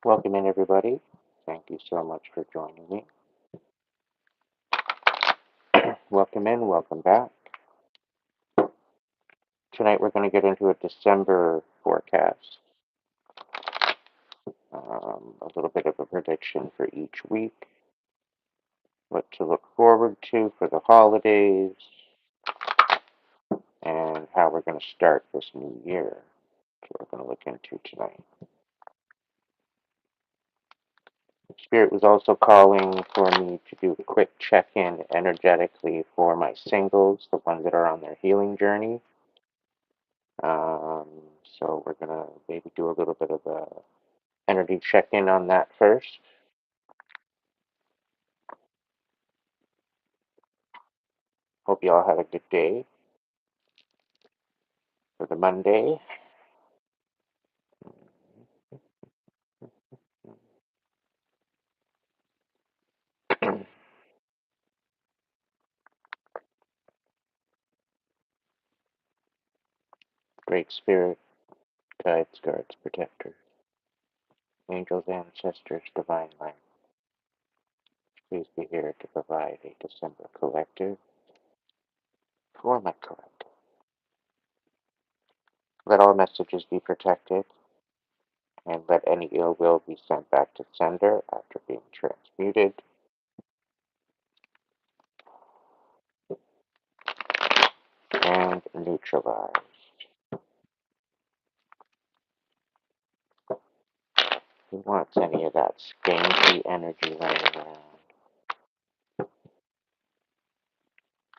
Welcome in, everybody. Thank you so much for joining me. Welcome in, welcome back. Tonight we're going to get into a December forecast, a little bit of a prediction for each week, what to look forward to for the holidays, and how we're going to start this new year. That's what we're going to look into tonight. Spirit was also calling for me to do a quick check-in energetically for my singles, the ones that are on their healing journey. Um, so we're gonna maybe do a little bit of a energy check-in on that first. Hope you all had a good day for the Monday. Great Spirit, guides, guards, protectors, angels, ancestors, divine light, please be here to provide a December collective for my collective. Let all messages be protected, and let any ill will be sent back to sender after being transmuted and neutralized. Who wants any of that skanky energy laying around?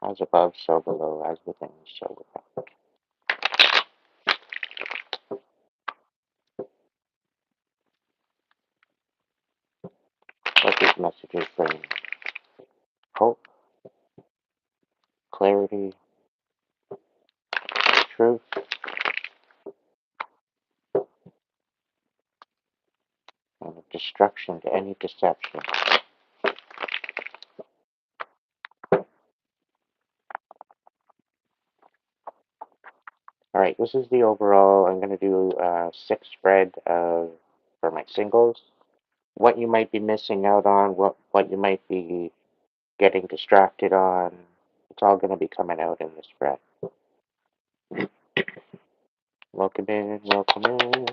As above, so below, as within, so without. What these messages bring: hope, clarity, truth, and destruction to any deception. Alright, this is the overall. I'm going to do a 6 spread for my singles. What you might be missing out on, what you might be getting distracted on, it's all going to be coming out in the spread. Welcome in, welcome in.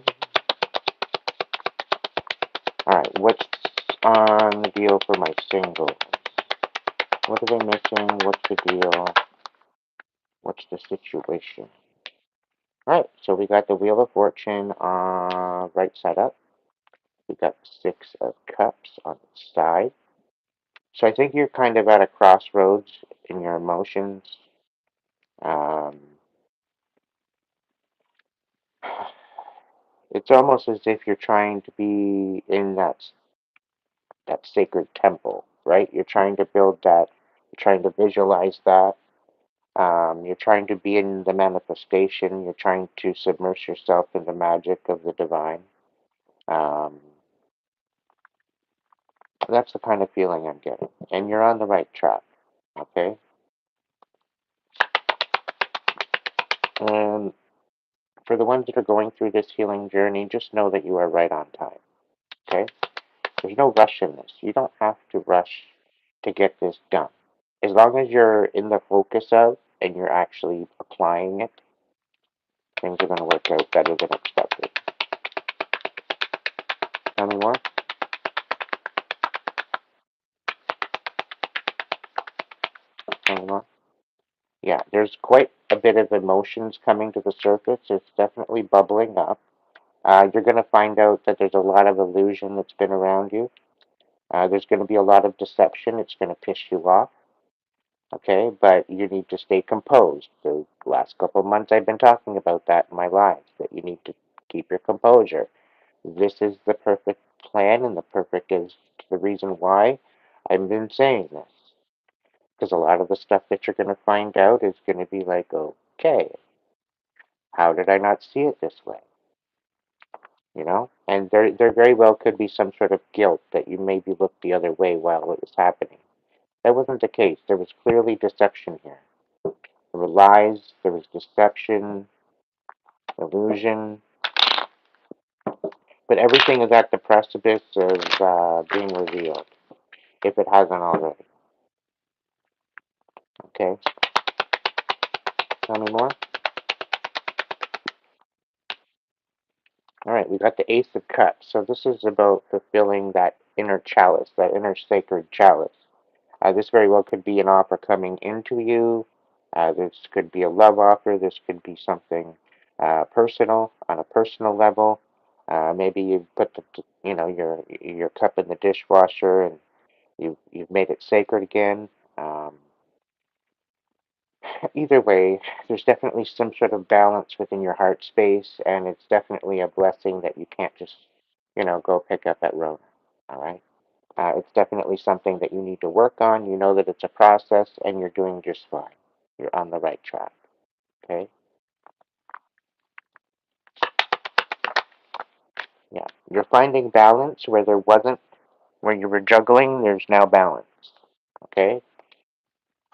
Alright, what's on the deal for my singles? What are they missing? What's the deal? What's the situation? Alright, so we got the Wheel of Fortune right side up. We got the Six of Cups on its side. So I think you're kind of at a crossroads in your emotions. Um, it's almost as if you're trying to be in that sacred temple, right? You're trying to build that. You're trying to visualize that. You're trying to be in the manifestation. You're trying to submerge yourself in the magic of the divine. Um, that's the kind of feeling I'm getting. And you're on the right track, okay? And for the ones that are going through this healing journey, just know that you are right on time, okay? There's no rush in this. You don't have to rush to get this done. As long as you're in the focus of and you're actually applying it, things are going to work out better than expected. Tell me more. Tell me more. Yeah, there's quite a bit of emotions coming to the surface. It's definitely bubbling up. You're going to find out that there's a lot of illusion that's been around you. There's going to be a lot of deception. It's going to piss you off. Okay, but you need to stay composed. The last couple of months I've been talking about that in my lives, that you need to keep your composure. This is the perfect plan, and the perfect is the reason why I've been saying this. Because a lot of the stuff that you're going to find out is going to be like, okay, how did I not see it this way? You know? And there very well could be some sort of guilt that you maybe looked the other way while it was happening. That wasn't the case. There was clearly deception here. There were lies, there was deception, illusion, But everything is at the precipice of being revealed, if it hasn't already. Okay? Tell me more? All right, we got the Ace of Cups. So this is about fulfilling that inner chalice, that inner sacred chalice. This very well could be an offer coming into you. This could be a love offer. This could be something personal, on a personal level. Maybe you put your cup in the dishwasher and you've made it sacred again. Um, Either way, there's definitely some sort of balance within your heart space, and it's definitely a blessing that you can't just, go pick up at Rona. All right. It's definitely something that you need to work on. You know that it's a process, and you're doing just fine. You're on the right track. Okay. Yeah. You're finding balance where there wasn't, where you were juggling. There's now balance. Okay.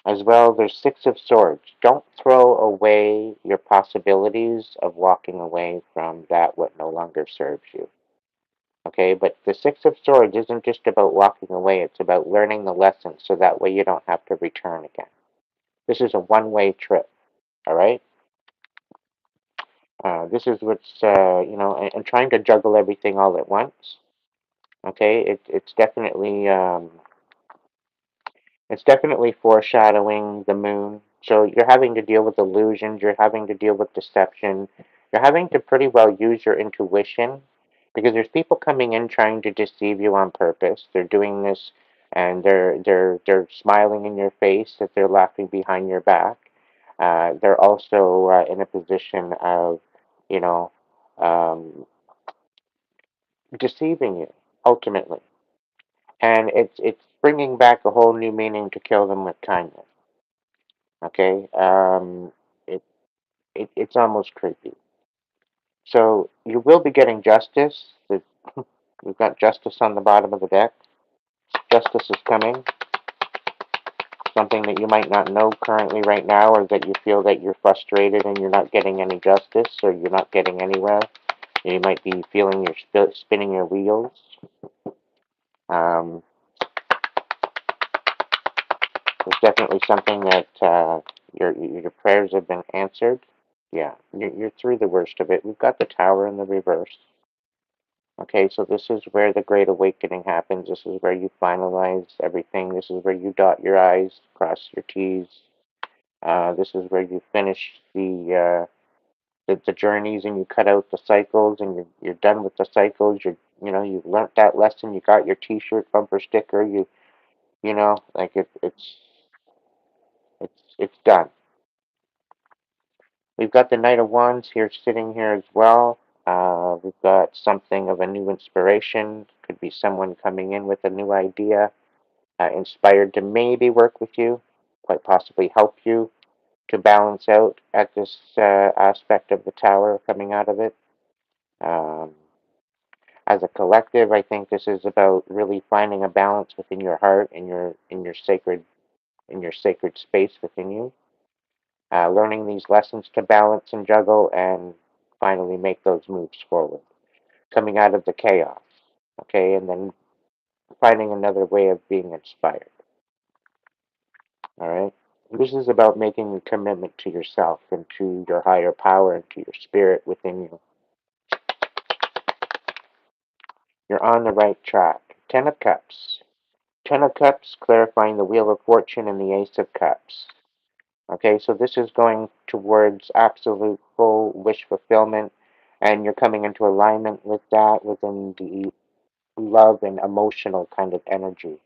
As well, there's Six of Swords. Don't throw away your possibilities of walking away from that what no longer serves you. Okay, but the Six of Swords isn't just about walking away, it's about learning the lesson so that way you don't have to return again. This is a one-way trip, all right? This is what's, and trying to juggle everything all at once, okay? It's definitely foreshadowing the moon. So you're having to deal with illusions, you're having to deal with deception, you're having to pretty well use your intuition because there's people coming in trying to deceive you on purpose. They're doing this and they're smiling in your face that they're laughing behind your back. They're also in a position of, you know, um, deceiving you ultimately, and it's bringing back a whole new meaning to kill them with kindness. Okay, it, it's almost creepy. So you will be getting justice. We've got justice on the bottom of the deck. Justice is coming. Something that you might not know currently right now, or that you feel that you're frustrated and you're not getting any justice, or you're not getting anywhere. You might be feeling you're spinning your wheels. Um, there's definitely something that your prayers have been answered. Yeah, you're through the worst of it. We've got the Tower in the reverse. Okay, so this is where the Great Awakening happens. This is where you finalize everything. This is where you dot your I's, cross your T's. This is where you finish the journeys and you cut out the cycles and you're done with the cycles. You've learnt that lesson. You got your T-shirt, bumper sticker. Like it's done. We've got the Knight of Wands here sitting here as well. We've got something of a new inspiration. Could be someone coming in with a new idea, inspired to maybe work with you, quite possibly help you to balance out at this aspect of the tower coming out of it. Um, as a collective, I think this is about really finding a balance within your heart and your sacred space within you. Learning these lessons to balance and juggle and finally make those moves forward. Coming out of the chaos, okay, and then finding another way of being inspired, all right? This is about making a commitment to yourself and to your higher power and to your spirit within you. You're on the right track. Ten of Cups. Ten of Cups clarifying the Wheel of Fortune and the Ace of Cups. Okay, so this is going towards absolute full wish fulfillment, and you're coming into alignment with that within the love and emotional kind of energy.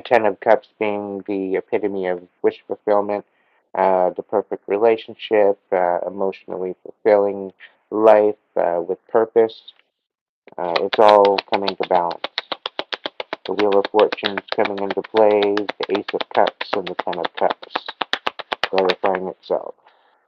Ten of Cups being the epitome of wish fulfillment, the perfect relationship, emotionally fulfilling life with purpose. It's all coming to balance. The Wheel of Fortune is coming into play, the Ace of Cups and the Ten of Cups, clarifying itself.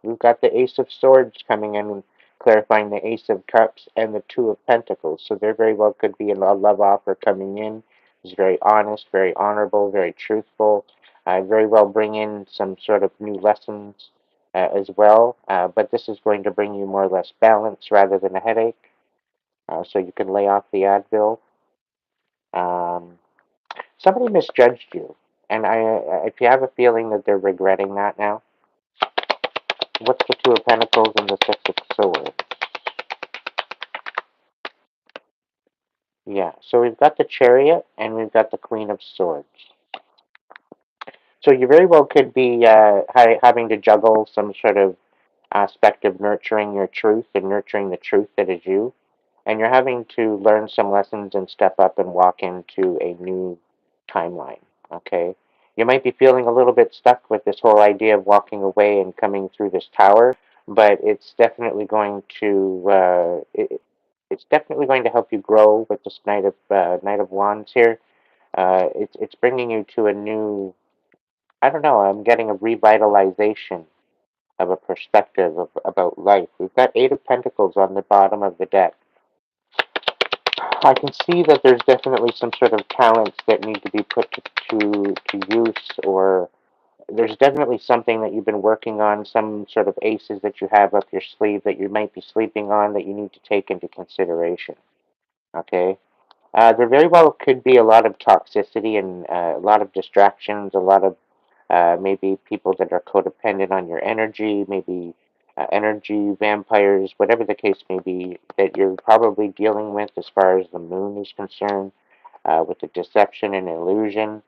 We've got the Ace of Swords coming in and clarifying the Ace of Cups and the Two of Pentacles. So there very well could be a love offer coming in. It's very honest, very honorable, very truthful. Very well bring in some sort of new lessons as well. But this is going to bring you more or less balance rather than a headache. So you can lay off the Advil. Um, Somebody misjudged you, and if you have a feeling that they're regretting that now, what's the Two of Pentacles and the Six of Swords? Yeah, so we've got the Chariot and we've got the Queen of Swords. So you very well could be having to juggle some sort of aspect of nurturing your truth and nurturing the truth that is you. And you're having to learn some lessons and step up and walk into a new timeline. Okay? You might be feeling a little bit stuck with this whole idea of walking away and coming through this tower, but it's definitely going to it's definitely going to help you grow with this Knight of Wands here. It's bringing you to a new, I don't know, I'm getting a revitalization of a perspective about life. We've got Eight of Pentacles on the bottom of the deck. I can see that there's definitely some sort of talents that need to be put to use, or there's definitely something that you've been working on, some sort of aces that you have up your sleeve that you might be sleeping on that you need to take into consideration. Okay? There very well could be a lot of toxicity and a lot of distractions, a lot of maybe people that are codependent on your energy, maybe energy vampires, whatever the case may be, that you're probably dealing with as far as the moon is concerned, with the deception and illusion.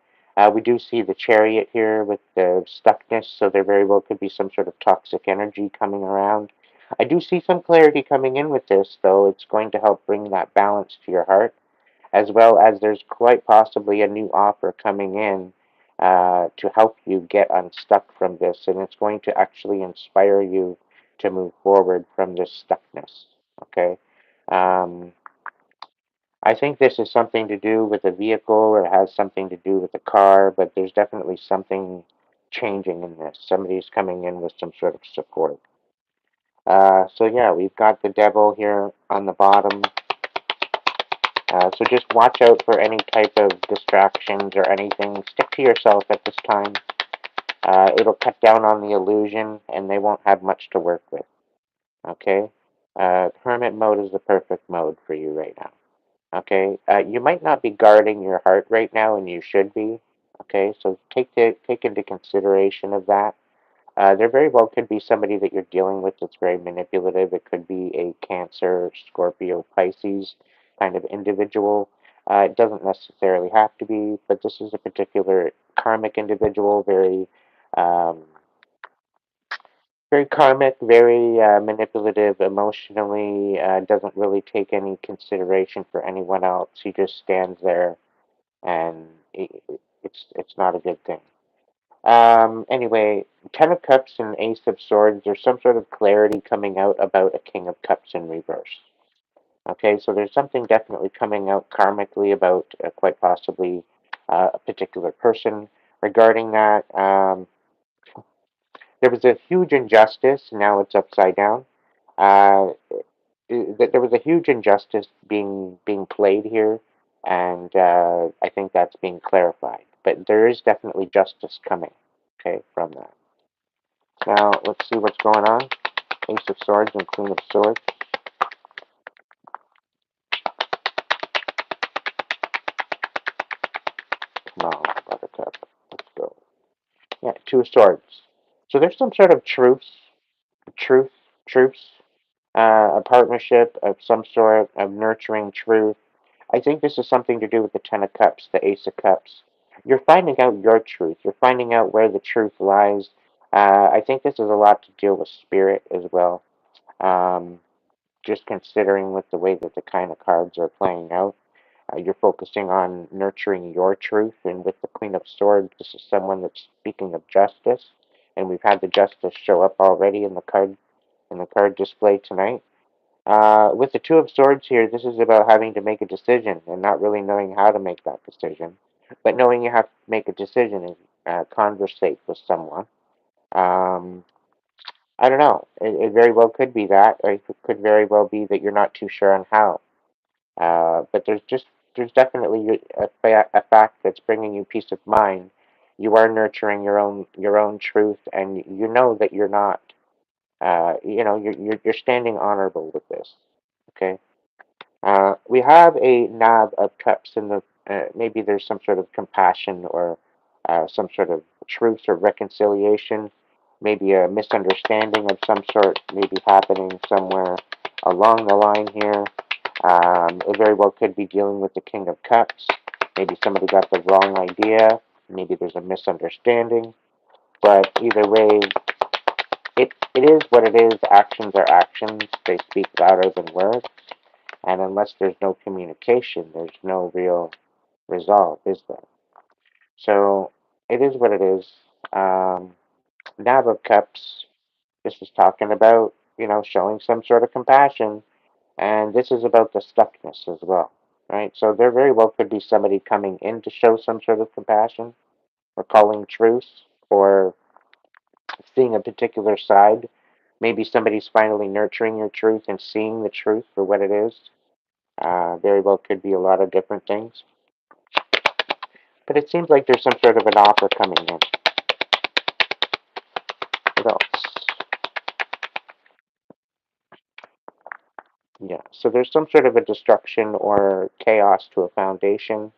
We do see the Chariot here with the stuckness, so there very well could be some sort of toxic energy coming around. I do see some clarity coming in with this, though. It's going to help bring that balance to your heart, as well as there's quite possibly a new offer coming in to help you get unstuck from this, and it's going to actually inspire you to move forward from this stuckness. Okay. Um, I think this is something to do with a vehicle or has something to do with a car, but there's definitely something changing in this. Somebody's coming in with some sort of support. So yeah, we've got the devil here on the bottom. So just watch out for any type of distractions or anything. Stick to yourself at this time. It'll cut down on the illusion, and they won't have much to work with. Okay? Hermit mode is the perfect mode for you right now. Okay? You might not be guarding your heart right now, and you should be. Okay? So take into consideration of that. There very well could be somebody that you're dealing with that's very manipulative. It could be a Cancer, Scorpio, Pisces kind of individual. It doesn't necessarily have to be, but this is a particular karmic individual, um, very karmic, very manipulative emotionally, doesn't really take any consideration for anyone else. He just stands there, and it's not a good thing. Anyway, Ten of Cups and Ace of Swords, there's some sort of clarity coming out about a King of Cups in reverse. Okay, so there's something definitely coming out karmically about quite possibly a particular person regarding that. There was a huge injustice, now it's upside down. Uh, there was a huge injustice being played here, and I think that's being clarified. But there is definitely justice coming, okay, from that. Now, let's see what's going on. Ace of Swords and Queen of Swords. Come on, Buttercup. Let's go. Yeah, Two of Swords. So there's some sort of truth, truce, a partnership of some sort of nurturing truth. I think this is something to do with the Ten of Cups, the Ace of Cups. You're finding out your truth. You're finding out where the truth lies. I think this is a lot to deal with spirit as well. Um, just considering with the way that the kind of cards are playing out. You're focusing on nurturing your truth, and with the Queen of Swords, this is someone that's speaking of justice, and we've had the justice show up already in the card display tonight. With the Two of Swords here, this is about having to make a decision and not really knowing how to make that decision, but knowing you have to make a decision and conversate with someone. Um, I don't know. It very well could be that, or it could very well be that you're not too sure on how. But there's definitely a fact that's bringing you peace of mind. You are nurturing your own truth, and you know that you're not. You know you're standing honorable with this. Okay. We have a knob of cups in the, maybe there's some sort of compassion or some sort of truth or reconciliation, maybe a misunderstanding of some sort, maybe happening somewhere along the line here. It very well could be dealing with the King of Cups. Maybe somebody got the wrong idea. Maybe there's a misunderstanding. But either way, it is what it is. Actions are actions. They speak louder than words. And unless there's no communication, there's no real resolve, is there? So it is what it is. Um, Nab of Cups, this is talking about, showing some sort of compassion. And this is about the stuckness as well, right? So there very well could be somebody coming in to show some sort of compassion or calling truth or seeing a particular side. Maybe somebody's finally nurturing your truth and seeing the truth for what it is. Very well could be a lot of different things. But it seems like there's some sort of an offer coming in. What else? Yeah, so there's some sort of a destruction or chaos to a foundation.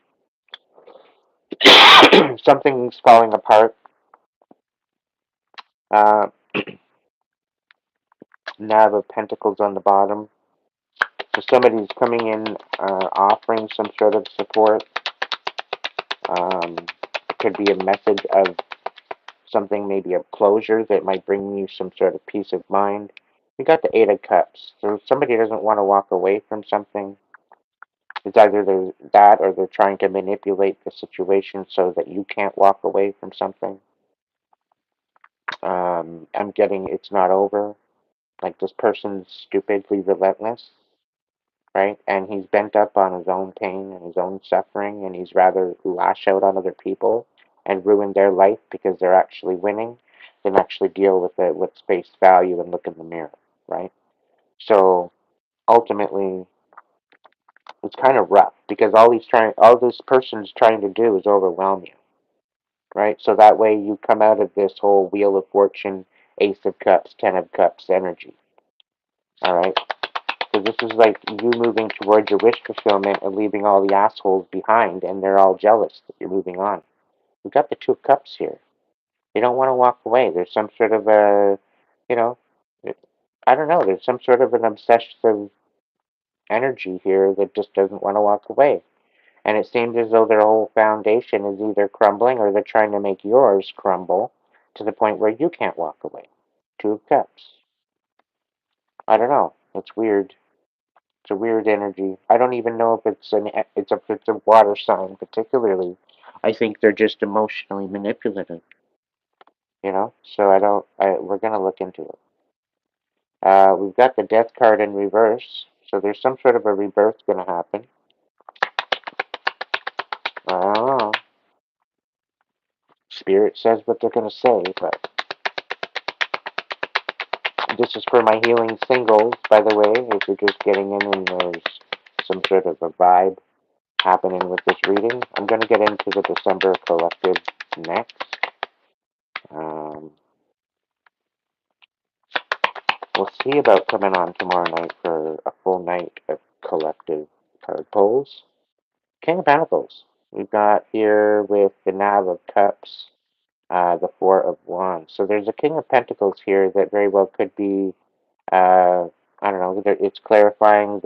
Something's falling apart. Uh, Nav of Pentacles on the bottom. So somebody's coming in, offering some sort of support. It could be a message of something, maybe of closure that might bring you some sort of peace of mind. We got the Eight of Cups. So somebody doesn't want to walk away from something. It's either that or they're trying to manipulate the situation so that you can't walk away from something. I'm getting it's not over. Like this person's stupidly relentless, right? And he's bent up on his own pain and his own suffering, and he's rather lash out on other people and ruin their life because they're actually winning than actually deal with it with face value and look in the mirror, right? So ultimately, it's kind of rough because all this person's trying to do is overwhelm you, right? So that way you come out of this whole Wheel of Fortune, Ace of Cups, Ten of Cups energy, all right? So this is like you moving towards your wish fulfillment and leaving all the assholes behind, and they're all jealous that you're moving on. We've got the Two of Cups here. They don't want to walk away. There's some sort of a, you know, I don't know. There's some sort of an obsessive energy here that just doesn't want to walk away. And it seems as though their whole foundation is either crumbling or they're trying to make yours crumble to the point where you can't walk away. Two of Cups. I don't know. It's weird. It's a weird energy. I don't even know if it's a water sign particularly. I think they're just emotionally manipulative, So I don't. We're gonna look into it. We've got the Death card in reverse, so there's some sort of a rebirth gonna happen. I don't know. Spirit says what they're gonna say, but this is for my healing singles, by the way. If you're just getting in and there's some sort of a vibe happening with this reading, I'm gonna get into the December collective next. Um, we'll see about coming on tomorrow night for a full night of collective card pulls. King of Pentacles. We've got here with the Knave of Cups, the Four of Wands. So there's a King of Pentacles here that very well could be, I don't know, it's clarifying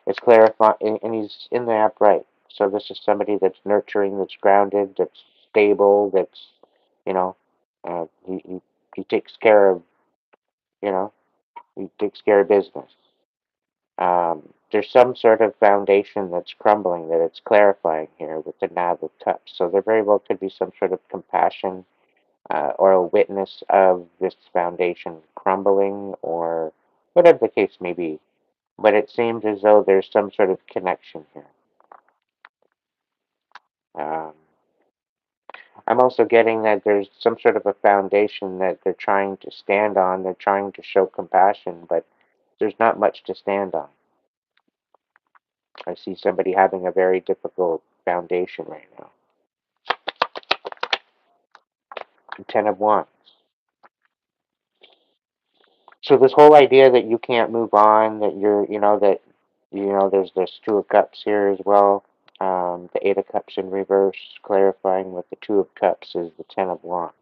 it's clarifying, and he's in the upright. So this is somebody that's nurturing, that's grounded, that's stable, that's, you know, he takes care of, you know, he takes care of business. There's some sort of foundation that's crumbling that it's clarifying here with the Knave of Cups. So there very well could be some sort of compassion or a witness of this foundation crumbling or whatever the case may be. But it seems as though there's some sort of connection here. Um, I'm also getting that there's some sort of a foundation that they're trying to stand on. They're trying to show compassion, but there's not much to stand on. I see somebody having a very difficult foundation right now. Ten of Wands. So this whole idea that you can't move on, that there's this Two of Cups here as well. The Eight of Cups in reverse, clarifying what the Two of Cups is the Ten of Wands.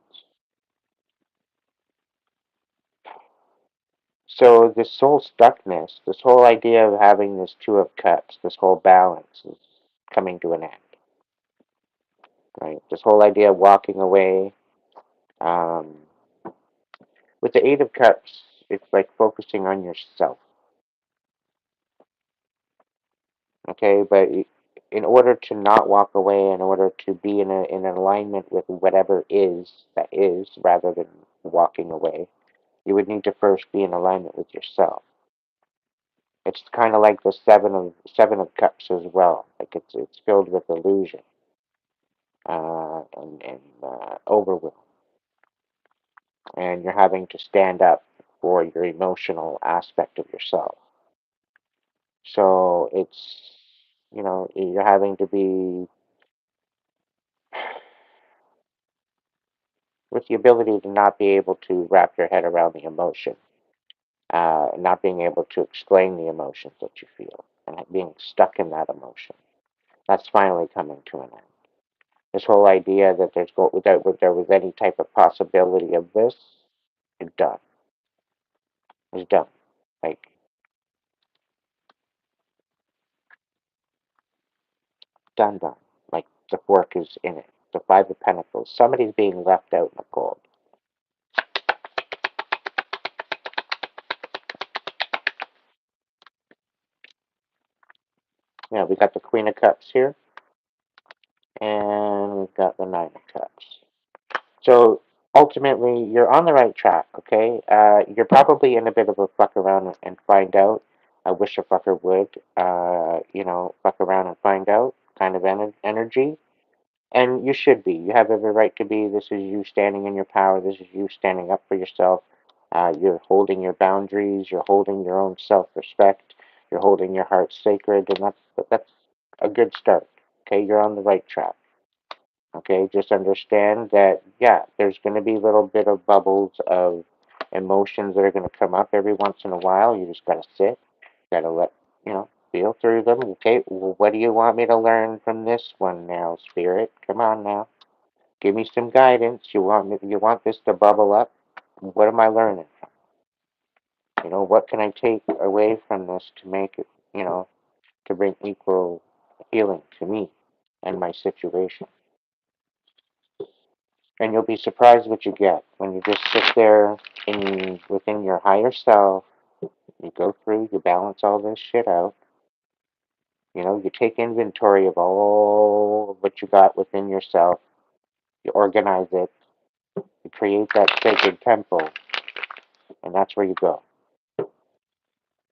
So this soul stuckness, this whole idea of having this Two of Cups, this whole balance is coming to an end. Right? This whole idea of walking away. Um, with the Eight of Cups, it's like focusing on yourself. Okay, but in order to not walk away, in order to be in alignment with whatever that is, rather than walking away, you would need to first be in alignment with yourself. It's kind of like the seven of cups as well. Like it's filled with illusion and overwhelm, and you're having to stand up for your emotional aspect of yourself. So you're having to be with the ability to not be able to wrap your head around the emotion, not being able to explain the emotions that you feel, and being stuck in that emotion. That's finally coming to an end. This whole idea that there was any type of possibility of this is done. Is done. Like done. Like the fork is in it. The Five of Pentacles. Somebody's being left out in the cold. Yeah, we got the Queen of Cups here, and we've got the Nine of Cups. So ultimately, you're on the right track, okay? You're probably in a bit of a fuck around and find out. I wish a fucker would, fuck around and find out kind of energy. And you should be. You have every right to be. This is you standing in your power. This is you standing up for yourself. You're holding your boundaries. You're holding your own self-respect. You're holding your heart sacred, and that's a good start. Okay, you're on the right track. Okay, just understand that, yeah, there's going to be a little bit of bubbles of emotions that are going to come up every once in a while. You just got to sit, got to feel through them. Okay, well, what do you want me to learn from this one now, Spirit? Come on now. Give me some guidance. You want this to bubble up? What am I learning? What can I take away from this to make it, to bring equal healing to me and my situation? And you'll be surprised what you get when you just sit there within your higher self. You go through, you balance all this shit out. You take inventory of all of what you got within yourself. You organize it. You create that sacred temple, and that's where you go.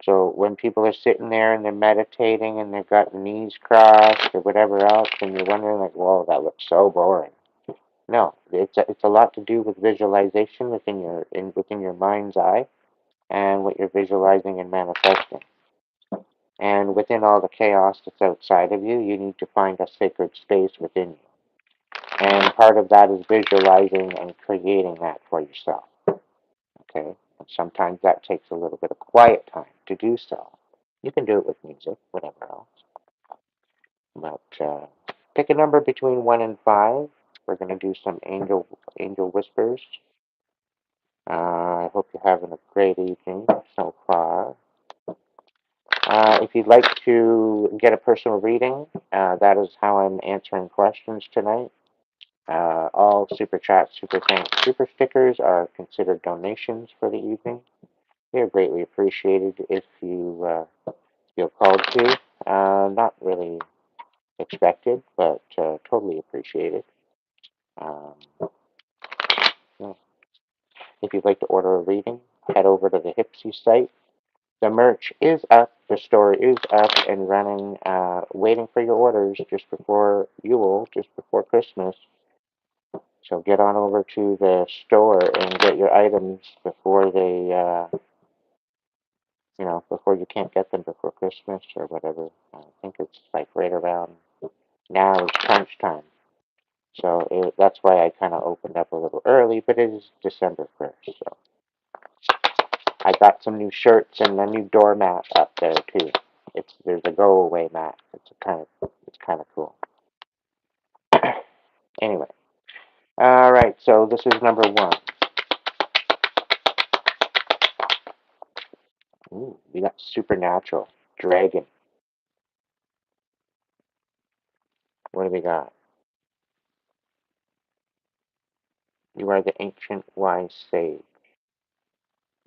So when people are sitting there and they're meditating and they've got their knees crossed or whatever else, and you're wondering like, "Whoa, that looks so boring." No, it's a lot to do with visualization within your mind's eye and what you're visualizing and manifesting. And within all the chaos that's outside of you, you need to find a sacred space within you. And part of that is visualizing and creating that for yourself. Okay? And sometimes that takes a little bit of quiet time to do so. You can do it with music, whatever else. But pick a number between 1 and 5. We're going to do some angel whispers. I hope you're having a great evening so far. If you'd like to get a personal reading, that is how I'm answering questions tonight. All super chats, super thanks, super stickers are considered donations for the evening. They are greatly appreciated if you feel called to. Not really expected, but totally appreciated. Um, yeah. If you'd like to order a reading, head over to the Hipsy site. The merch is up, the store is up and running, waiting for your orders just before Christmas. So get on over to the store and get your items before before you can't get them before Christmas or whatever. I think it's like right around now is crunch time. So that's why I kind of opened up a little early, but it is December 1st. So I got some new shirts and a new doormat up there too. There's a go away mat. It's kind of cool. Anyway, all right. So this is number one. Ooh, we got supernatural dragon. What do we got? You are the ancient wise sage.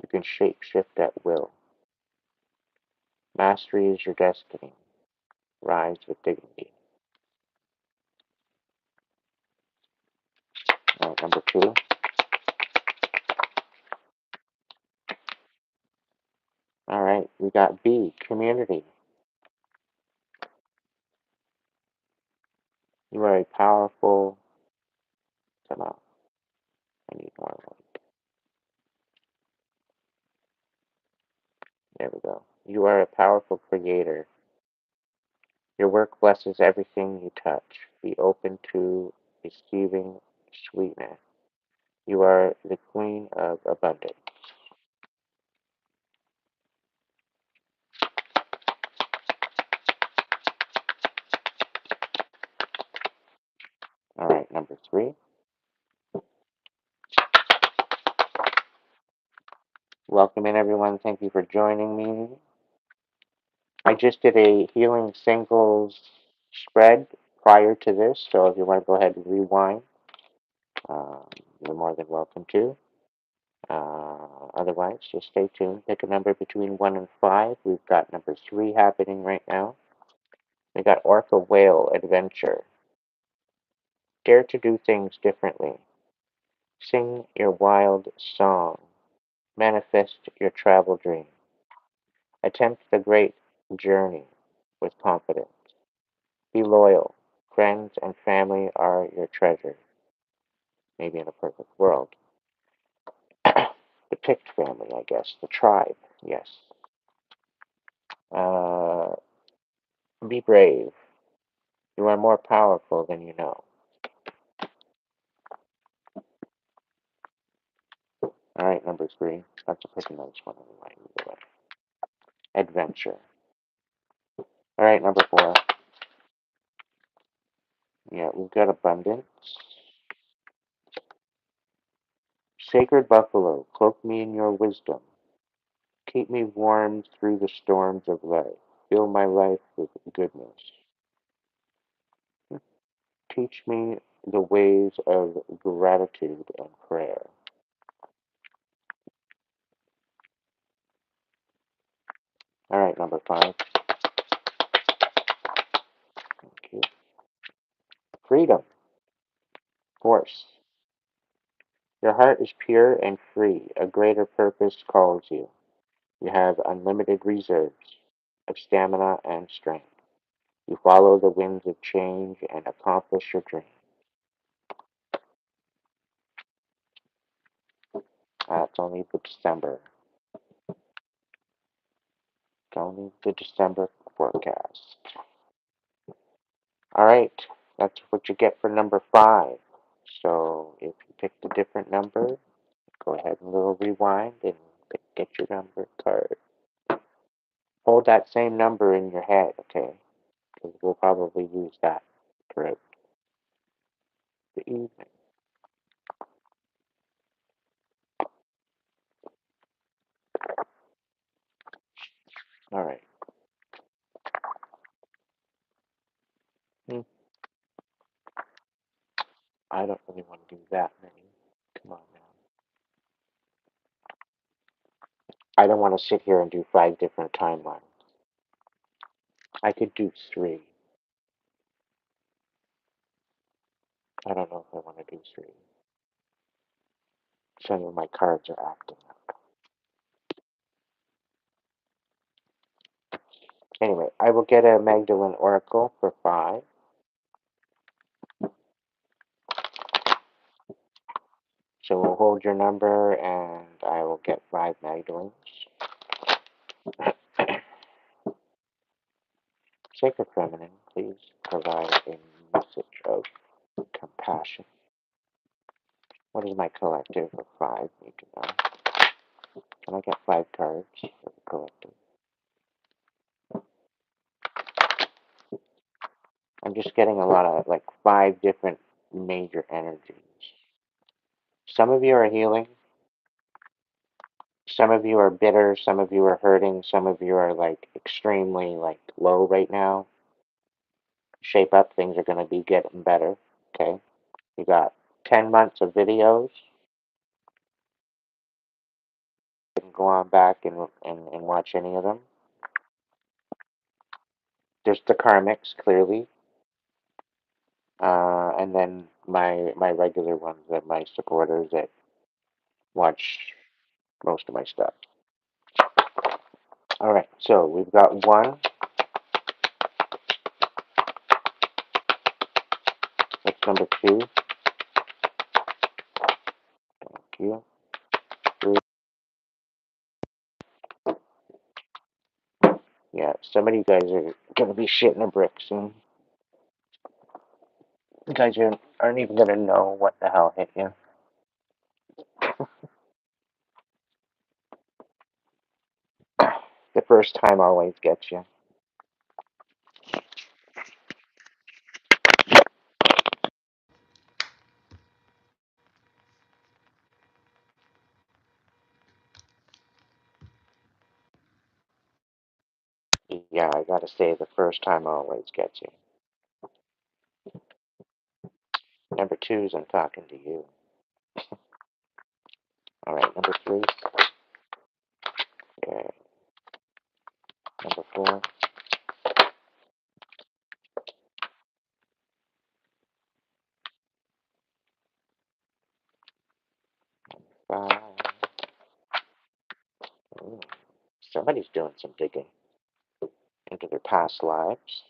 You can shape shift at will. Mastery is your destiny. Rise with dignity. All right, number two. All right, we got B, community. You are a powerful. Come on, I need more of them. There we go. You are a powerful creator. Your work blesses everything you touch. Be open to receiving sweetness. You are the queen of abundance. All right, number three. Welcome in, everyone. Thank you for joining me. I just did a healing singles spread prior to this, so if you want to go ahead and rewind, you're more than welcome to. Otherwise, just stay tuned. Pick a number between 1 and 5. We've got number 3 happening right now. We got Orca Whale Adventure. Dare to do things differently. Sing your wild song. Manifest your travel dream. Attempt the great journey with confidence. Be loyal. Friends and family are your treasure. Maybe in a perfect world. The picked family, I guess. The tribe, yes. Uh, be brave. You are more powerful than you know. All right, number 3. That's a pretty nice one anyway. Adventure. All right, number 4. Yeah, we've got abundance. Sacred buffalo, cloak me in your wisdom. Keep me warm through the storms of life. Fill my life with goodness. Teach me the ways of gratitude and prayer. All right, number 5. Thank you. Freedom. Force. Your heart is pure and free. A greater purpose calls you. You have unlimited reserves of stamina and strength. You follow the winds of change and accomplish your dream. That's only the December. It's only the December forecast. All right, that's what you get for number 5. So if you picked a different number, go ahead and little rewind and get your number card. Hold that same number in your head, okay? Because we'll probably use that throughout the evening. All right. Hmm. I don't really want to do that many. Come on now. I don't want to sit here and do 5 different timelines. I could do 3. I don't know if I want to do 3. Some of my cards are acting up. Anyway, I will get a Magdalene Oracle for 5. So we'll hold your number and I will get 5 Magdalenes. Sacred Feminine, please provide a message of compassion. What does my collective of 5 need to know? Can I get 5 cards for the collective? I'm just getting a lot of, like, 5 different major energies. Some of you are healing. Some of you are bitter. Some of you are hurting. Some of you are, like, extremely, like, low right now. Shape up. Things are going to be getting better. Okay? You got 10 months of videos. You can go on back and watch any of them. There's the karmics, clearly. And then my regular ones are my supporters that watch most of my stuff. All right, so we've got 1. That's number 2. Thank you. 3. Yeah, some of you guys are gonna be shitting a brick soon. You guys aren't even gonna know what the hell hit you. The first time always gets you. Yeah, I gotta say, the first time always gets you. Number 2s, I'm talking to you. All right, number 3. Okay. Number 4. 5. Ooh, somebody's doing some digging into their past lives.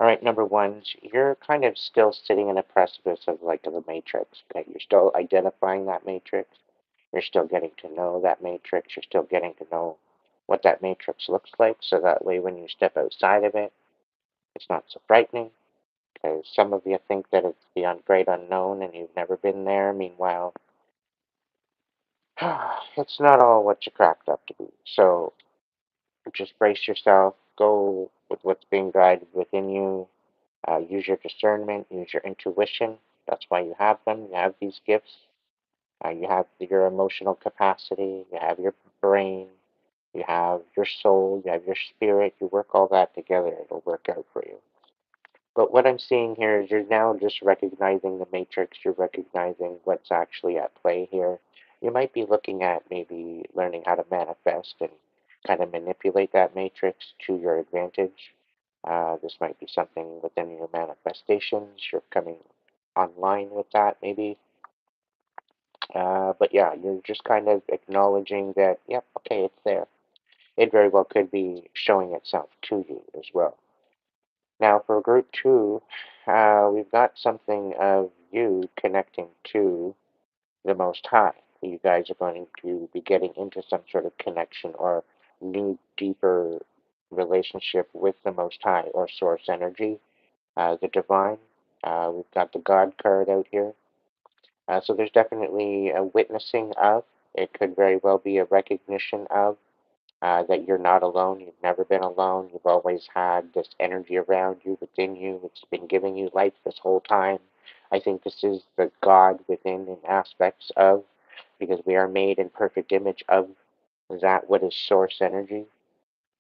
All right, number 1s, you're kind of still sitting in a precipice of, like, the matrix. Okay, you're still identifying that matrix. You're still getting to know that matrix. You're still getting to know what that matrix looks like, so that way when you step outside of it, it's not so frightening. Because some of you think that it's the great unknown and you've never been there. Meanwhile, it's not all what you cracked up to be. So just brace yourself. Go with what's being guided within you. Use your discernment. Use your intuition. That's why you have them. You have these gifts. You have your emotional capacity. You have your brain. You have your soul. You have your spirit. You work all that together. It'll work out for you. But what I'm seeing here is you're now just recognizing the matrix. You're recognizing what's actually at play here. You might be looking at maybe learning how to manifest and kind of manipulate that matrix to your advantage. This might be something within your manifestations. You're coming online with that, maybe. But yeah, you're just kind of acknowledging that, yep, okay, it's there. It very well could be showing itself to you as well. Now, for group 2, we've got something of you connecting to the Most High. You guys are going to be getting into some sort of connection or new, deeper relationship with the Most High or Source Energy, the Divine. We've got the God card out here. So there's definitely a witnessing of. It could very well be a recognition of that you're not alone. You've never been alone. You've always had this energy around you, within you. It's been giving you life this whole time. I think this is the God within and aspects of, because we are made in perfect image of that what is source energy.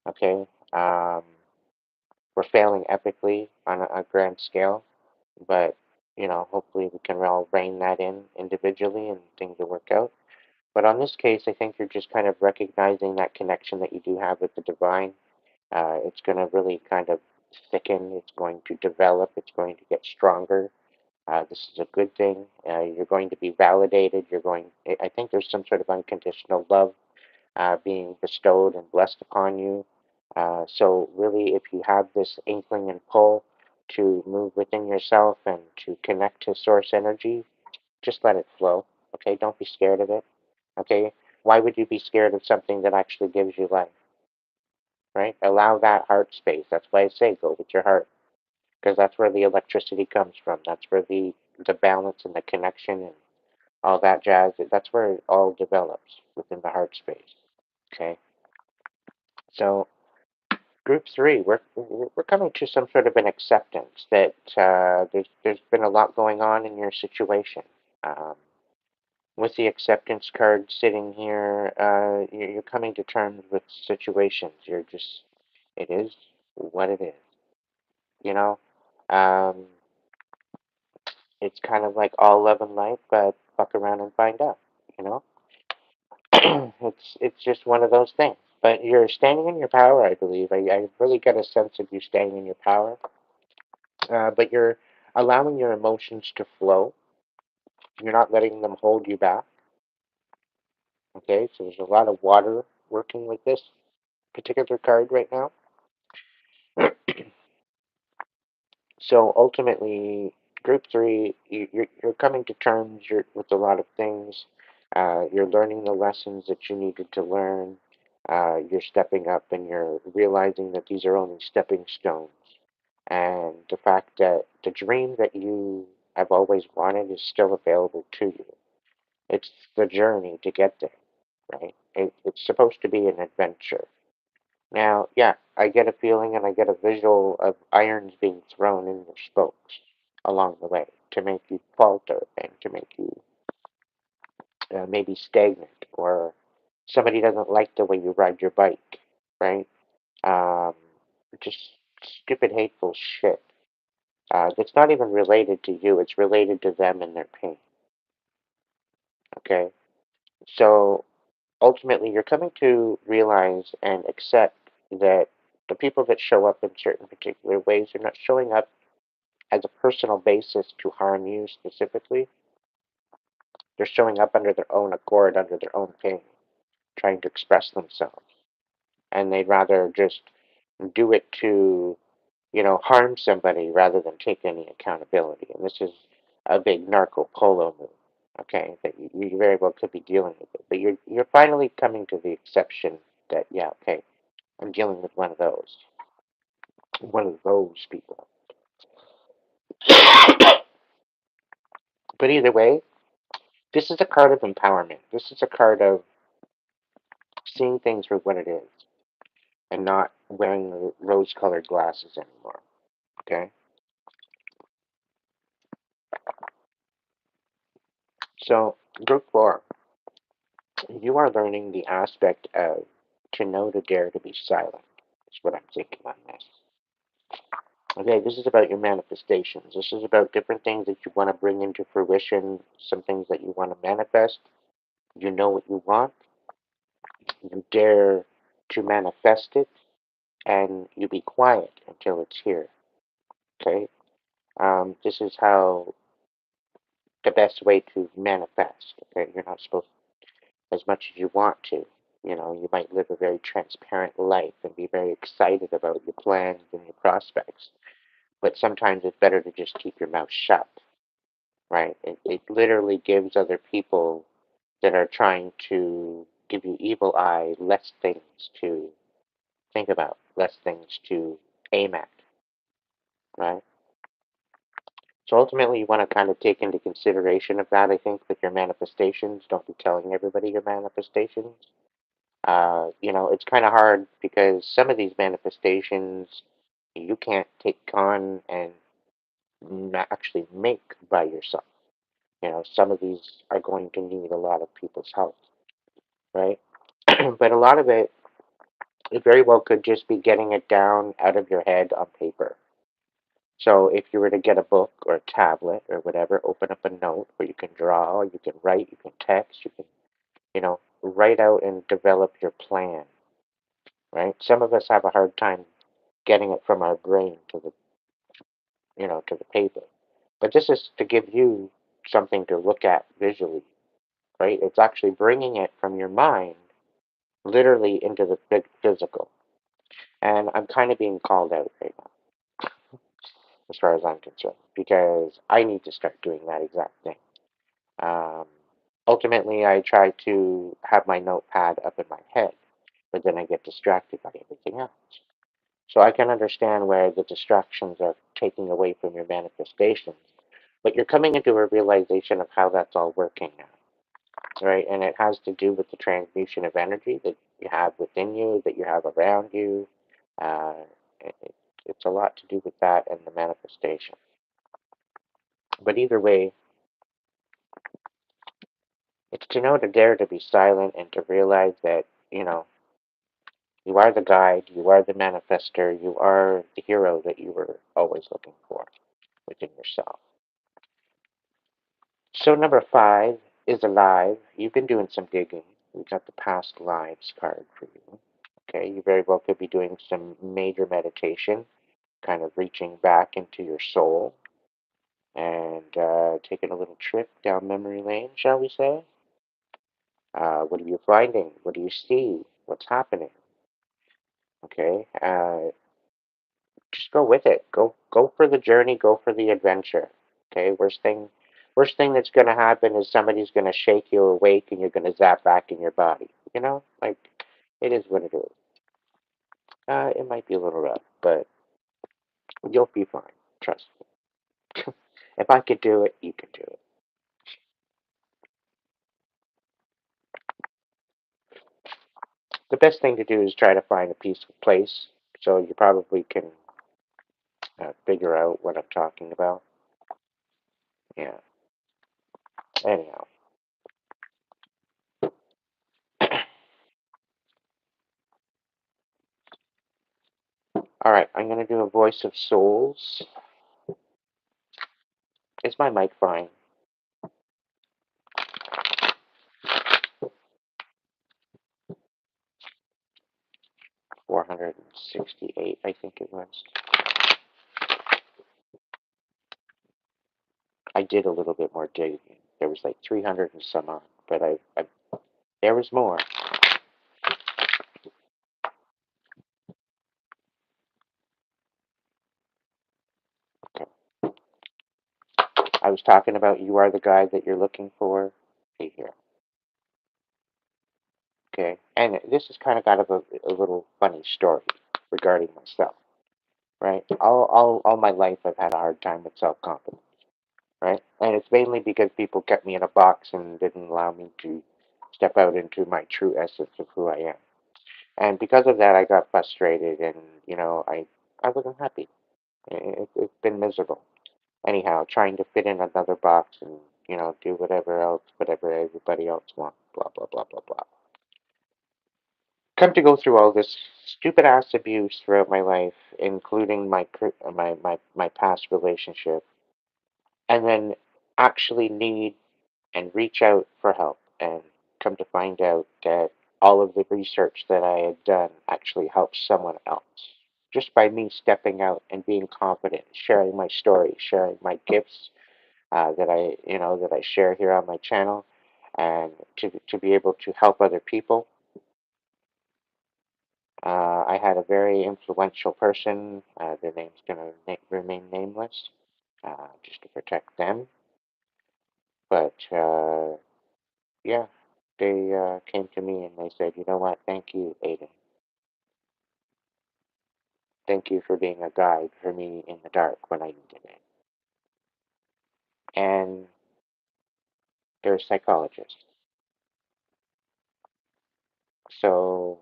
Okay? We're failing epically on a grand scale, but hopefully we can all rein that in individually and things will work out. But on this case, I think you're just kind of recognizing that connection that you do have with the divine. It's going to really kind of thicken. It's going to develop. It's going to get stronger. This is a good thing. You're going to be validated. I think there's some sort of unconditional love being bestowed and blessed upon you. So really, if you have this inkling and pull to move within yourself and to connect to source energy, just let it flow. Okay, don't be scared of it. Okay, why would you be scared of something that actually gives you life? Right? Allow that heart space. That's why I say go with your heart, because that's where the electricity comes from. That's where the balance and the connection all that jazz. That's where it all develops within the heart space. Okay, so group three, we're coming to some sort of an acceptance that there's been a lot going on in your situation. Um, with the acceptance card sitting here, you're coming to terms with situations. You're just, it is what it is. You know, um, it's kind of like all love and light, but fuck around and find out. You know, it's just one of those things. But you're standing in your power, I believe. I really get a sense of you standing in your power. But you're allowing your emotions to flow. You're not letting them hold you back. Okay, so there's a lot of water working with this particular card right now. So ultimately, group three, you're coming to terms with a lot of things. You're learning the lessons that you needed to learn. You're stepping up and you're realizing that these are only stepping stones. And the fact that the dream that you have always wanted is still available to you. It's the journey to get there, right? It's supposed to be an adventure. Now, yeah, I get a feeling and I get a visual of irons being thrown in your spokes along the way to make you falter and to make you maybe stagnant, or somebody doesn't like the way you ride your bike, right? Um, just stupid, hateful shit. That's not even related to you, it's related to them and their pain, okay? So ultimately, you're coming to realize and accept that the people that show up in certain particular ways are not showing up as a personal basis to harm you specifically. They're showing up under their own accord, under their own pain, trying to express themselves. And they'd rather just do it to, harm somebody rather than take any accountability. And this is a big narco polo move, okay, that you very well could be dealing with it. But you're finally coming to the exception that, yeah, okay, I'm dealing with one of those people. But either way, this is a card of empowerment. This is a card of seeing things for what it is and not wearing the rose colored glasses anymore. Okay? So, group four, you are learning the aspect of to know to dare to be silent, is what I'm thinking on this. Okay, this is about your manifestations. This is about different things that you want to bring into fruition, some things that you want to manifest. You know what you want, you dare to manifest it, and you be quiet until it's here. Okay? This is how the best way to manifest. Okay, you're not supposed as much as you want to. You might live a very transparent life and be very excited about your plans and your prospects. But sometimes it's better to just keep your mouth shut, right? It literally gives other people that are trying to give you evil eye less things to think about, less things to aim at, right? So ultimately, you want to kind of take into consideration of that, I think, with your manifestations. Don't be telling everybody your manifestations. It's kind of hard because some of these manifestations you can't take on and actually make by yourself. Some of these are going to need a lot of people's help, right? But a lot of it very well could just be getting it down out of your head on paper. So if you were to get a book or a tablet or whatever, open up a note where you can draw, you can write, you can text, you can, write out and develop your plan, right? Some of us have a hard time getting it from our brain to the paper. But this is to give you something to look at visually, right? It's actually bringing it from your mind literally into the physical. And I'm kind of being called out right now, as far as I'm concerned, because I need to start doing that exact thing. Um, ultimately, I try to have my notepad up in my head, but then I get distracted by everything else. So I can understand where the distractions are taking away from your manifestations. But you're coming into a realization of how that's all working now, right? And it has to do with the transmutation of energy that you have within you, that you have around you. Uh, it's a lot to do with that and the manifestation. But either way, it's to know to dare to be silent and to realize that, you are the guide, you are the manifester, you are the hero that you were always looking for within yourself. So number 5 is alive. You've been doing some digging. We've got the past lives card for you. Okay, you very well could be doing some major meditation, kind of reaching back into your soul and taking a little trip down memory lane, shall we say? What are you finding? What do you see? What's happening? Okay, just go with it. Go for the journey. Go for the adventure. Okay, worst thing that's gonna happen is somebody's gonna shake you awake and you're gonna zap back in your body. Like it is what it is. It might be a little rough, but you'll be fine. Trust me. If I could do it, you can do it. The best thing to do is try to find a peaceful place, so you probably can figure out what I'm talking about. Yeah. Anyhow, all right. I'm gonna do a voice of souls. Is my mic fine? 468, I think it was. I did a little bit more digging. There was like 300 and some odd, but there was more. Okay. I was talking about you are the guy that you're looking for. See here. Okay. And this is kind of got a little funny story regarding myself, right? All my life I've had a hard time with self-confidence, right? And it's mainly because people kept me in a box and didn't allow me to step out into my true essence of who I am. And because of that, I got frustrated, and I wasn't happy. It's been miserable. Anyhow, trying to fit in another box and do whatever else, whatever everybody else wants. Blah blah blah blah blah. Come to go through all this stupid ass abuse throughout my life, including my past relationship, and then actually need and reach out for help, and come to find out that all of the research that I had done actually helped someone else. Just by me stepping out and being confident, sharing my story, sharing my gifts that I share here on my channel, and to be able to help other people. I had a very influential person. Their name's going to remain nameless, just to protect them. But yeah, they came to me and they said, "You know what? Thank you, Aiden. Thank you for being a guide for me in the dark when I needed it." And they're a psychologist. So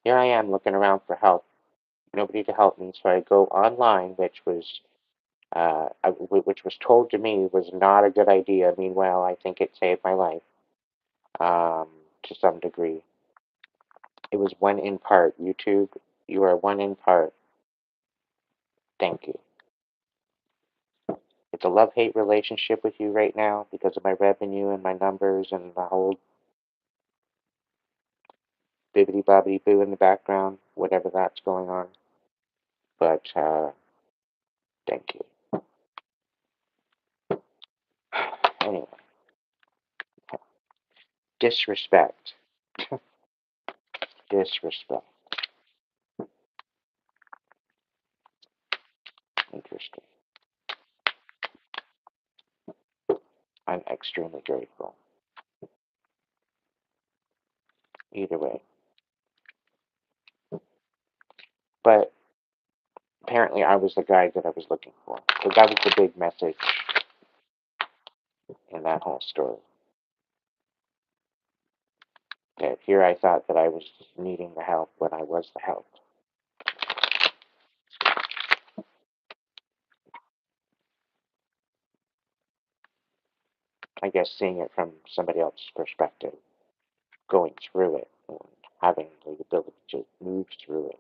here I am looking around for help. Nobody to help me. So I go online, which was told to me was not a good idea. Meanwhile, I think it saved my life to some degree. It was one in part. YouTube, you are one in part. Thank you. It's a love-hate relationship with you right now because of my revenue and my numbers and the whole bibbity bobbity boo in the background, whatever that's going on. But thank you. Anyway, disrespect. Disrespect. Interesting. I'm extremely grateful. Either way. But apparently I was the guy that I was looking for. So that was the big message in that whole story. That here I thought that I was needing the help when I was the help. I guess seeing it from somebody else's perspective, going through it, and having the ability to move through it,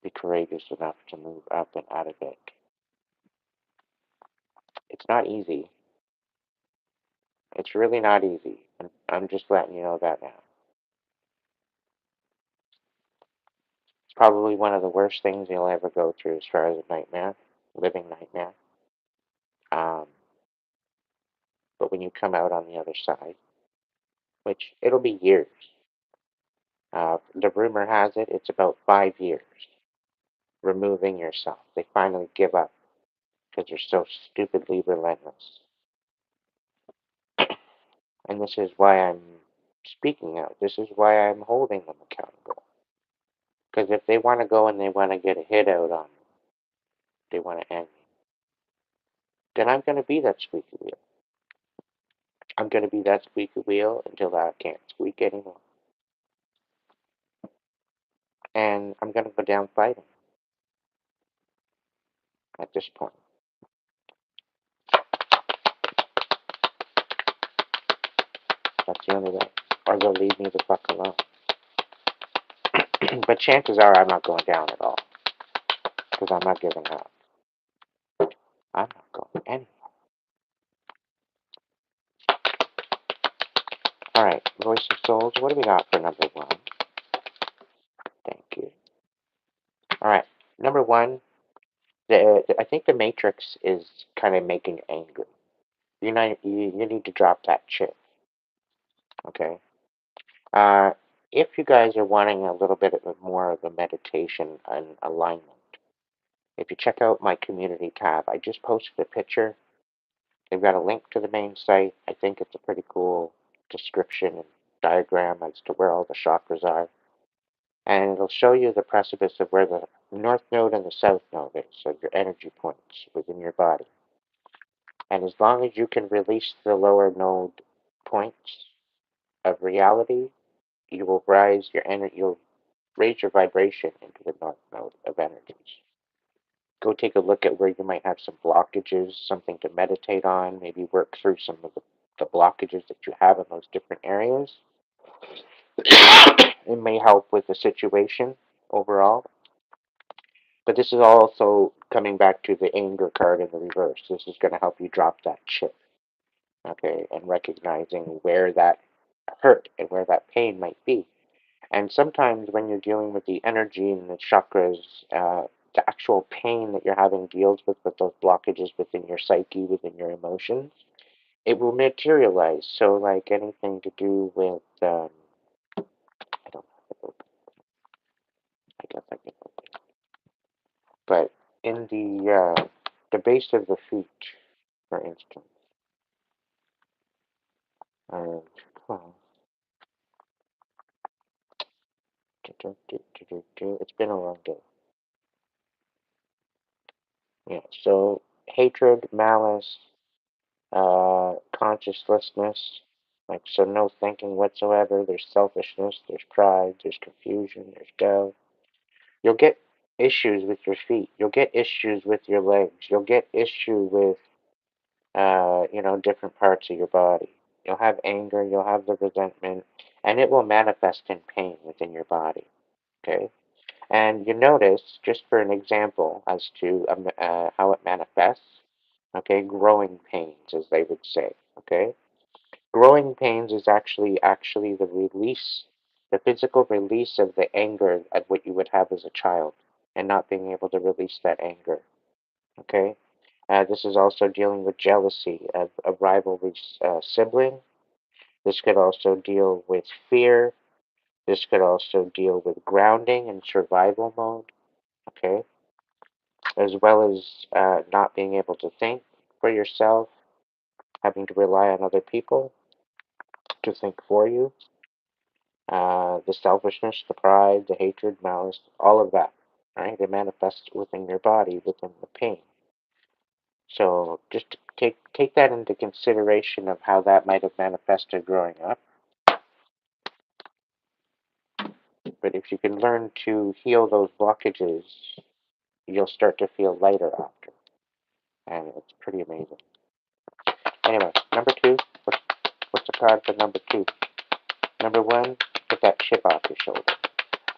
be courageous enough to move up and out of it. It's not easy. It's really not easy. And I'm just letting you know that now. It's probably one of the worst things you'll ever go through as far as a nightmare, living nightmare. Um, but when you come out on the other side, which it'll be years, the rumor has it it's about 5 years removing yourself. They finally give up because you're so stupidly relentless. And this is why I'm speaking out. This is why I'm holding them accountable. Because if they want to go and they want to get a hit out on me, they want to end me, then I'm going to be that squeaky wheel. I'm going to be that squeaky wheel until I can't squeak anymore. And I'm going to go down fighting at this point. That's the only way. Or they'll leave me the fuck alone. But chances are I'm not going down at all. Because I'm not giving up. I'm not going anywhere. Alright, Voice of Souls, what do we got for number one? Thank you. Alright, number one, I think the Matrix is kind of making you angry. You need to drop that chip. Okay? Uh, if you guys are wanting a little bit of more of a meditation and alignment, if you check out my community tab, I just posted a picture. They've got a link to the main site. I think it's a pretty cool description and diagram as to where all the chakras are. And it'll show you the precipice of where the north node and the south node is, so your energy points within your body. And as long as you can release the lower node points of reality, you will you'll raise your vibration into the north node of energies. Go take a look at where you might have some blockages, something to meditate on, maybe work through some of the blockages that you have in those different areas. It may help with the situation overall. But this is also coming back to the anger card in the reverse. This is going to help you drop that chip, okay, and recognizing where that hurt and where that pain might be. And sometimes when you're dealing with the energy and the chakras, the actual pain that you're having deals with those blockages within your psyche, within your emotions, it will materialize. So, like anything to do with, I don't know, I guess I can open it. But in the base of the feet, for instance, and well, it's been a long day. Yeah, so hatred, malice, consciencelessness, like so no thinking whatsoever. There's selfishness, there's pride, there's confusion, there's doubt. You'll get issues with your feet. You'll get issues with your legs. You'll get issue with different parts of your body. You'll have anger. You'll have the resentment, and it will manifest in pain within your body. Okay. And you notice, just for an example, as to how it manifests, okay, growing pains, as they would say, okay? Growing pains is actually the release, the physical release of the anger of what you would have as a child, and not being able to release that anger, okay? This is also dealing with jealousy of a rivalry sibling. This could also deal with fear. This could also deal with grounding and survival mode, okay? As well as not being able to think for yourself, having to rely on other people to think for you, the selfishness, the pride, the hatred, malice, all of that, right? It manifests within your body, within the pain. So just take that into consideration of how that might have manifested growing up. But if you can learn to heal those blockages, you'll start to feel lighter after. And it's pretty amazing. Anyway, number two, what's the card for number two? Number one, get that chip off your shoulder.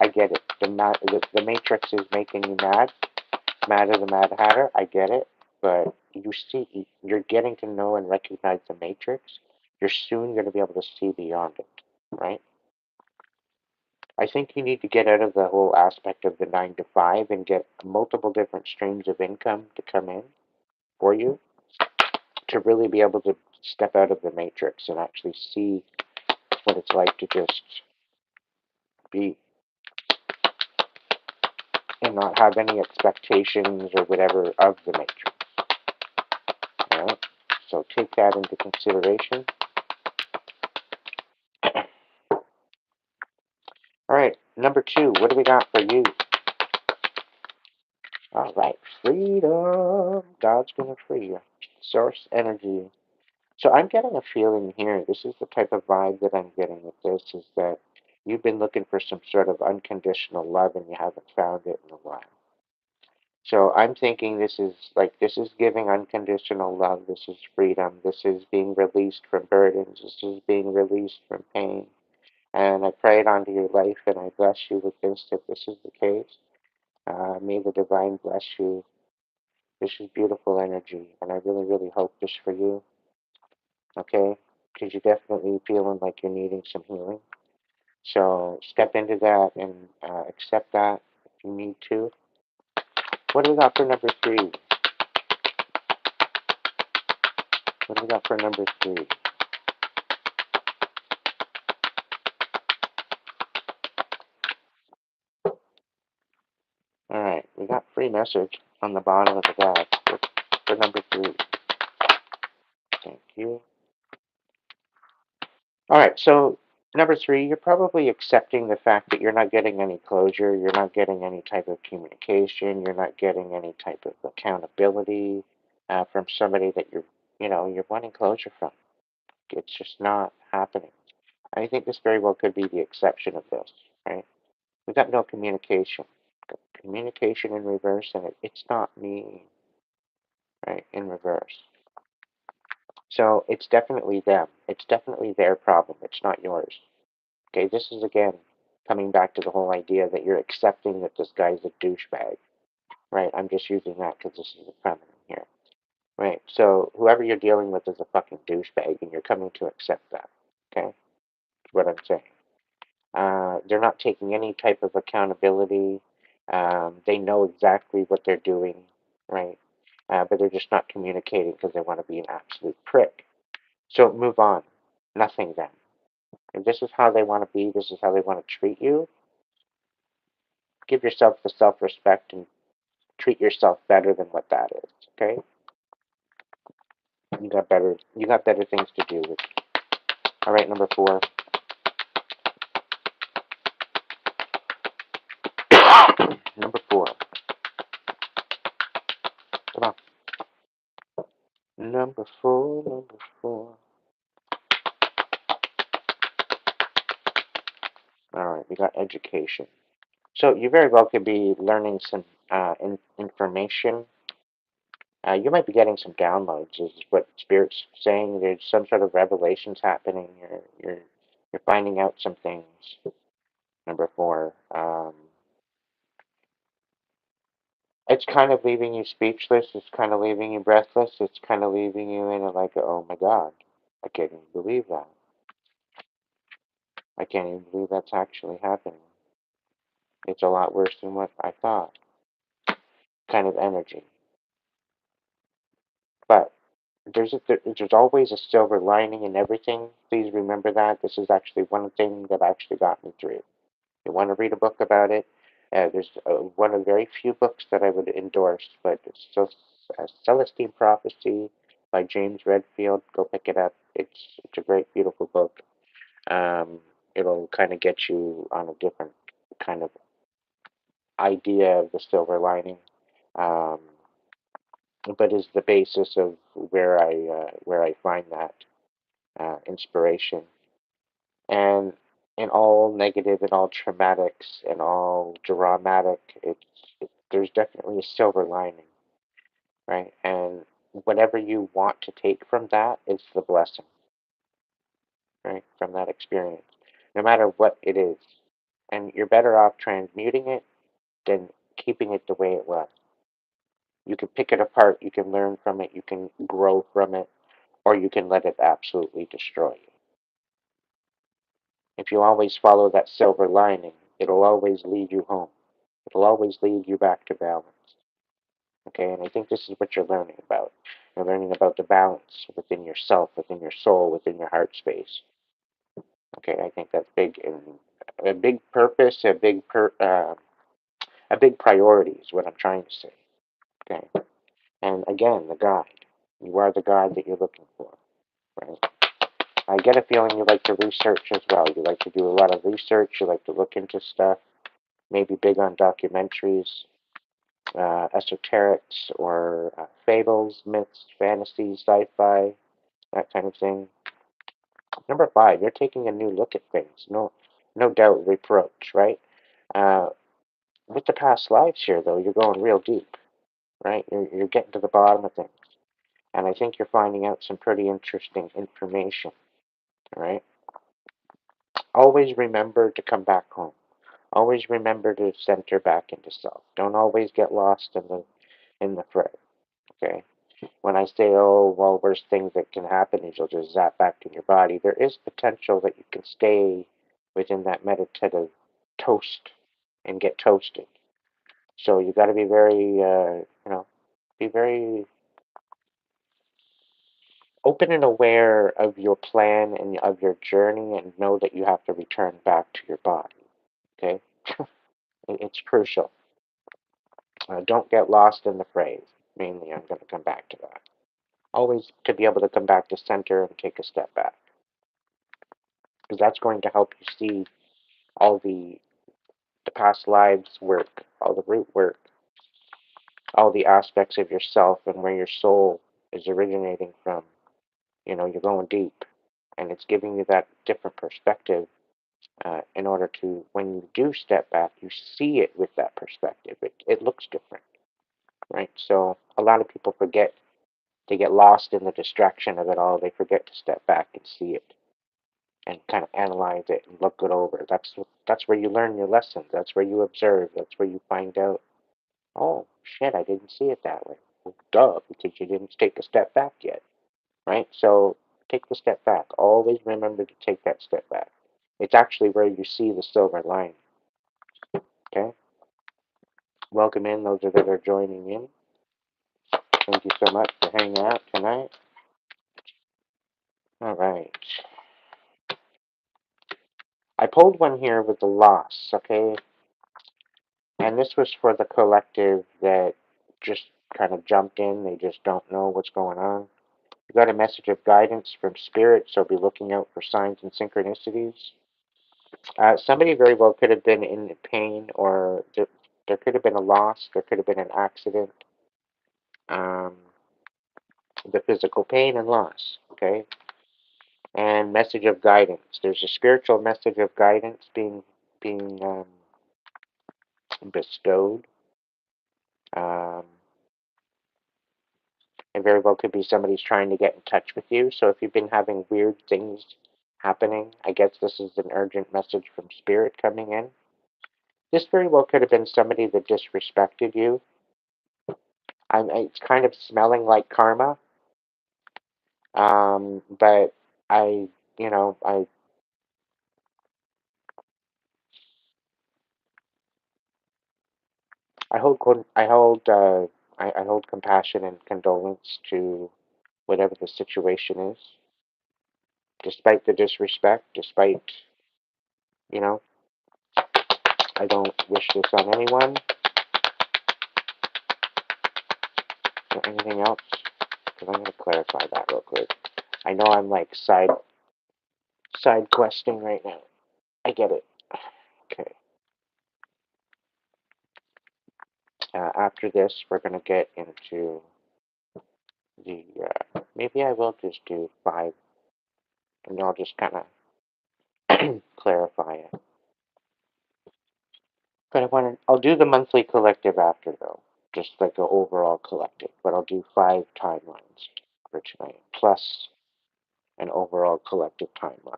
I get it. The Matrix is making you mad. Madder the Mad Hatter. I get it. But you're getting to know and recognize the Matrix. You're soon going to be able to see beyond it, right? I think you need to get out of the whole aspect of the 9 to 5 and get multiple different streams of income to come in for you to really be able to step out of the matrix and actually see what it's like to just be and not have any expectations or whatever of the matrix. All right? So take that into consideration. All right, number two, what do we got for you? All right, freedom. God's going to free you. Source energy. So I'm getting a feeling here. This is the type of vibe that I'm getting with this is that you've been looking for some sort of unconditional love and you haven't found it in a while. So I'm thinking this is giving unconditional love. This is freedom. This is being released from burdens. This is being released from pain. And I pray it onto your life and I bless you with this if this is the case. May the divine bless you. This is beautiful energy and I really, really hope this for you. Okay? Because you're definitely feeling like you're needing some healing. So step into that and accept that if you need to. What do we got for number three? What do we got for number three? All right, we got free message on the bottom of the deck for number three. Thank you. All right, so number three, you're probably accepting the fact that you're not getting any closure, you're not getting any type of communication, you're not getting any type of accountability from somebody that you're wanting closure from. It's just not happening. I think this very well could be the exception of this, right? We've got no communication. Communication in reverse, and it's not me, right? In reverse. So it's definitely them. It's definitely their problem. It's not yours. Okay, this is again coming back to the whole idea that you're accepting that this guy's a douchebag, right? I'm just using that because this is the feminine here, right? So whoever you're dealing with is a fucking douchebag, and you're coming to accept that. Okay, that's what I'm saying. They're not taking any type of accountability. They know exactly what they're doing, right? But they're just not communicating because they want to be an absolute prick. So move on. Nothing then. If this is how they want to be, this is how they want to treat you, give yourself the self respect and treat yourself better than what that is. Okay? You got better things to do with. All right, number four. Number four. Come on. Number four, number four. All right, we got education. So you very well could be learning some information. You might be getting some downloads. Is what Spirit's saying. There's some sort of revelations happening. You're finding out some things. Number four. It's kind of leaving you speechless. It's kind of leaving you breathless. It's kind of leaving you in a like, oh my God, I can't even believe that. I can't even believe that's actually happening. It's a lot worse than what I thought. Kind of energy. But there's always a silver lining in everything. Please remember that. This is actually one thing that actually got me through. You want to read a book about it? There's one of the very few books that I would endorse, but it's Celestine Prophecy by James Redfield. Go pick it up. It's a great, beautiful book. Um, it'll kind of get you on a different kind of idea of the silver lining. Um, but is the basis of where I find that inspiration. And in all negative and all traumatics and all dramatic, there's definitely a silver lining, right? And whatever you want to take from that is the blessing, right? From that experience, no matter what it is. And you're better off transmuting it than keeping it the way it was. You can pick it apart, you can learn from it, you can grow from it, or you can let it absolutely destroy you. If you always follow that silver lining, it'll always lead you home. It'll always lead you back to balance. Okay, and I think this is what you're learning about. You're learning about the balance within yourself, within your soul, within your heart space. Okay, I think that's big, and a big purpose, a big priority is what I'm trying to say. Okay, and again, the guide. You are the guide that you're looking for, right? I get a feeling you like to research as well. You like to do a lot of research. You like to look into stuff. Maybe big on documentaries, esoterics, or fables, myths, fantasy, sci-fi, that kind of thing. Number five, you're taking a new look at things. No doubt, reproach, right? Uh, with the past lives here, though, you're going real deep, right? You're getting to the bottom of things, and I think you're finding out some pretty interesting information. All right. Always remember to come back home. Always remember to center back into self. Don't always get lost in the fray. Okay. When I say, oh, well, worst things that can happen is you'll just zap back to your body, there is potential that you can stay within that meditative toast and get toasted. So you got to be very, be very open and aware of your plan and of your journey, and know that you have to return back to your body. Okay, it's crucial. Don't get lost in the phrase. Mainly, I'm going to come back to that. Always to be able to come back to center and take a step back, because that's going to help you see all the past lives work, all the root work, all the aspects of yourself and where your soul is originating from. You're going deep, and it's giving you that different perspective. In order to, when you do step back, you see it with that perspective. It looks different, right? So a lot of people forget. They get lost in the distraction of it all. They forget to step back and see it and kind of analyze it and look it over. That's where you learn your lessons. That's where you observe. That's where you find out, oh shit, I didn't see it that way. Well, duh, because you didn't take a step back yet, right? So take the step back. Always remember to take that step back. It's actually where you see the silver lining. Okay. Welcome in those that are joining in. Thank you so much for hanging out tonight. All right. I pulled one here with the loss. Okay. And this was for the collective that just kind of jumped in. They just don't know what's going on. You got a message of guidance from spirit, so be looking out for signs and synchronicities. Somebody very well could have been in pain, or there could have been a loss, there could have been an accident, um, the physical pain and loss, okay? And message of guidance. There's a spiritual message of guidance being bestowed. Um, It very well could be somebody's trying to get in touch with you. So if you've been having weird things happening, I guess this is an urgent message from spirit coming in. This very well could have been somebody that disrespected you. It's kind of smelling like karma. But I, you know, I hold, I hold compassion and condolence to whatever the situation is, despite the disrespect, despite, you know, I don't wish this on anyone or anything else. Because I'm going to clarify that real quick. I know I'm like side questing right now. I get it. Okay. After this, we're going to get into maybe I will just do 5, and I'll just kind of clarify it. But I'll do the monthly collective after though, just like the overall collective. But I'll do 5 timelines for tonight, plus an overall collective timeline.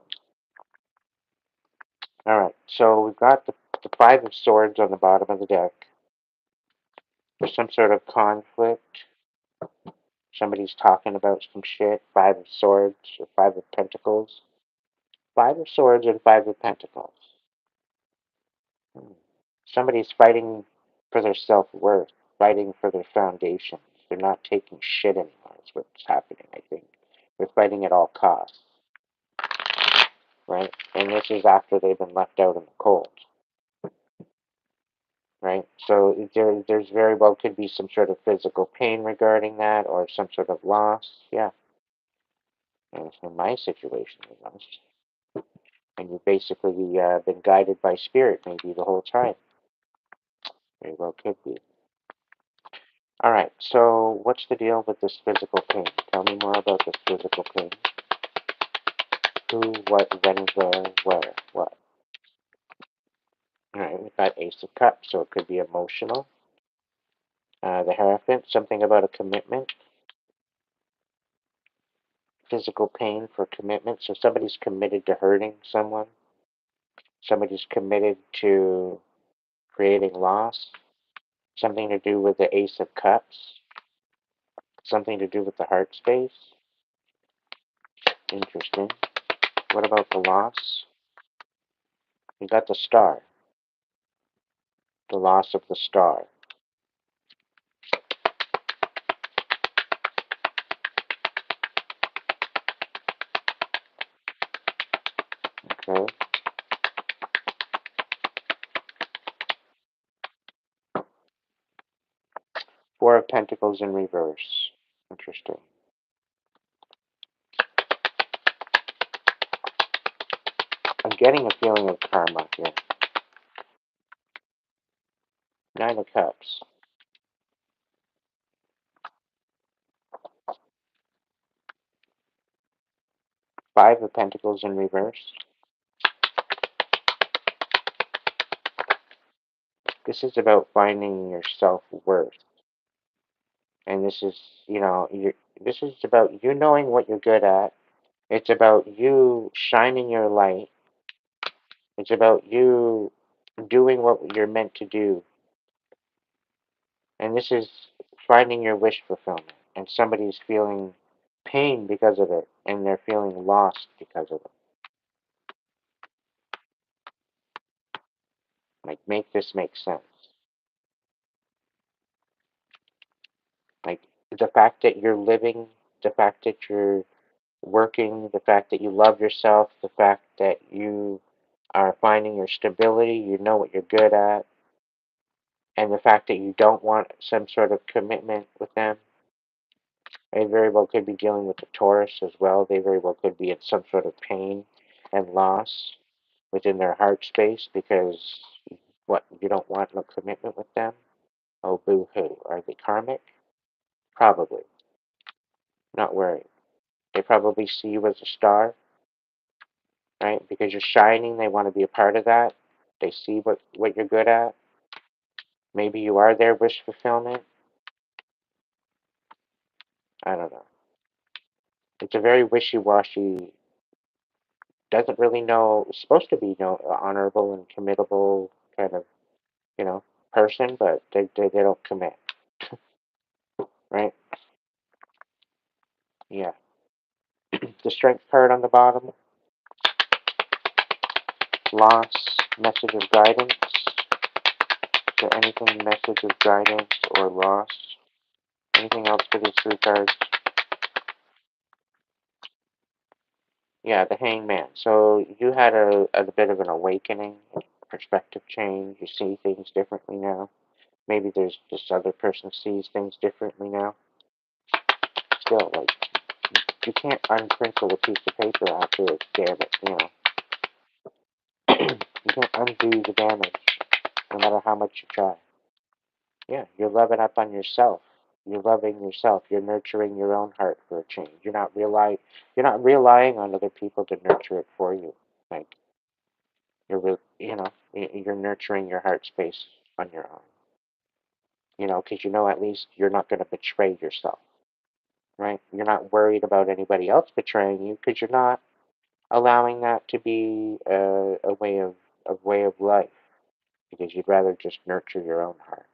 All right, so we've got the 5 of Swords on the bottom of the deck. There's some sort of conflict. Somebody's talking about some shit. 5 of Swords or 5 of Pentacles. 5 of Swords and 5 of Pentacles. Somebody's fighting for their self-worth, fighting for their foundations. They're not taking shit anymore, is what's happening, I think. They're fighting at all costs, right? And this is after they've been left out in the cold, right? So there's very well could be some sort of physical pain regarding that or some sort of loss, yeah. And in my situation, and you've basically been guided by spirit maybe the whole time. Very well could be. All right, so what's the deal with this physical pain? Tell me more about this physical pain. Who, what, when, where, what? All right, we've got Ace of Cups, so it could be emotional. The Hierophant, something about a commitment. Physical pain for commitment, so somebody's committed to hurting someone. Somebody's committed to creating loss. Something to do with the Ace of Cups. Something to do with the heart space. Interesting. What about the loss? You got the Star. The loss of the Star. Okay. 4 of Pentacles in reverse. Interesting. I'm getting a feeling of karma here. 9 of Cups. 5 of Pentacles in reverse. This is about finding your self-worth. And this is, this is about you knowing what you're good at. It's about you shining your light. It's about you doing what you're meant to do. And this is finding your wish fulfillment. And somebody's feeling pain because of it. And they're feeling lost because of it. Like, make this make sense. Like, the fact that you're living, the fact that you're working, the fact that you love yourself, the fact that you are finding your stability, you know what you're good at, and the fact that you don't want some sort of commitment with them. They very well could be dealing with the Taurus as well. They very well could be in some sort of pain and loss within their heart space because what, you don't want no commitment with them? Oh, boo-hoo. Are they karmic? Probably. Not worried. They probably see you as a star, right? Because you're shining, they want to be a part of that. They see what you're good at. Maybe you are their wish fulfillment. I don't know. It's a very wishy-washy, doesn't really know, supposed to be honorable and committable kind of, person, but they don't commit, right? Yeah. The Strength card on the bottom. Loss, message of guidance. Is there anything message of guidance or loss? Anything else for these 3 cards? Yeah, the Hangman. So you had a bit of an awakening, perspective change. You see things differently now. Maybe there's this other person sees things differently now. Still, like, you can't uncrinkle a piece of paper after it's damaged, You can't undo the damage, no matter how much you try. Yeah, you're loving up on yourself. You're loving yourself. You're nurturing your own heart for a change. You're not relying on other people to nurture it for you. Like you're nurturing your heart space on your own. Because at least you're not going to betray yourself, right? You're not worried about anybody else betraying you because you're not allowing that to be a way of life. Because you'd rather just nurture your own heart.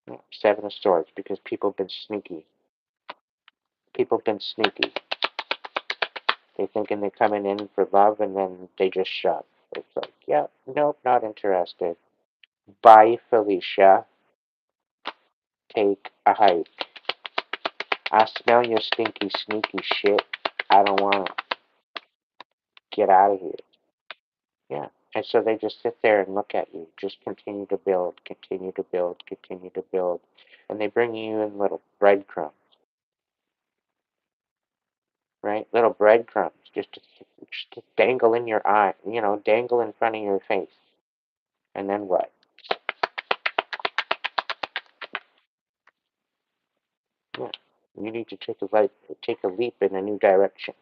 Yeah, Seven of Swords, because people have been sneaky. People have been sneaky. They thinking they're coming in for love and then they just shove. It's like, yeah, nope, not interested. Bye, Felicia. Take a hike. I smell your stinky, sneaky shit. I don't want to get out of here. Yeah. And so they just sit there and look at you. Just continue to build, continue to build, continue to build. And they bring you in little breadcrumbs, right? Little breadcrumbs just to dangle in your eye, dangle in front of your face. And then what? Yeah. You need to take a leap in a new direction.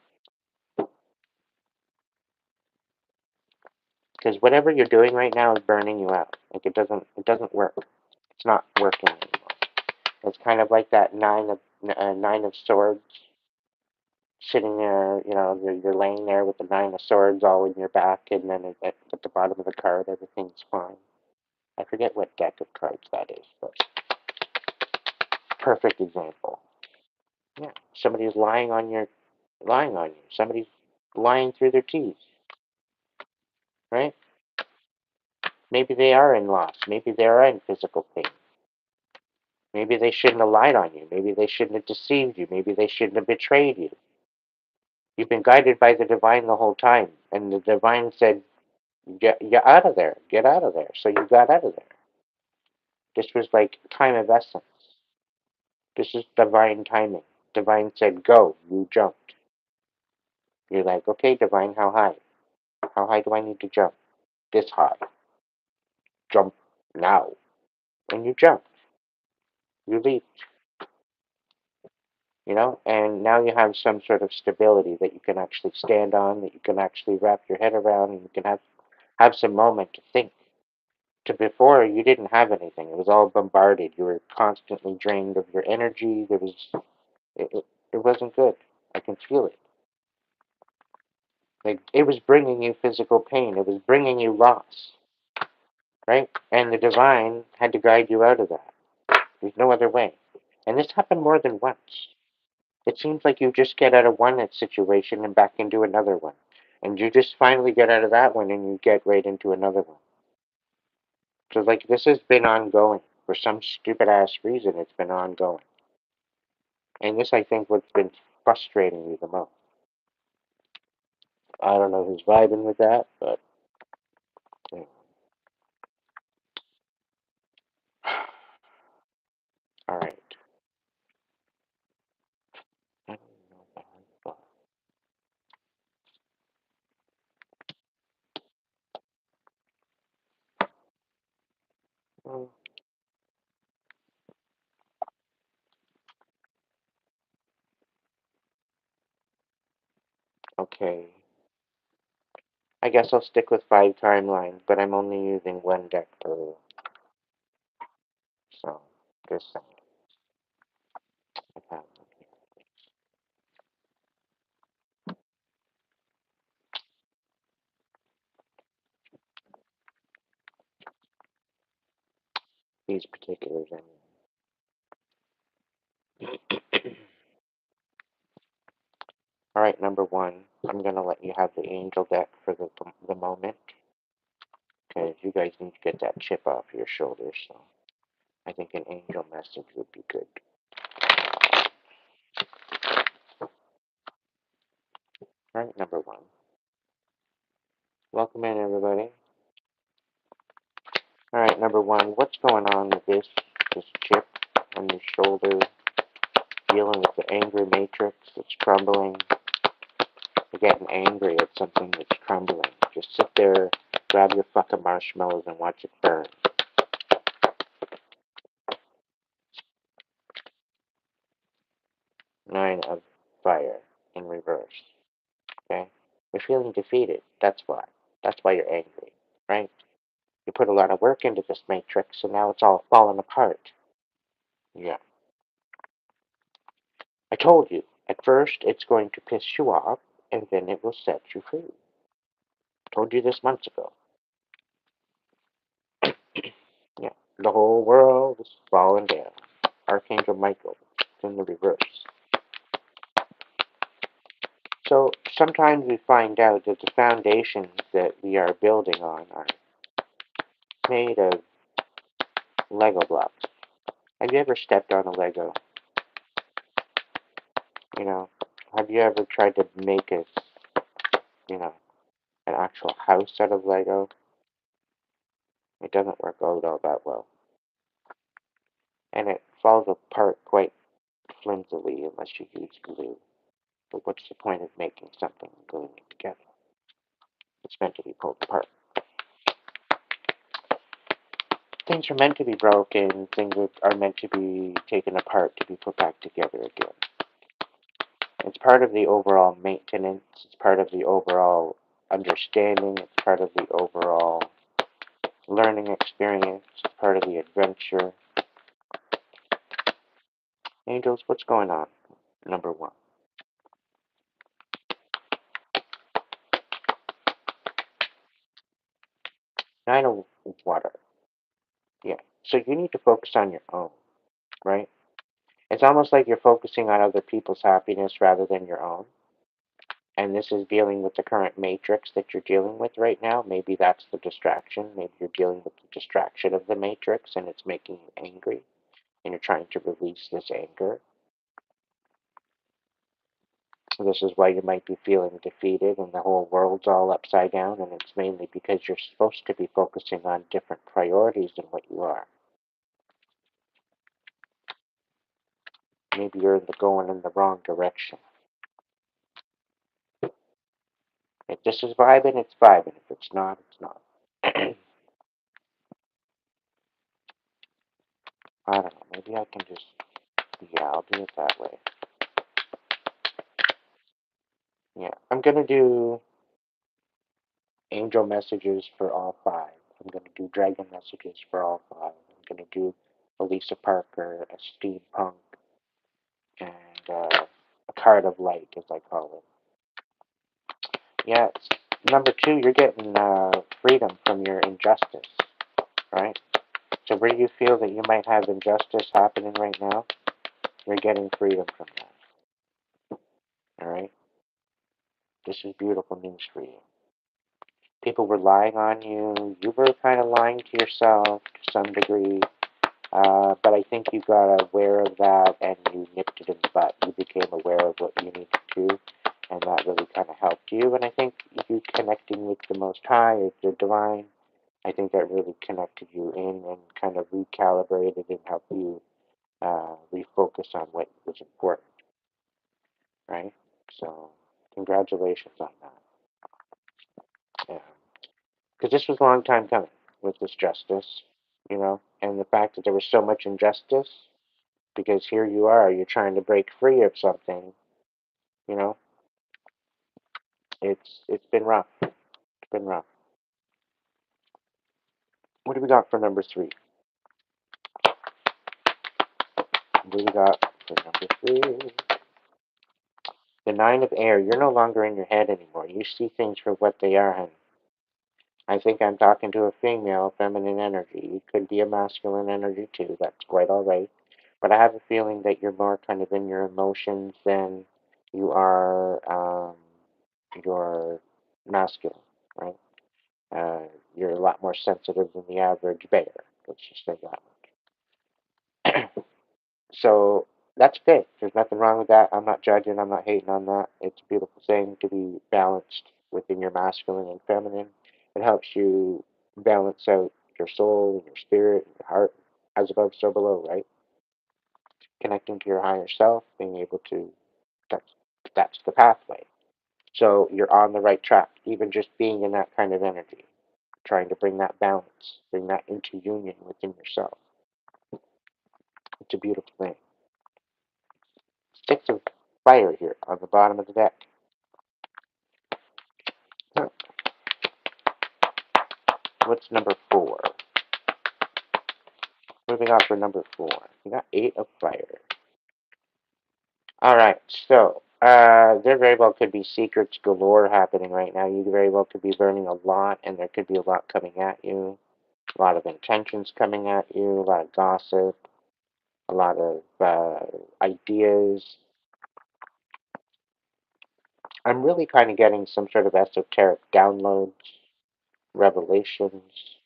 Because whatever you're doing right now is burning you out. Like it doesn't work. It's not working anymore. It's kind of like that nine of swords sitting there. You're laying there with the nine of swords all in your back, and then at the bottom of the card, everything's fine. I forget what deck of cards that is, but perfect example. Yeah, somebody's lying on you. Somebody's lying through their teeth, right? Maybe they are in loss. Maybe they are in physical pain. Maybe they shouldn't have lied on you. Maybe they shouldn't have deceived you. Maybe they shouldn't have betrayed you. You've been guided by the divine the whole time, and the divine said, "Get out of there. Get out of there." So you got out of there. This was like time of essence. This is divine timing. Divine said, "Go." You jumped. You're like, "Okay, divine, how high? How high do I need to jump?" "This high." "Jump now." And you jump. You leap. And now you have some sort of stability that you can actually stand on, that you can actually wrap your head around, and you can have some moment to think. To before, you didn't have anything. It was all bombarded. You were constantly drained of your energy. It wasn't good. I can feel it. Like, it was bringing you physical pain. It was bringing you loss, right? And the divine had to guide you out of that. There's no other way. And this happened more than once. It seems like you just get out of one situation and back into another one. And you just finally get out of that one and you get right into another one. So, like, this has been ongoing. For some stupid ass reason, it's been ongoing. And this, I think, what's been frustrating you the most. I don't know who's vibing with that, but yeah. All right. I don't know about but, okay. I guess I'll stick with 5 timelines, but I'm only using one deck per. So, just saying. I have them here. These particulars, anyway. All right, number one, I'm going to let you have the angel deck for the moment, because you guys need to get that chip off your shoulders, so I think an angel message would be good. All right, number one. Welcome in, everybody. All right, number one, what's going on with this chip on your shoulder, dealing with the angry matrix that's crumbling? You're getting angry at something that's crumbling. Just sit there, grab your fucking marshmallows, and watch it burn. Nine of fire in reverse. Okay? You're feeling defeated. That's why. That's why you're angry, right? You put a lot of work into this matrix, and now it's all falling apart. Yeah. I told you. At first, it's going to piss you off, and then it will set you free. Told you this months ago. Yeah. The whole world is falling down. Archangel Michael in the reverse. So sometimes we find out that the foundations that we are building on are made of Lego blocks. Have you ever stepped on a Lego? You know, have you ever tried to make a, you know, an actual house out of Lego? It doesn't work out all that well. And it falls apart quite flimsily unless you use glue. But what's the point of making something and gluing it together? It's meant to be pulled apart. Things are meant to be broken. Things are meant to be taken apart to be put back together again. It's part of the overall maintenance. It's part of the overall understanding. It's part of the overall learning experience. It's part of the adventure. Angels, what's going on? Number one. Nine of water. Yeah. So you need to focus on your own, right? It's almost like you're focusing on other people's happiness rather than your own. And this is dealing with the current matrix that you're dealing with right now. Maybe that's the distraction. Maybe you're dealing with the distraction of the matrix and it's making you angry and you're trying to release this anger. This is why you might be feeling defeated and the whole world's all upside down, and it's mainly because you're supposed to be focusing on different priorities than what you are. Maybe you're going in the wrong direction. If this is vibing, it's vibing. If it's not, it's not. I don't know. Maybe I can just, yeah, I'll do it that way. Yeah, I'm going to do angel messages for all five. I'm going to do dragon messages for all five. I'm going to do Elisa Parker, a steampunk, and a card of light, as I call it. Yeah, number two, you're getting freedom from your injustice, right? So where you feel that you might have injustice happening right now, you're getting freedom from that, all right? This is beautiful news for you. People were lying on you. You were kind of lying to yourself to some degree. But I think you got aware of that and you nipped it in the butt. You became aware of what you needed to do, and that really kind of helped you. And I think you connecting with the Most High, or the Divine, I think that really connected you in and kind of recalibrated and helped you refocus on what was important, right? So, congratulations on that. Yeah. Because this was a long time coming with this justice, and the fact that there was so much injustice, because here you are, you're trying to break free of something, you know, it's been rough. It's been rough. What do we got for number three? What do we got for number three? The nine of air. You're no longer in your head anymore. You see things for what they are, honey. I think I'm talking to a female, feminine energy. It could be a masculine energy too. That's quite all right. But I have a feeling that you're more kind of in your emotions than you are your masculine, right? You're a lot more sensitive than the average bear. Let's just say that. So that's okay. There's nothing wrong with that. I'm not judging. I'm not hating on that. It's a beautiful thing to be balanced within your masculine and feminine. It helps you balance out your soul and your spirit and your heart, as above, so below, right? Connecting to your higher self, being able to, that's, that's the pathway. So you're on the right track, even just being in that kind of energy, trying to bring that balance, bring that into union within yourself. It's a beautiful thing. Six of fire here on the bottom of the deck. Huh. What's number 4? What do we got for number 4? We got 8 of fire. Alright, so, there very well could be secrets galore happening right now. You very well could be learning a lot, and there could be a lot coming at you. A lot of intentions coming at you, a lot of gossip, a lot of ideas. I'm really kind of getting some sort of esoteric downloads, revelations.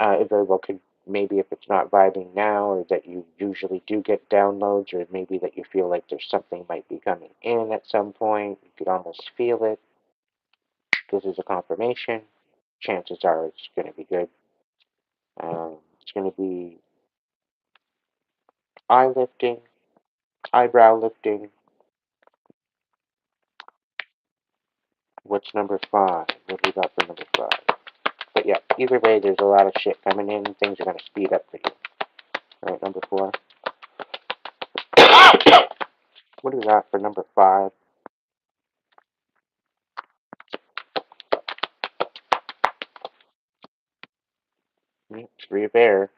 It very well could, maybe if it's not vibing now, or that you usually do get downloads, or maybe that you feel like there's something might be coming in at some point. You could almost feel it. This is a confirmation. Chances are it's going to be good. It's going to be eye lifting, eyebrow lifting. What's number 5? What do we got for number 5? But yeah, either way, there's a lot of shit coming in. Things are going to speed up for you. All right, number 4. What do we got for number 5? Three of air.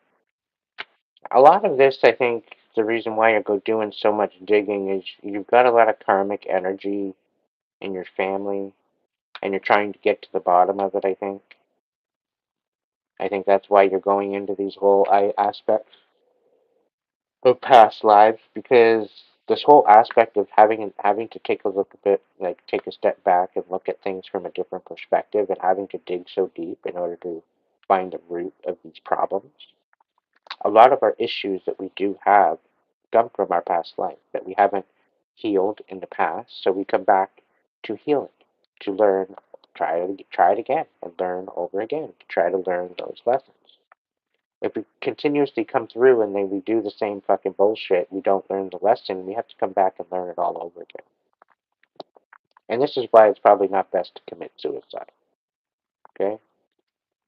A lot of this, I think, the reason why you're doing so much digging is you've got a lot of karmic energy in your family, and you're trying to get to the bottom of it, I think. I think that's why you're going into these whole aspects of past lives, because this whole aspect of having to take a look a bit, like take a step back and look at things from a different perspective, and having to dig so deep in order to find the root of these problems. A lot of our issues that we do have come from our past life that we haven't healed in the past, so we come back to heal it, to learn, try it again, and learn over again, to try to learn those lessons. If we continuously come through and then we do the same fucking bullshit, we don't learn the lesson, we have to come back and learn it all over again. And this is why it's probably not best to commit suicide. Okay?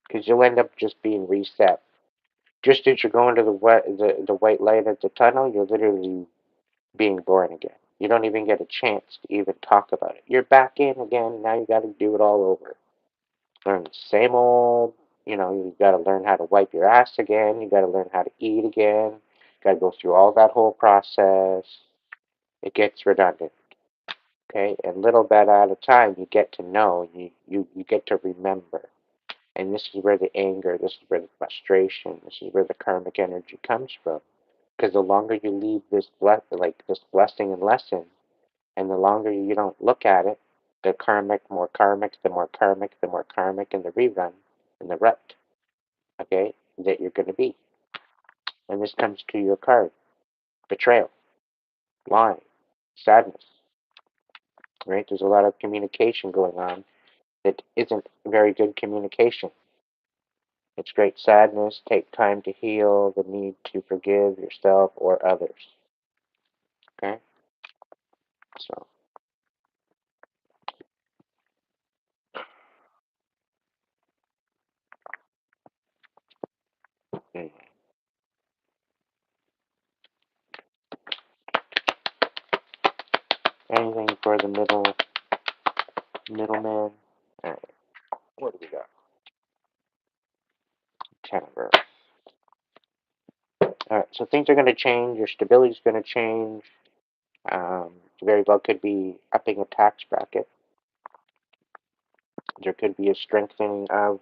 Because you'll end up just being reset. Just as you're going to the white light at the tunnel, you're literally being born again. You don't even get a chance to even talk about it. You're back in again, now you gotta do it all over. Learn the same old, you gotta learn how to wipe your ass again, you gotta learn how to eat again, you gotta go through all that whole process. It gets redundant. Okay? And little bit at a time you get to know, you get to remember. And this is where the anger, this is where the frustration, this is where the karmic energy comes from. Because the longer you leave this this blessing and lesson, and the longer you don't look at it, the more karmic, the more karmic, the more karmic, and the rerun, and the rut, okay, that you're going to be. And this comes to your card: betrayal, lying, sadness, right? There's a lot of communication going on that isn't very good communication. It's great sadness. Take time to heal the need to forgive yourself or others. Okay? So, anyway. Anything for the middleman? Alright. What do we got? 10 of Earth. Alright, so things are going to change. Your stability is going to change. Very well could be upping a tax bracket. There could be a strengthening of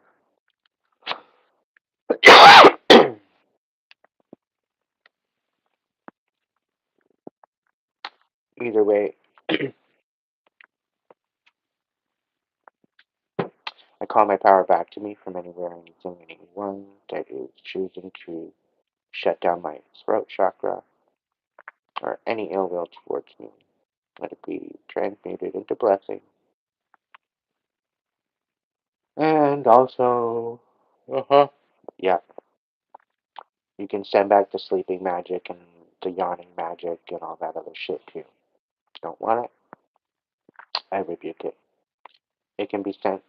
either way. I call my power back to me from anywhere, anything, anyone that is choosing to shut down my throat chakra or any ill will towards me. Let it be transmuted into blessing. And also, yeah, you can send back the sleeping magic and the yawning magic and all that other shit too. Don't want it? I rebuke it. It can be sent,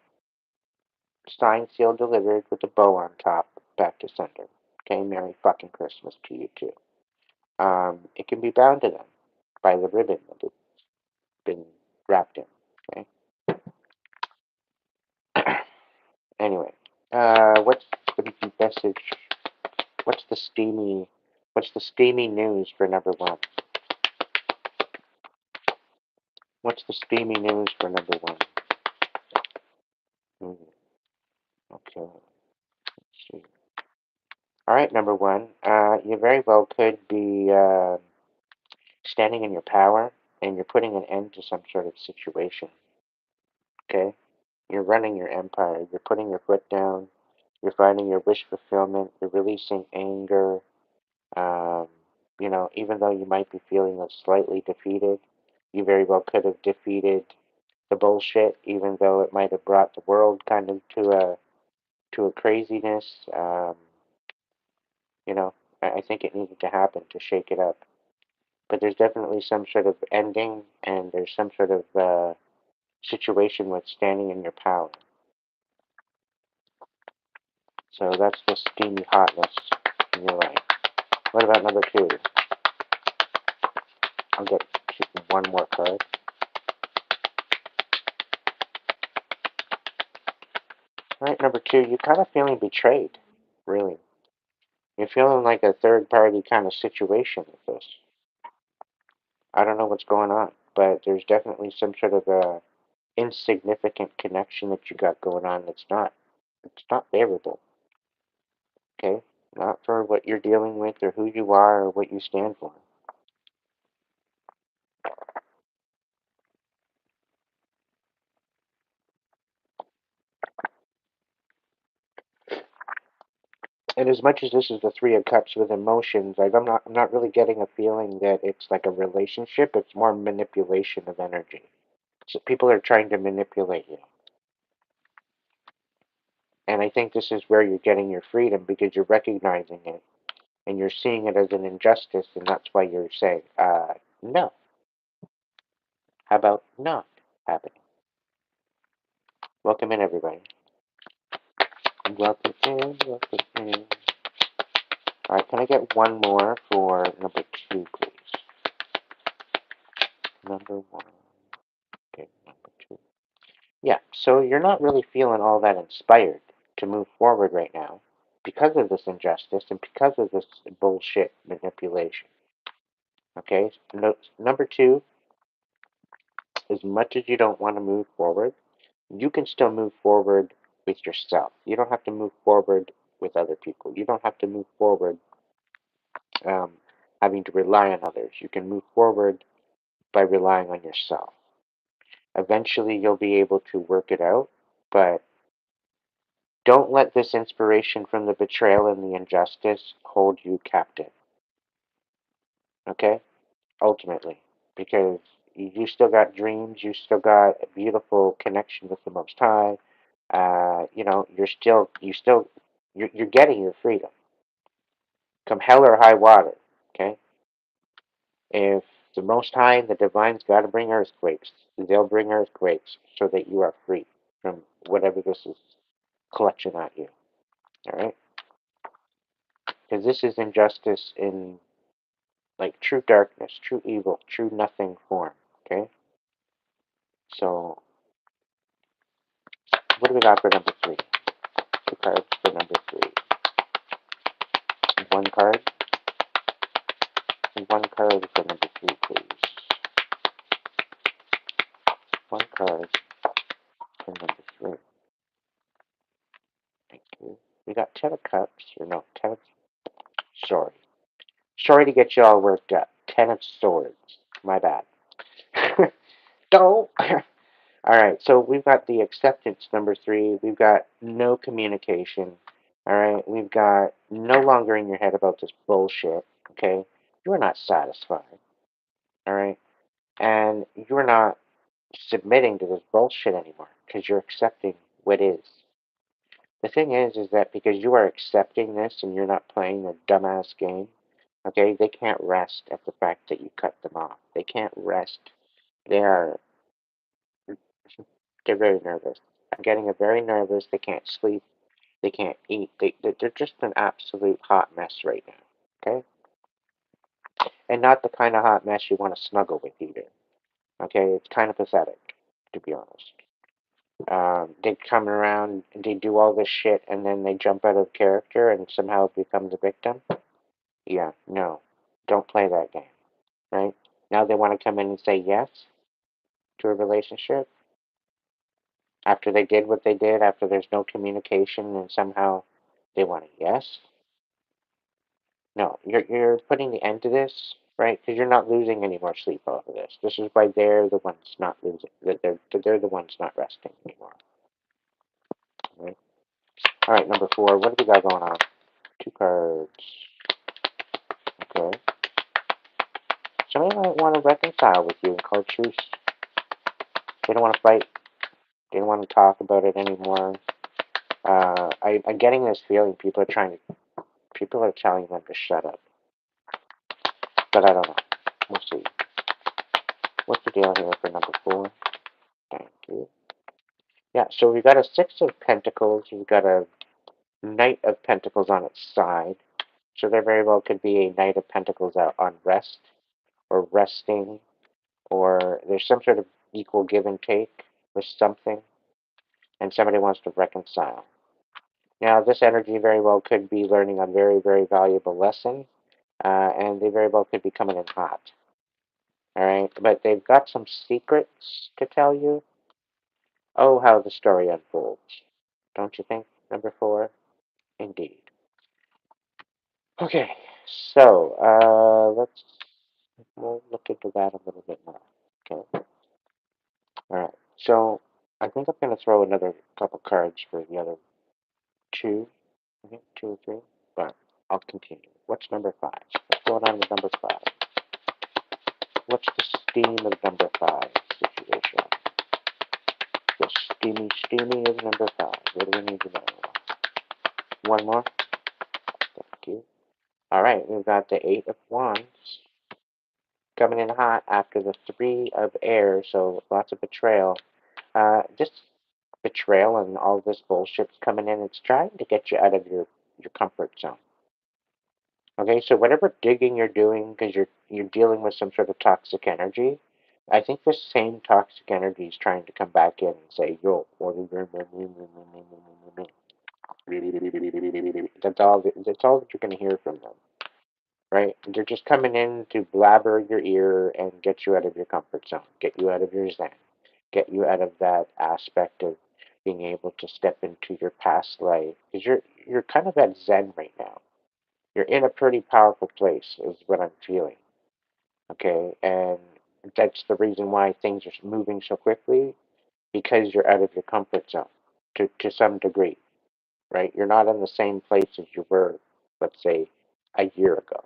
signed, sealed, delivered with a bow on top, back to sender. Okay, Merry fucking Christmas to you too. It can be bound to them. by the ribbon that it's been wrapped in. Okay. Anyway, what's the message? What's the steamy? What's the steamy news for number one? What's the steamy news for number one? Okay. Let's see. All right, number one. You very well could be standing in your power, and you're putting an end to some sort of situation. Okay. You're running your empire. You're putting your foot down. You're finding your wish fulfillment. You're releasing anger. Um, even though you might be feeling slightly defeated, you very well could have defeated the bullshit, even though it might have brought the world kind of to a craziness. You know, I think it needed to happen to shake it up. But there's definitely some sort of ending, and there's some sort of situation with standing in your power. So that's the steamy hotness in your life. What about number two? I'll get one more card. All right, number two, you're kind of feeling betrayed, really. You're feeling like a third party kind of situation with this. I don't know what's going on, but there's definitely some sort of a insignificant connection that you got going on it's not favorable. Okay? Not for what you're dealing with or who you are or what you stand for. And as much as this is the Three of Cups with emotions, I'm not really getting a feeling that it's like a relationship. It's more manipulation of energy. So people are trying to manipulate you. And I think this is where you're getting your freedom because you're recognizing it and you're seeing it as an injustice, and that's why you're saying, no. How about not happening? Welcome in, everybody. Welcome in, welcome in. All right, can I get one more for number two, please? Number one. Okay, number two. Yeah, so you're not really feeling all that inspired to move forward right now because of this injustice and because of this bullshit manipulation. Okay, number two, as much as you don't want to move forward, you can still move forward with yourself. You don't have to move forward with other people. You don't have to move forward um, having to rely on others. You can move forward by relying on yourself. Eventually, you'll be able to work it out, but don't let this inspiration from the betrayal and the injustice hold you captive. Okay? Ultimately. Because you still got dreams, you still got a beautiful connection with the Most High. You're getting your freedom. Come hell or high water. Okay? If the Most High and the Divine's got to bring earthquakes, they'll bring earthquakes so that you are free from whatever this is clutching at you. All right? Because this is injustice in like true darkness, true evil, true nothing form. Okay? So, what do we got for number three? Two cards for number three. One card. One card for number three, please. One card for number three. Thank you. We got Ten of Cups, or no, Ten of... Sorry. Sorry to get you all worked up. Ten of Swords. My bad. Don't. All right, so we've got the acceptance number three. We've got no communication. All right, we've got no longer in your head about this bullshit. Okay, you're not satisfied. All right, and you're not submitting to this bullshit anymore because you're accepting what is. The thing is that because you are accepting this and you're not playing a dumbass game, okay, they can't rest at the fact that you cut them off. They can't rest. They are, they're very nervous. I'm getting a very nervous. They can't sleep. They can't eat. They're just an absolute hot mess right now. Okay? and not the kind of hot mess you want to snuggle with either. Okay, it's kind of pathetic, to be honest. They come around, they do all this shit, and then they jump out of character and somehow become the victim. Yeah, no, don't play that game, right? Now they want to come in and say yes to a relationship after they did what they did, after there's no communication, and somehow they want a yes. No, you're putting the end to this, right? Because you're not losing any more sleep over this. This is why they're the ones not losing. They're the ones not resting anymore. Right? All right, number 4. What do we got going on? 2 cards. Okay. Somebody might want to reconcile with you and call truce. They don't want to fight. They don't want to talk about it anymore. I'm getting this feeling people are telling them to shut up. But I don't know. We'll see. What's the deal here for number 4? Thank you. Yeah, so we've got a 6 of Pentacles. We've got a Knight of Pentacles on its side. So there very well could be a Knight of Pentacles out on rest or resting, or there's some sort of equal give and take with something, and somebody wants to reconcile. Now, this energy very well could be learning a very, very valuable lesson, and they very well could be coming in hot. All right, but they've got some secrets to tell you. Oh, how the story unfolds. Don't you think, number 4? Indeed. Okay, so we'll look into that a little bit more. Okay, all right. So I think I'm going to throw another couple cards for the other 2. I think 2 or 3, but I'll continue. What's number 5? What's going on with number 5? What's the steam of number 5 situation? The steamy of number 5. What do we need to know? One more. Thank you. All right, we've got the 8 of Wands coming in hot after the 3 of Air, so lots of betrayal. This betrayal and all this bullshit's coming in. It's trying to get you out of your comfort zone. Okay, so whatever digging you're doing because you're dealing with some sort of toxic energy, I think the same toxic energy is trying to come back in and say, "Yo, what is your That's all. That's all that you're going to hear from them, right? They're just coming in to blabber your ear and get you out of your comfort zone, get you out of your zen, get you out of that aspect of being able to step into your past life because you're kind of at zen right now. You're in a pretty powerful place, is what I'm feeling. Okay, and that's the reason why things are moving so quickly because you're out of your comfort zone to some degree, right? You're not in the same place as you were, let's say, a year ago.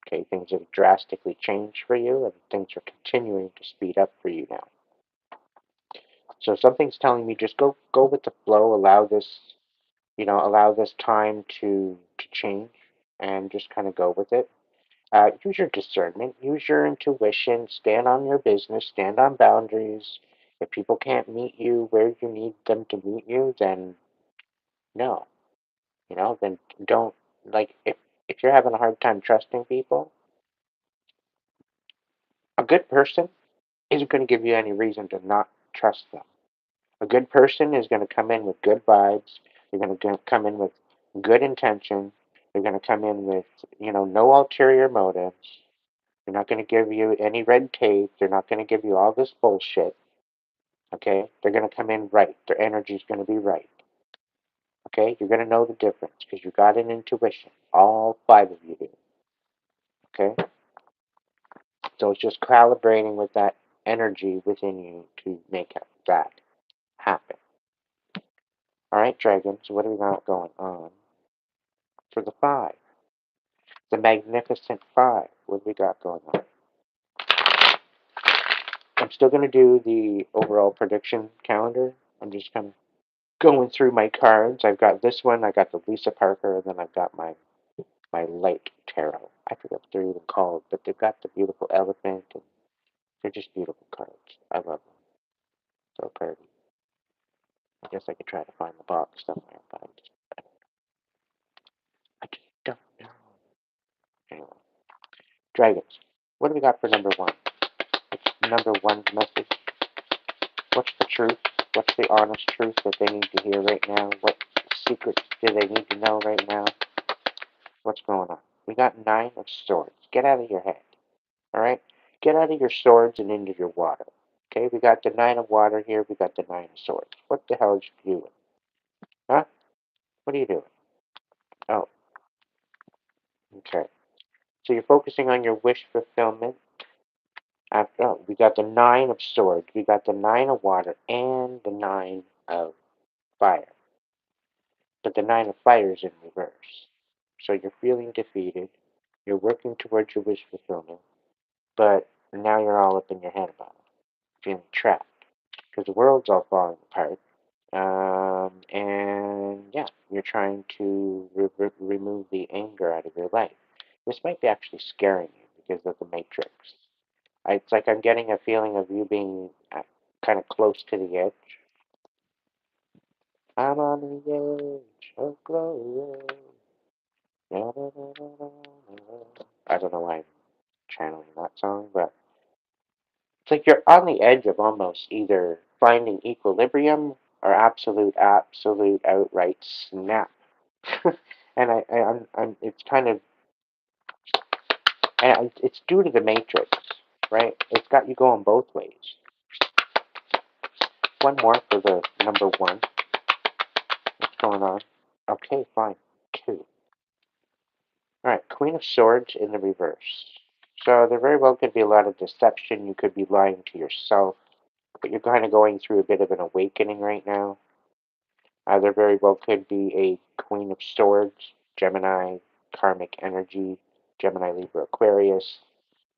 Okay, things have drastically changed for you, and things are continuing to speed up for you now. So something's telling me just go with the flow, allow this time to change, and just kind of go with it. Use your discernment, use your intuition, stand on your business, stand on boundaries. If people can't meet you where you need them to meet you, then no, then don't. Like if you're having a hard time trusting people, a good person isn't going to give you any reason to not trust them. A good person is going to come in with good vibes. They're going to come in with good intention. They're going to come in with, no ulterior motives. They're not going to give you any red tape. They're not going to give you all this bullshit. Okay? They're going to come in right. Their energy is going to be right. Okay? You're going to know the difference because you got an intuition. All 5 of you do. Okay? So it's just calibrating with that energy within you to make that happen. All right, dragons, what do we got going on for the 5? The magnificent 5. What do we got going on? I'm still going to do the overall prediction calendar. I'm just kind of going through my cards. I've got this one, I got the Lisa Parker, and then I've got my light tarot. I forget what they're even called, but they've got the beautiful elephant, and they're just beautiful cards. I love them. So pretty. I guess I could try to find the box somewhere, but I just don't know. Anyway, Dragons, what do we got for number one? What's number one's message? What's the truth? What's the honest truth that they need to hear right now? What secrets do they need to know right now? What's going on? We got 9 of Swords. Get out of your head. All right? Get out of your swords and into your water. Okay? We got the 9 of Water here. We got the 9 of Swords. What the hell is you doing? Huh? What are you doing? Oh, okay. So you're focusing on your wish fulfillment. Oh, we got the 9 of Swords. We got the 9 of Water and the 9 of Fire. But the 9 of Fire is in reverse. So you're feeling defeated. You're working towards your wish fulfillment. But now you're all up in your head about it. Feeling trapped. Because the world's all falling apart. And yeah, you're trying to remove the anger out of your life. This might be actually scaring you because of the Matrix. It's like I'm getting a feeling of you being kind of close to the edge. I'm on the edge of glory. I don't know why I'm channeling that song, but it's like you're on the edge of almost either finding equilibrium or absolute outright snap. And it's kind of, and it's due to the Matrix, right? It's got you going both ways. One more for the number one. What's going on? Okay, fine. 2. Alright, Queen of Swords in the reverse. So there very well could be a lot of deception. You could be lying to yourself, but you're kind of going through a bit of an awakening right now. There very well could be a Queen of Swords, Gemini, karmic energy, Gemini, Libra, Aquarius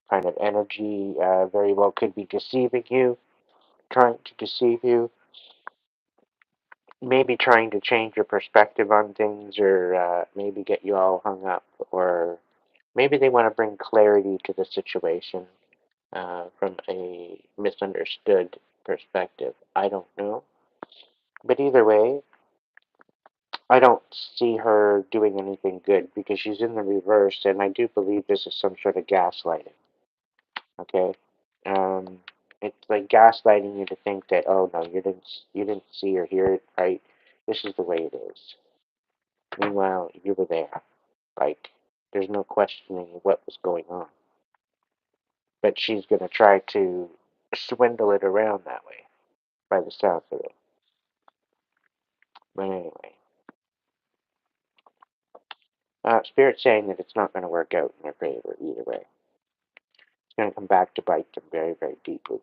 kind of energy. Very well could be deceiving you, trying to deceive you, maybe trying to change your perspective on things, or maybe get you all hung up, or maybe they want to bring clarity to the situation from a misunderstood perspective. I don't know. But either way, I don't see her doing anything good because she's in the reverse, and I do believe this is some sort of gaslighting. Okay, um, it's like gaslighting you to think that, oh no, you didn't see or hear it right. This is the way it is. Meanwhile, you were there. Like, there's no questioning what was going on. But she's gonna try to swindle it around that way, by the sounds of it. But anyway, Spirit's saying that it's not going to work out in their favor either way. It's going to come back to bite them very, very deeply.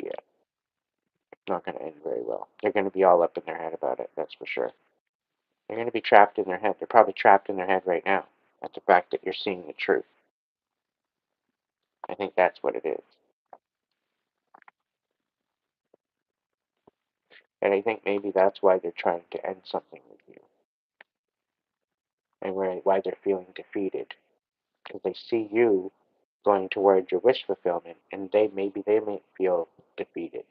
Yeah, it's not going to end very well. They're going to be all up in their head about it, that's for sure. They're going to be trapped in their head. They're probably trapped in their head right now at the fact that you're seeing the truth. I think that's what it is. And I think maybe that's why they're trying to end something with you. And why they're feeling defeated. Because they see you going towards your wish fulfillment, and maybe they may feel defeated.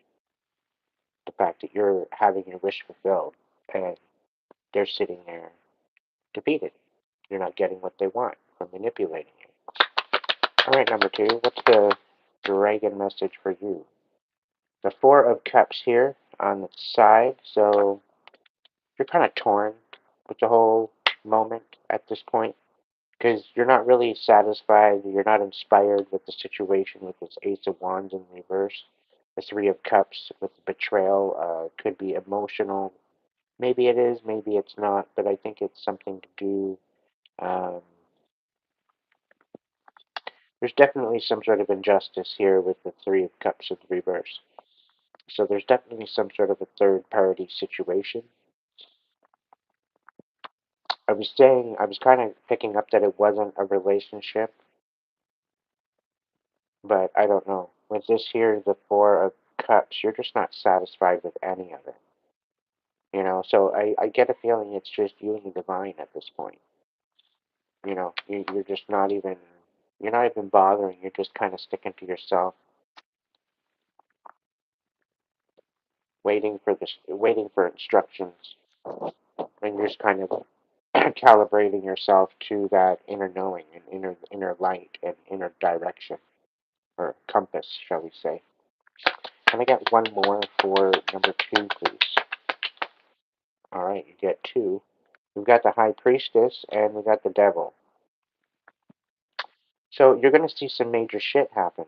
The fact that you're having your wish fulfilled, and they're sitting there defeated. You're not getting what they want from manipulating you. All right, number 2, what's the dragon message for you? The 4 of Cups here on the side, so you're kind of torn with the whole moment at this point because you're not really satisfied, you're not inspired with the situation with this Ace of Wands in reverse. The 3 of Cups with the betrayal could be emotional. Maybe it is, maybe it's not, but I think it's something to do. Um, there's definitely some sort of injustice here with the 3 of Cups in the reverse. So there's definitely some sort of a third party situation. I was kind of picking up that it wasn't a relationship, but I don't know. With this here, the 4 of Cups, you're just not satisfied with any of it. So I get a feeling it's just you and the divine at this point. You're just you're not even bothering. You're just kind of sticking to yourself, waiting for instructions. And you're just kind of calibrating yourself to that inner knowing and inner light and inner direction or compass, shall we say. Can I get one more for number 2, please? All right, you get 2. We've got the High Priestess and we got the Devil. So you're going to see some major shit happen.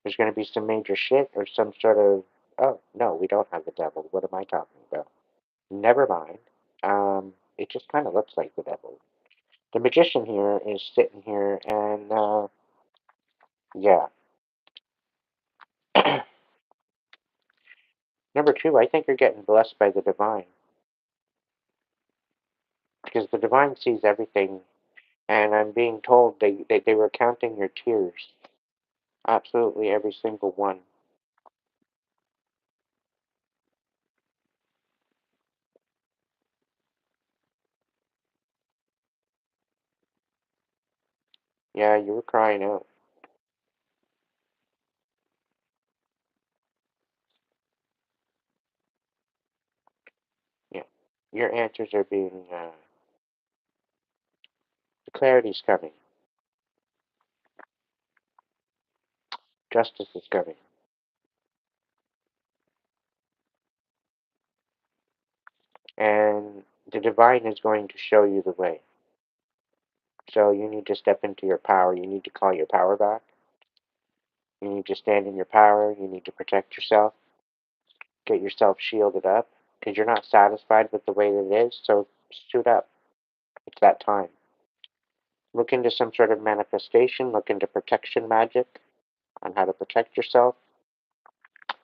There's going to be some major shit or some sort of, oh, no, we don't have the Devil. What am I talking about? Never mind. It just kind of looks like the Devil. The Magician here is sitting here and, yeah. Number 2, I think you're getting blessed by the Divine. Because the Divine sees everything, and I'm being told they were counting your tears. Absolutely every single one. Yeah, you were crying out. Yeah. Your answers are being, the clarity's coming. Justice is coming. And the Divine is going to show you the way. So you need to step into your power. You need to call your power back. You need to stand in your power. You need to protect yourself. Get yourself shielded up. Because you're not satisfied with the way that it is. So suit up. It's that time. Look into some sort of manifestation. Look into protection magic on how to protect yourself.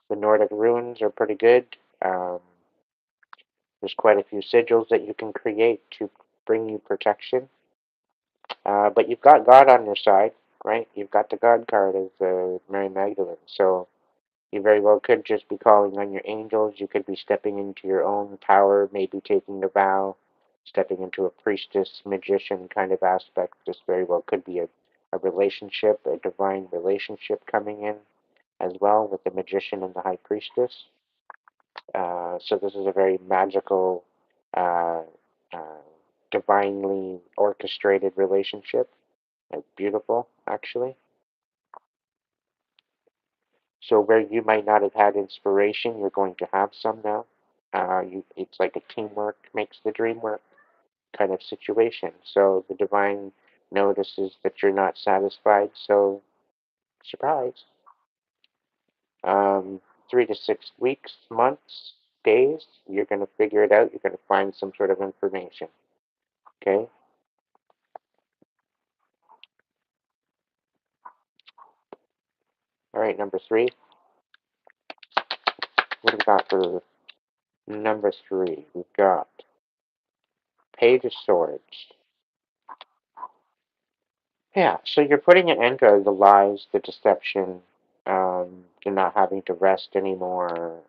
The Nordic runes are pretty good. There's quite a few sigils that you can create to bring you protection. But you've got God on your side, right? You've got the God card as Mary Magdalene. So you very well could just be calling on your angels. You could be stepping into your own power, maybe taking a vow, stepping into a priestess, magician kind of aspect. This very well could be a relationship, a divine relationship coming in as well with the magician and the high priestess. So this is a very magical, uh, uh, divinely orchestrated relationship. It's beautiful, actually. So where you might not have had inspiration, you're going to have some now. It's like a teamwork makes the dream work kind of situation. So the divine notices that you're not satisfied. So surprise. 3 to 6 weeks, months, days, you're going to figure it out. You're going to find some sort of information. Okay? All right, number 3. What do we got for number 3? We've got Page of Swords. Yeah, so you're putting an end to the lies, the deception, you're not having to rest anymore,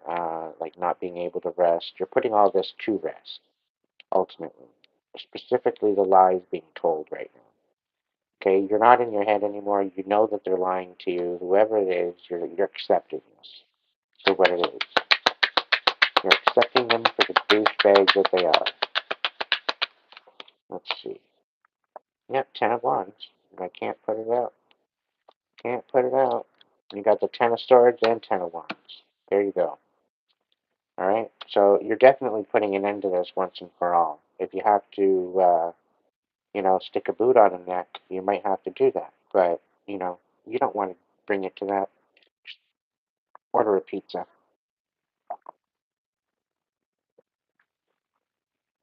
like not being able to rest. You're putting all this to rest, ultimately. Specifically, the lies being told right now. Okay, you're not in your head anymore. You know that they're lying to you. Whoever it is, you're accepting this for what it is. You're accepting them for the douchebags that they are. Let's see. Yep, Ten of Wands. I can't put it out. Can't put it out. You got the Ten of Swords and Ten of Wands. There you go. All right. So you're definitely putting an end to this once and for all. If you have to, stick a boot on a neck, you might have to do that. But you don't want to bring it to that. Just order a pizza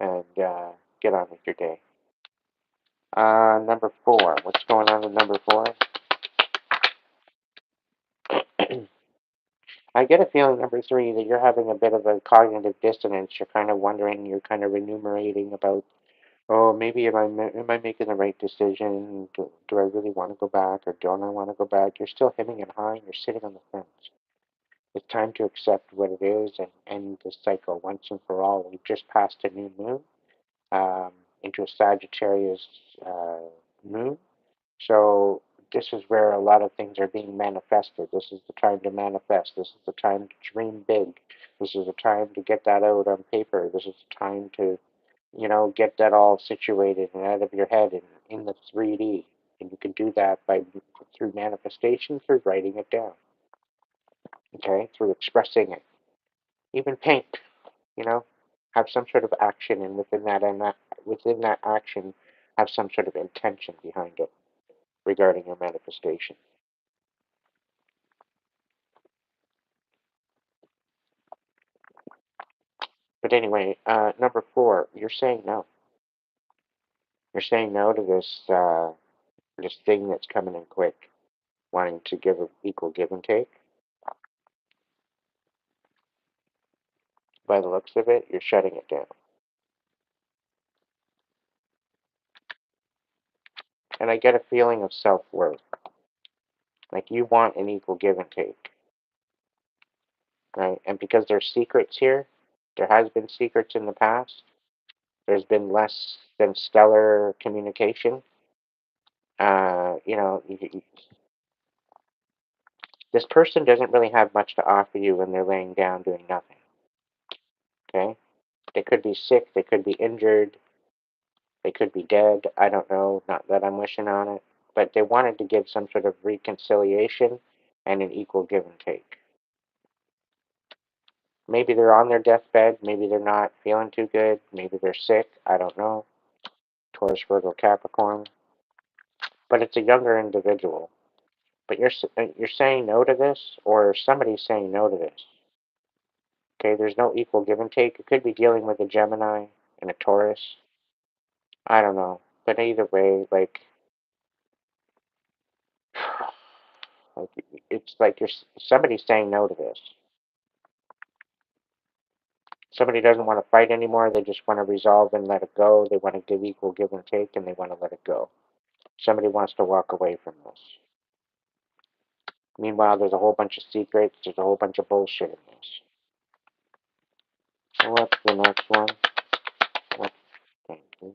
and get on with your day. Number 4. What's going on with number 4? I get a feeling, number 3, that you're having a bit of a cognitive dissonance. You're kind of wondering, you're kind of enumerating about, oh, maybe am I making the right decision? Do I really want to go back or don't I want to go back? You're still hemming and hawing. You're sitting on the fence. It's time to accept what it is and end the cycle once and for all. We've just passed a new moon into a Sagittarius moon. So this is where a lot of things are being manifested. This is the time to manifest. This is the time to dream big. This is the time to get that out on paper. This is the time to, get that all situated and out of your head and in the 3D. And you can do that through manifestation, through writing it down, okay, through expressing it. Even paint, you know, have some sort of action, and within that action, have some sort of intention behind it regarding your manifestation. But anyway, number 4, you're saying no. You're saying no to this thing that's coming in quick, wanting to give an equal give and take. By the looks of it, you're shutting it down. And I get a feeling of self-worth. Like you want an equal give and take, right? And because there's secrets here, there has been secrets in the past. There's been less than stellar communication. This person doesn't really have much to offer you when they're laying down doing nothing. Okay? They could be sick, they could be injured, they could be dead. I don't know, not that I'm wishing on it. But they wanted to give some sort of reconciliation and an equal give and take. Maybe they're on their deathbed, maybe they're not feeling too good, maybe they're sick, I don't know. Taurus, Virgo, Capricorn. But it's a younger individual. But you're saying no to this, or somebody's saying no to this. Okay, there's no equal give and take. It could be dealing with a Gemini and a Taurus. I don't know. But either way, like it's like somebody's saying no to this. Somebody doesn't want to fight anymore. They just want to resolve and let it go. They want to give equal give and take, and they want to let it go. Somebody wants to walk away from this. Meanwhile, there's a whole bunch of secrets. There's a whole bunch of bullshit in this. So what's the next one? Thank you.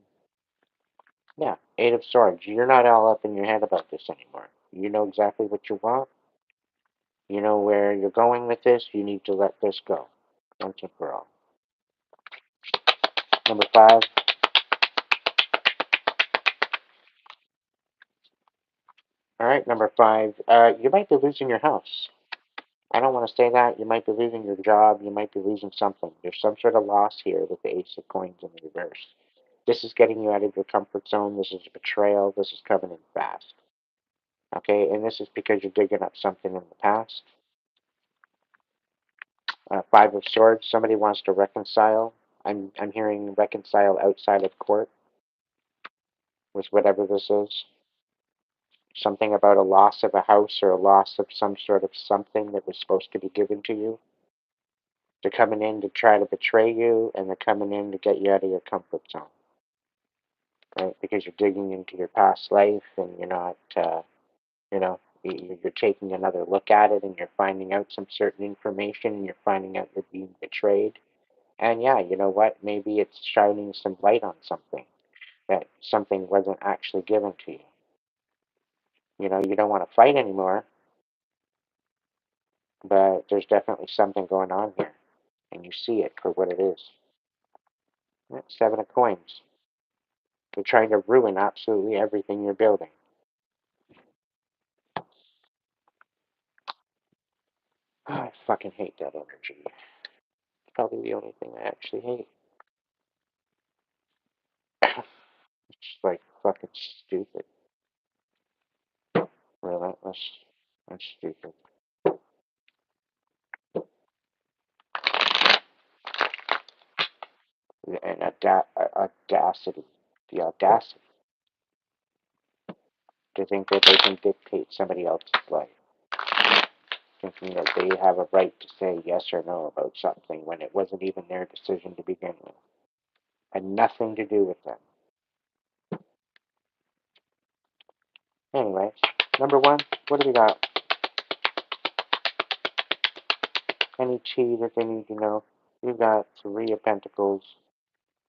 Yeah, 8 of Swords. You're not all up in your head about this anymore. You know exactly what you want. You know where you're going with this. You need to let this go once and for all. Number 5. All right, number 5. You might be losing your house. I don't want to say that. You might be losing your job. You might be losing something. There's some sort of loss here with the Ace of Coins in the reverse. This is getting you out of your comfort zone. This is betrayal. This is coming in fast. Okay, and this is because you're digging up something in the past. 5 of Swords. Somebody wants to reconcile. I'm hearing reconcile outside of court with whatever this is. Something about a loss of a house or a loss of some sort of something that was supposed to be given to you. They're coming in to try to betray you, and they're coming in to get you out of your comfort zone, right? Because you're digging into your past life, and you're not, you're taking another look at it, and you're finding out some certain information, and you're finding out you're being betrayed. And yeah, you know what? Maybe it's shining some light on something, that something wasn't actually given to you. You don't want to fight anymore, but there's definitely something going on here, and you see it for what it is. 7 of Coins. They're trying to ruin absolutely everything you're building. Oh, I fucking hate that energy. It's probably the only thing I actually hate. It's just like fucking stupid. Relentless and stupid. And audacity. The audacity to think that they can dictate somebody else's life. Thinking that they have a right to say yes or no about something when it wasn't even their decision to begin with. Had nothing to do with them. Anyways, number 1, what do we got? Any tea that they need to know? We've got 3 of Pentacles,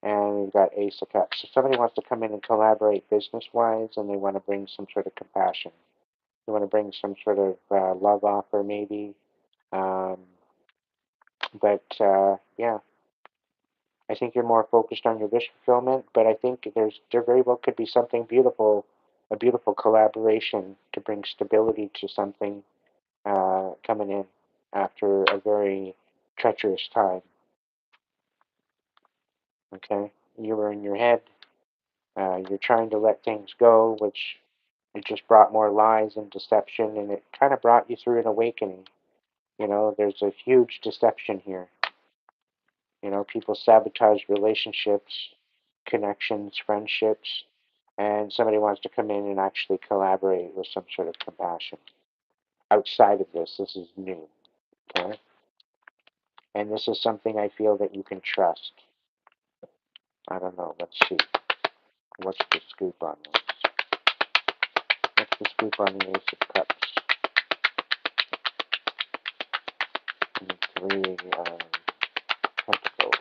and we've got Ace of Cups. So somebody wants to come in and collaborate business-wise, and they want to bring some sort of compassion. You want to bring some sort of love offer, maybe. Um, but yeah, I think you're more focused on your wish fulfillment. But I think there very well could be something beautiful, a beautiful collaboration to bring stability to something coming in after a very treacherous time. Okay, you were in your head. You're trying to let things go, which it just brought more lies and deception, and it kind of brought you through an awakening. You know, there's a huge deception here. You know, people sabotage relationships, connections, friendships, and somebody wants to come in and actually collaborate with some sort of compassion. Outside of this is new, okay? And this is something I feel that you can trust. I don't know. Let's see. What's the scoop on this? What's the scoop on the Ace of Cups? And Three of Pentacles.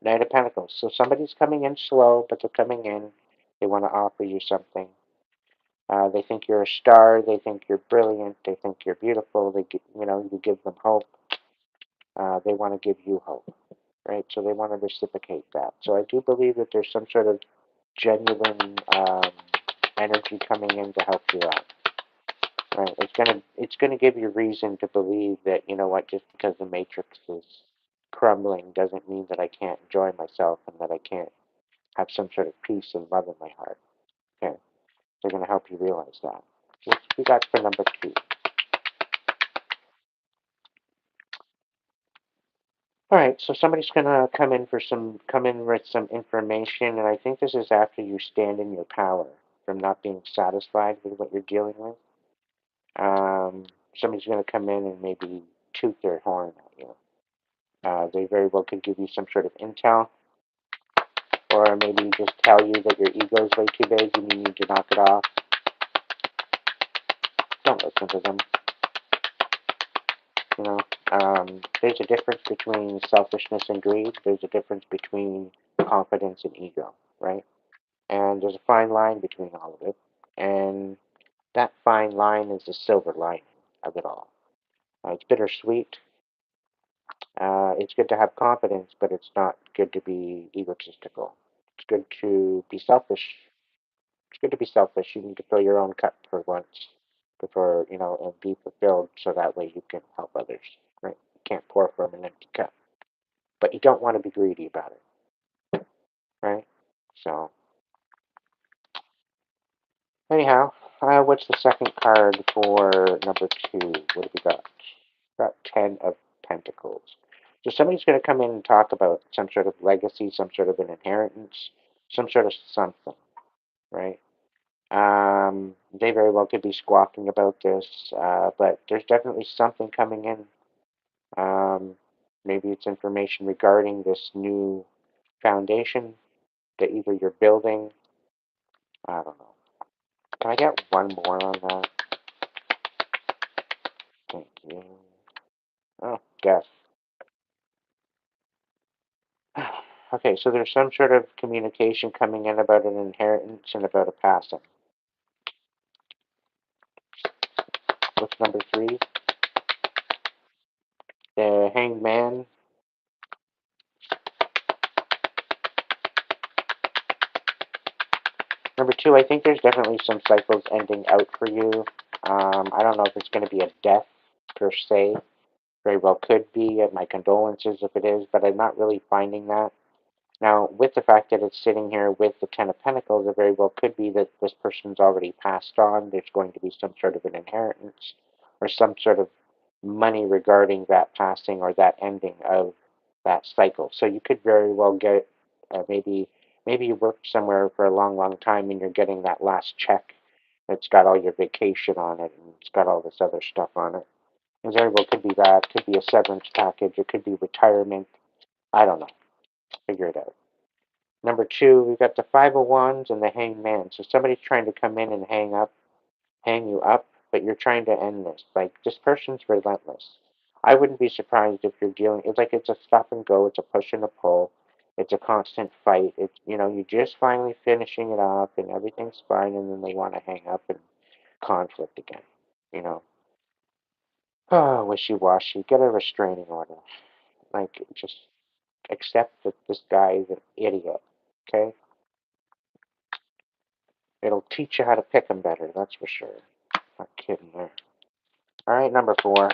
Knight of Pentacles. So somebody's coming in slow, but they're coming in. They want to offer you something. They think you're a star. They think you're brilliant. They think you're beautiful. You give them hope. They want to give you hope, right? So they want to reciprocate that. So I do believe that there's some sort of genuine energy coming in to help you out. Right? It's gonna give you reason to believe that, you know what, just because the matrix is crumbling doesn't mean that I can't enjoy myself and that I can't have some sort of peace and love in my heart. Okay, they're gonna help you realize that. What we got for number 2? All right, so somebody's gonna come in with some information, and I think this is after you stand in your power from not being satisfied with what you're dealing with. Somebody's gonna come in and maybe toot their horn at you. They very well could give you some sort of intel, or maybe just tell you that your ego is way too big and you need to knock it off. Don't listen to them. You know, there's a difference between selfishness and greed. There's a difference between confidence and ego, right? And there's a fine line between all of it. And that fine line is the silver lining of it all. It's bittersweet. It's good to have confidence, but it's not good to be egotistical. It's good to be selfish. It's good to be selfish. You need to fill your own cup for once before, and be fulfilled so that way you can help others, right? You can't pour from an empty cup. But you don't want to be greedy about it, right? So, anyhow, what's the second card for number 2? What have we got? Got 10 of Pentacles. So somebody's going to come in and talk about some sort of legacy, some sort of an inheritance, some sort of something, right? They very well could be squawking about this, but there's definitely something coming in. Maybe it's information regarding this new foundation that either you're building. I don't know. Can I get one more on that? Thank you. Oh, guess. Okay, so there's some sort of communication coming in about an inheritance and about a passing. What's number 3? The Hanged Man. Number 2, I think there's definitely some cycles ending out for you. I don't know if it's going to be a death per se. Very well could be. My condolences if it is, but I'm not really finding that. Now, with the fact that it's sitting here with the Ten of Pentacles, it very well could be that this person's already passed on. There's going to be some sort of an inheritance or some sort of money regarding that passing or that ending of that cycle. So you could very well get maybe you worked somewhere for a long, long time and you're getting that last check that's got all your vacation on it and it's got all this other stuff on it. It very well could be that. Could be a severance package. It could be retirement. I don't know. Figure it out. Number 2, we've got the Five of Wands and the Hanged Man. So somebody's trying to come in and hang you up, but you're trying to end this. Like, this person's relentless. I wouldn't be surprised if you're dealing, it's like it's a stop and go, it's a push and a pull. It's a constant fight. It's, you're just finally finishing it up and everything's fine, and then they want to hang up and conflict again. You know, oh, wishy-washy. Get a restraining order. Like, just accept that this guy is an idiot. Okay, it'll teach you how to pick him better. That's for sure. Not kidding there. All right, number 4.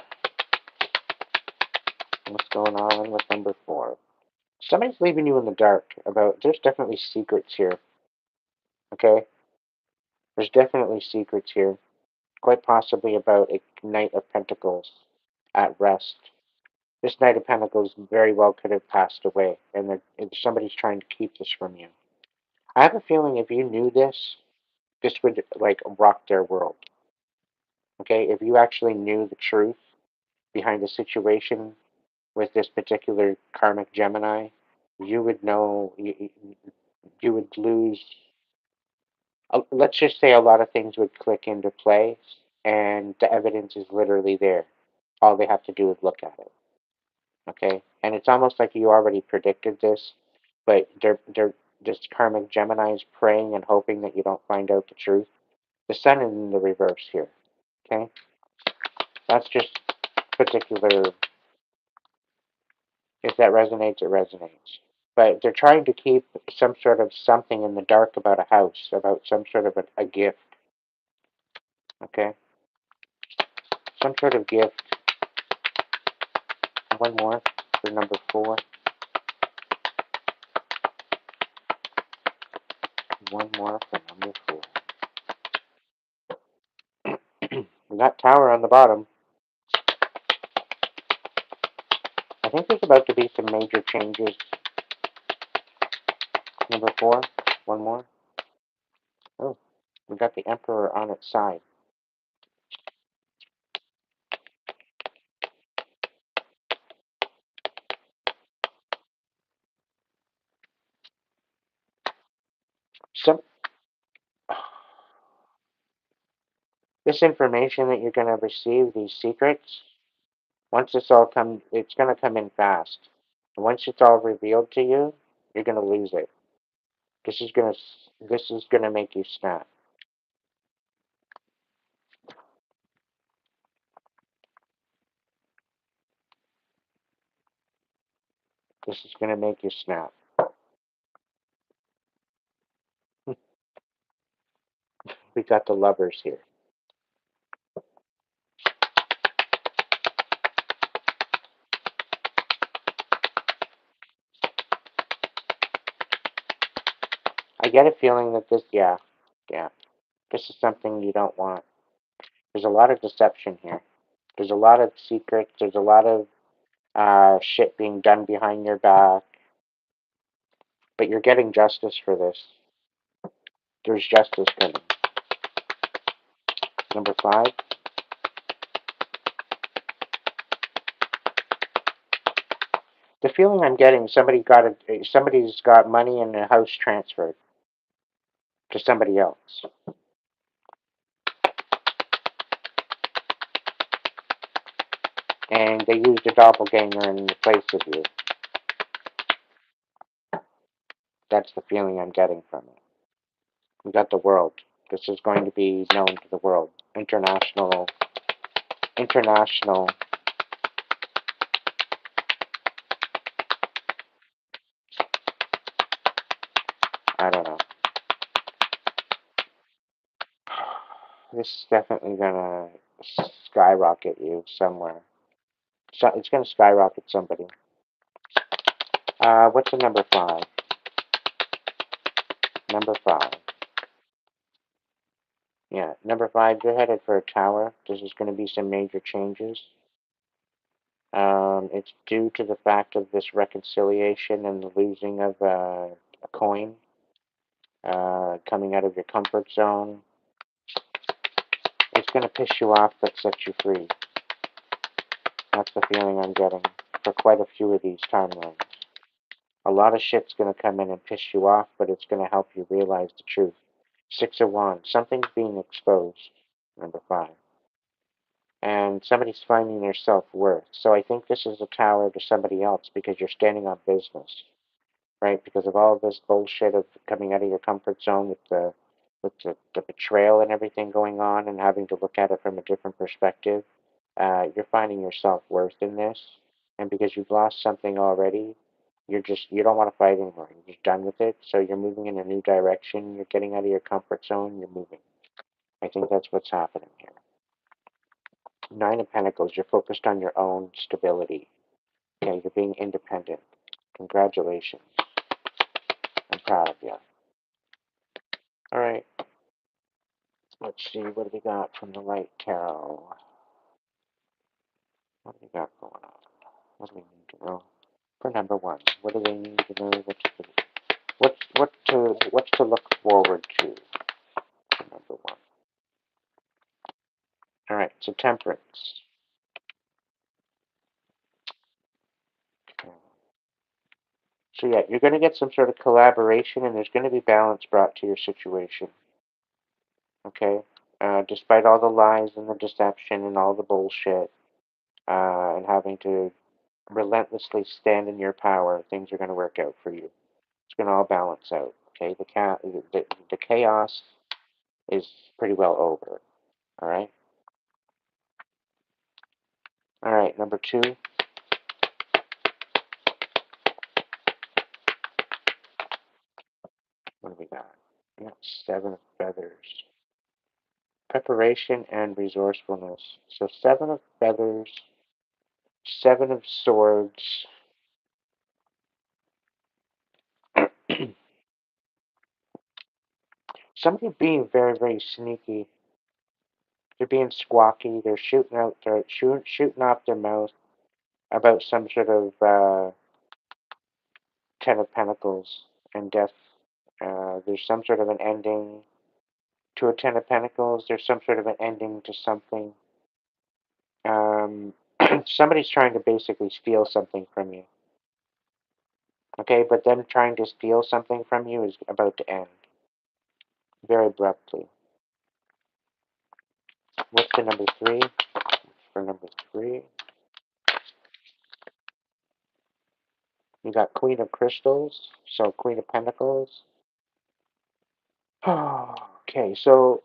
What's going on with number 4? Somebody's leaving you in the dark about. There's definitely secrets here. Okay, there's definitely secrets here. Quite possibly about a Knight of Pentacles at rest. This Knight of Pentacles very well could have passed away, and somebody's trying to keep this from you. I have a feeling if you knew this would like rock their world. Okay, if you actually knew the truth behind the situation with this particular karmic Gemini, you would know you would lose. Let's just say a lot of things would click into place, and the evidence is literally there. All they have to do is look at it. Okay, and it's almost like you already predicted this, but this karmic Gemini is praying and hoping that you don't find out the truth. The sun is in the reverse here. Okay, that's just particular. If that resonates, it resonates. But they're trying to keep some sort of something in the dark about a house, about some sort of a gift. Okay, some sort of gift. One more for number 4. One more for number 4. We got Tower on the bottom. I think there's about to be some major changes. Number 4. One more. Oh, we got the Emperor on its side. Some This information that you're going to receive, these secrets, once it's going to come in fast. And once it's all revealed to you, you're going to lose it. This is going to make you snap. This is going to make you snap. We got the Lovers here. I get a feeling that yeah, this is something you don't want. There's a lot of deception here. There's a lot of secrets. There's a lot of shit being done behind your back. But you're getting justice for this. There's justice coming. Number 5. The feeling I'm getting, somebody's got money in a house transferred to somebody else. And they used a doppelganger in the place of you. That's the feeling I'm getting from it. We got the world. This is going to be known to the world. International, I don't know. This is definitely gonna skyrocket you somewhere. So it's gonna skyrocket somebody. What's the number 5? Number 5. Yeah, number 5, you're headed for a tower. This is going to be some major changes. It's due to the fact of this reconciliation and the losing of a coin, coming out of your comfort zone. It's going to piss you off but set you free. That's the feeling I'm getting for quite a few of these timelines. A lot of shit's going to come in and piss you off, but it's going to help you realize the truth. 6 of Wands. Something's being exposed. Number 5. And somebody's finding their self-worth. So I think this is a tower to somebody else because you're standing on business. right? Because of all this bullshit of coming out of your comfort zone with the betrayal and everything going on and having to look at it from a different perspective, you're finding your self-worth in this. And because you've lost something already, you don't want to fight anymore. You're just done with it. So you're moving in a new direction. You're getting out of your comfort zone. You're moving. I think that's what's happening here. Nine of Pentacles, you're focused on your own stability. Okay, you're being independent. Congratulations. I'm proud of you. All right. Let's see, what do we got from the Light Tarot? What do we got going on? What do we need to know? For number one, what do they need to know? What's to look forward to for number one? All right, so Temperance. Okay. So yeah, you're going to get some sort of collaboration, and there's going to be balance brought to your situation. Okay, despite all the lies and the deception and all the bullshit, and having to relentlessly stand in your power, things are going to work out for you. It's going to all balance out. Okay, the chaos is pretty well over. All right. All right. Number two. What do we got? We got 7 of Feathers. Preparation and resourcefulness. So 7 of Feathers, 7 of Swords. Somebody being very, very sneaky. They're being squawky. They're shooting off their mouth about some sort of 10 of Pentacles and death. There's some sort of an ending to a 10 of Pentacles. There's some sort of an ending to something. Somebody's trying to basically steal something from you. Okay, but them trying to steal something from you is about to end very abruptly. What's the number three? For number three, you got Queen of Crystals, so Queen of Pentacles. Okay, so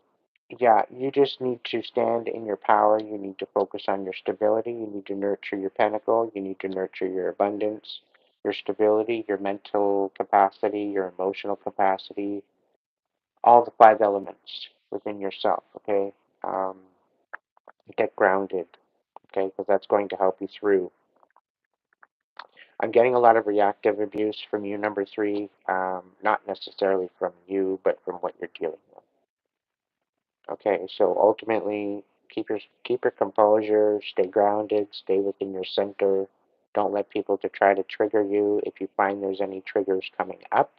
yeah, you just need to stand in your power. You need to focus on your stability. You need to nurture your pentacle. You need to nurture your abundance, your stability, your mental capacity, your emotional capacity, all the 5 elements within yourself, okay? Um, get grounded, okay, because that's going to help you through. I'm getting a lot of reactive abuse from you, number three, not necessarily from you, but from what you're dealing with. Okay, so ultimately, keep your composure, stay grounded, stay within your center. Don't let people to try to trigger you. If you find there's any triggers coming up,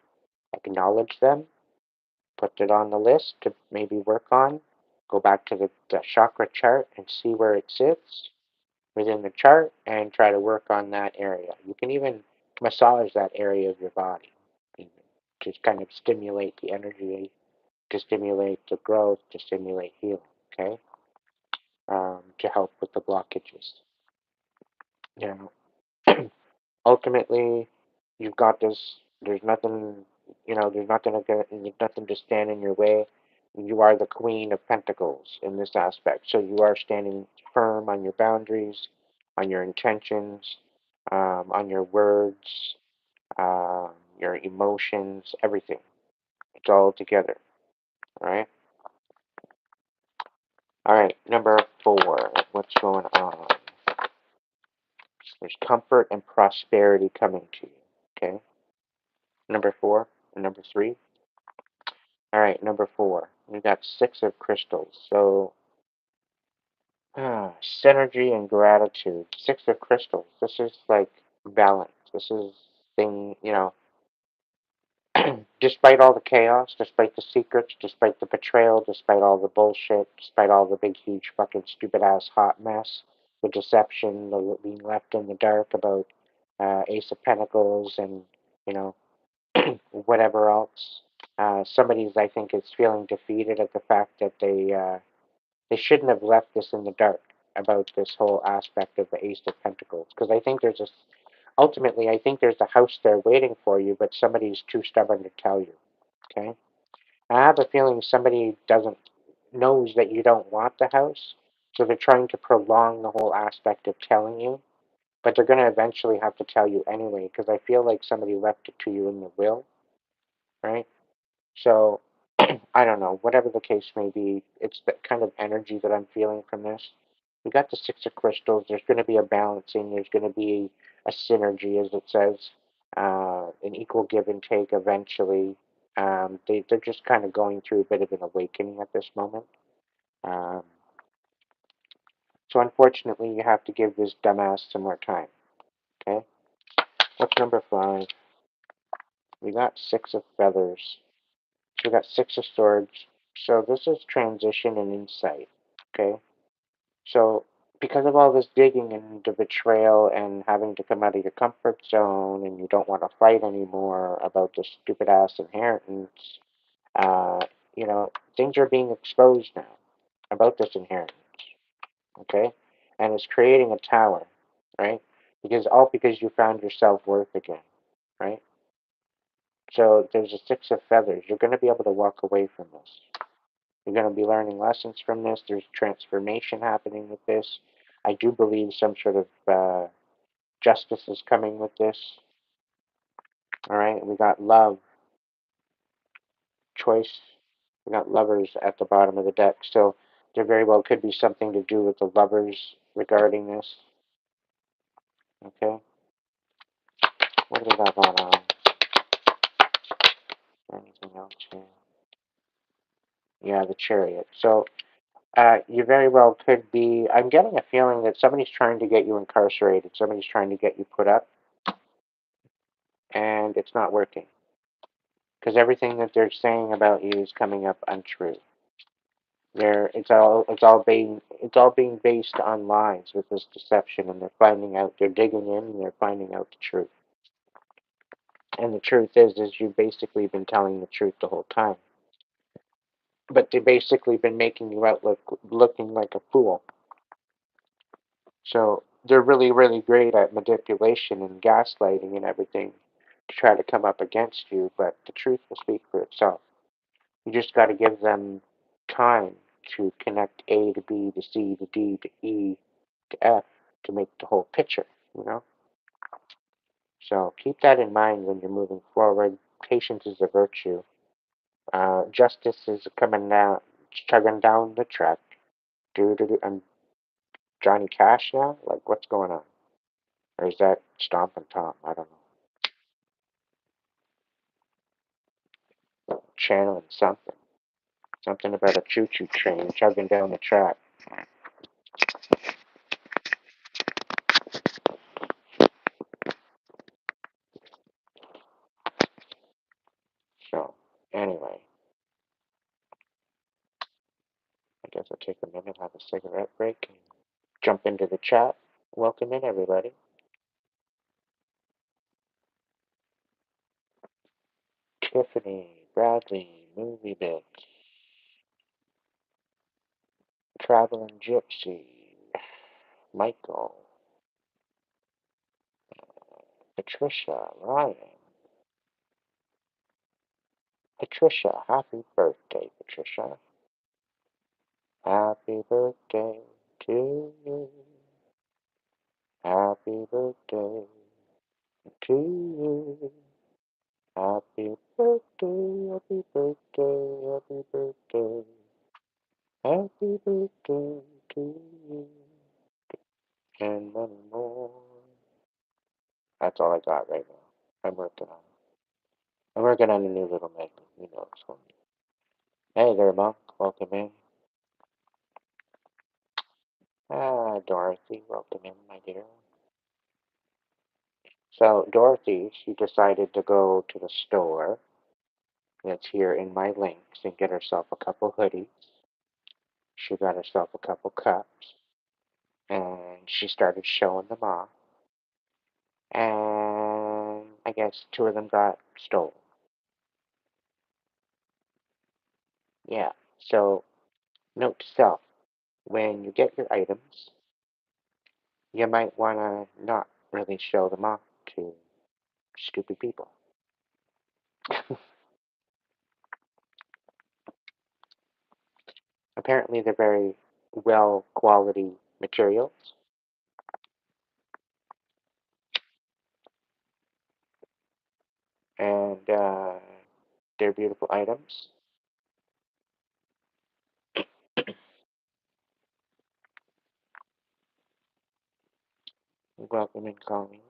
acknowledge them, put it on the list to maybe work on. Go back to the chakra chart and see where it sits within the chart and try to work on that area. You can even massage that area of your body to kind of stimulate the energy, to stimulate the growth, to stimulate healing, okay? To help with the blockages. You know, ultimately, you've got this. There's nothing, there's nothing to stand in your way. You are the Queen of Pentacles in this aspect. So you are standing firm on your boundaries, on your intentions, on your words, your emotions, everything. It's all together. All right. All right. Number four. What's going on? There's comfort and prosperity coming to you. Okay. Number four and number three. All right. Number four. We got 6 of Crystals. So synergy and gratitude. 6 of Crystals. This is like balance. This is thing. Despite all the chaos, despite the secrets, despite the betrayal, despite all the bullshit, despite all the big, huge, fucking, stupid ass hot mess, the deception, the being left in the dark about Ace of Pentacles and, you know, whatever else. Somebody's, I think, is feeling defeated at the fact that they shouldn't have left this in the dark about this whole aspect of the Ace of Pentacles. Because I think there's ultimately, I think there's a house there waiting for you, but somebody's too stubborn to tell you. Okay? I have a feeling somebody doesn't knows that you don't want the house, so they're trying to prolong the whole aspect of telling you, but they're going to eventually have to tell you anyway, because I feel like somebody left it to you in the will, right? So, I don't know, whatever the case may be, it's the kind of energy that I'm feeling from this. We got the Six of Crystals, there's going to be a balancing, there's going to be a synergy, as it says, an equal give and take eventually. They're just kind of going through a bit of an awakening at this moment. Um, so unfortunately, you have to give this dumbass some more time, okay? What's number 5? We got 6 of Feathers. So we got 6 of Swords. So this is transition and insight, okay? So because of all this digging and the betrayal and having to come out of your comfort zone and you don't want to fight anymore about this stupid ass inheritance, uh, things are being exposed now about this inheritance, okay? And it's creating a tower, right? Because you found your self-worth again, right? So there's a 6 of Feathers. You're going to be able to walk away from this. You're going to be learning lessons from this. There's transformation happening with this. I do believe some sort of justice is coming with this. All right, we got love, choice. We got lovers at the bottom of the deck. So there very well could be something to do with the lovers regarding this. Okay, what do we got going on? Anything else here? Yeah, the Chariot. So you very well could be. I'm getting a feeling that somebody's trying to get you incarcerated. Somebody's trying to get you put up, and it's not working because everything that they're saying about you is coming up untrue. It's all being based on lies with this deception, and they're digging in and they're finding out the truth. And the truth is you've basically been telling the truth the whole time, but they've basically been making you out looking like a fool. So they're really, really great at manipulation and gaslighting and everything to try to come up against you, but the truth will speak for itself. You just got to give them time to connect A to B to C to D to E to F to make the whole picture, you know? So keep that in mind when you're moving forward. Patience is a virtue. Justice is coming down, chugging down the track. I'm Johnny Cash now? Like, what's going on? Or is that Stompin' Tom? I don't know. Channeling something. Something about a choo-choo train chugging down the track. So, anyway, I guess I'll take a minute, have a cigarette break, and jump into the chat. Welcome in, everybody. Tiffany, Bradley, Movie Bit, Traveling Gypsy, Michael, Patricia, Ryan. Patricia, happy birthday, Patricia. Happy birthday to you. Happy birthday to you. Happy birthday, happy birthday, happy birthday. Happy birthday to you. And many more. That's all I got right now. I'm working on it. I'm working on a new little magnet. You know it's going. Hey there, Monk. Welcome in. Dorothy. Welcome in, my dear. So, Dorothy, she decided to go to the store that's here in my links and get herself a couple hoodies. She got herself a couple cups. And she started showing them off. And I guess 2 of them got stolen. Yeah. So, note to self, when you get your items, you might want to not really show them off. to stupid people. Apparently, they're very well quality materials, and they're beautiful items. Welcome in, Colleen.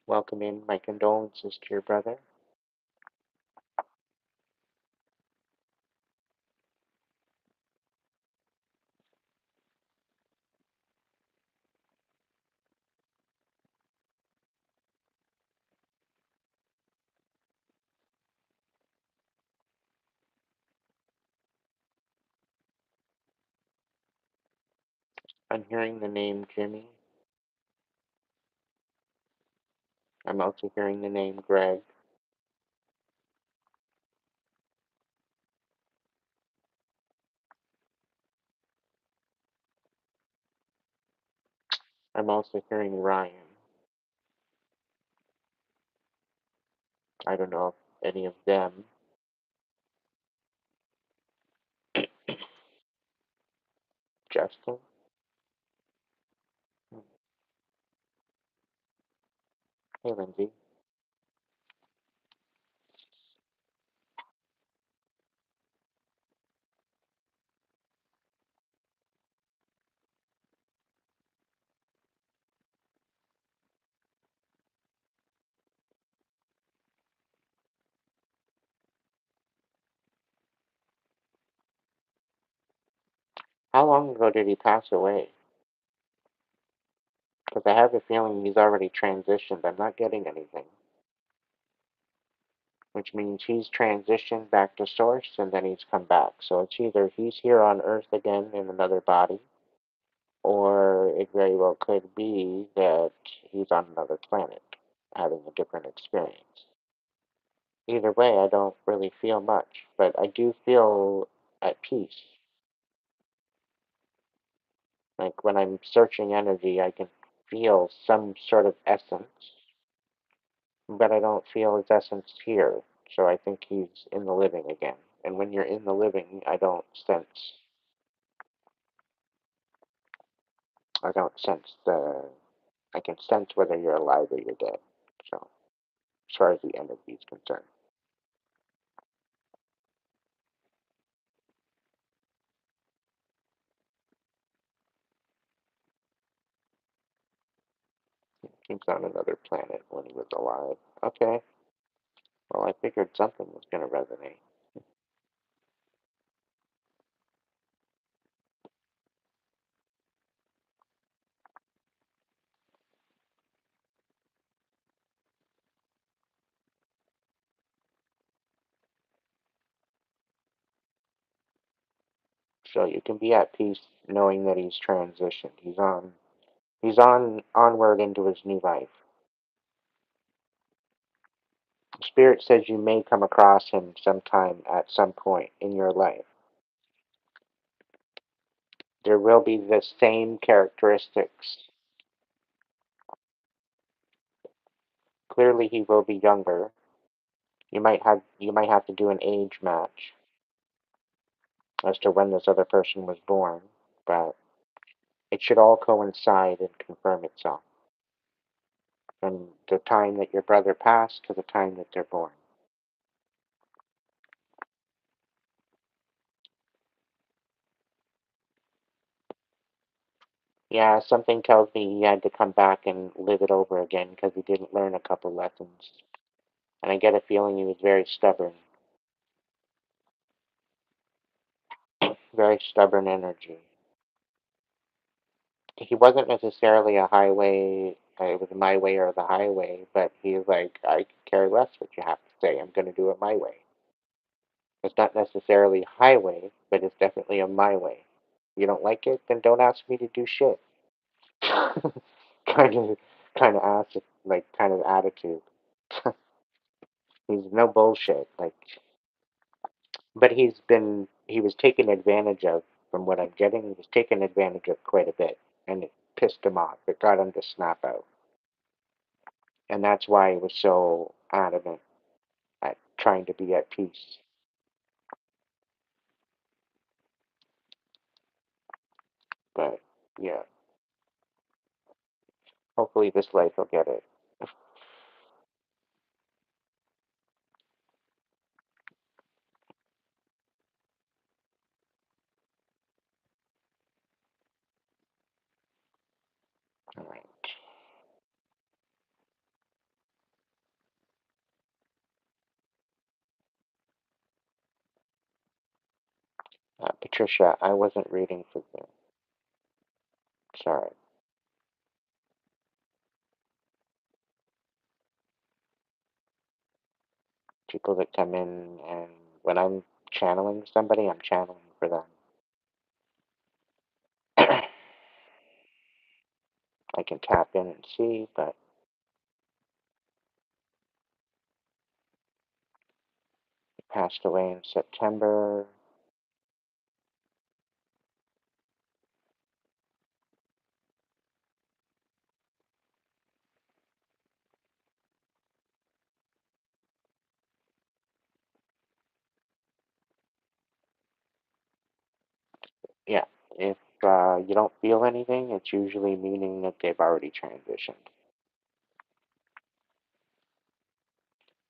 Welcome in. My condolences to your brother. I'm hearing the name Jimmy. I'm also hearing the name Greg. I'm also hearing Ryan. I don't know if any of them. Justin? Hey, Lindsay. How long ago did he pass away? Because I have a feeling he's already transitioned. I'm not getting anything. Which means he's transitioned back to source and then he's come back. So it's either he's here on Earth again in another body, or it very well could be that he's on another planet having a different experience. Either way, I don't really feel much, but I do feel at peace. Like when I'm searching energy, I can feel some sort of essence, but I don't feel his essence here. So I think he's in the living again. And when you're in the living, I don't sense I can sense whether you're alive or you're dead. So as far as the energy is concerned, he's on another planet when he was alive. Okay, well I figured something was going to resonate. So you can be at peace knowing that he's transitioned. He's on onward into his new life. Spirit says you may come across him sometime at some point in your life. There will be the same characteristics. Clearly he will be younger. You might have to do an age match as to when this other person was born, but it should all coincide and confirm itself from the time that your brother passed to the time that they're born. Yeah, something tells me he had to come back and live it over again because he didn't learn a couple lessons. And I get a feeling he was very stubborn. Very stubborn energy. He wasn't necessarily a highway, it was my way or the highway, but he's like, I could care less what you have to say. I'm going to do it my way. It's not necessarily highway, but it's definitely a my way. You don't like it, then don't ask me to do shit. kind of, kind of kind of attitude. He's no bullshit. Like, but he was taken advantage of from what I'm getting, he was taken advantage of quite a bit, and it pissed him off. It got him to snap out. And that's why he was so adamant at trying to be at peace. But, yeah, hopefully this life will get it. All right. Patricia, I wasn't reading for you. Sorry. People that come in, and when I'm channeling somebody, I'm channeling for them. I can tap in and see, but he passed away in September. Yeah, if you don't feel anything, it's usually meaning that they've already transitioned.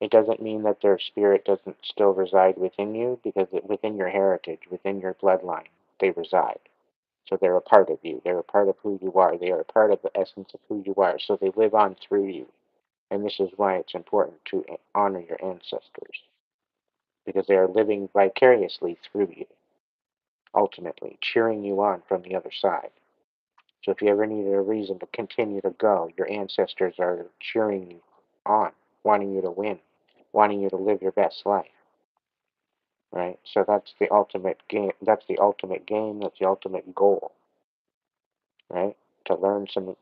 It doesn't mean that their spirit doesn't still reside within you, because within your heritage, within your bloodline, they reside. So they're a part of you. They're a part of who you are. They are a part of the essence of who you are. So they live on through you. And this is why it's important to honor your ancestors, because they are living vicariously through you, ultimately, cheering you on from the other side. So if you ever needed a reason to continue to go, your ancestors are cheering you on, wanting you to win, wanting you to live your best life, right? So that's the ultimate game. That's the ultimate game. That's the ultimate goal, right? To learn, to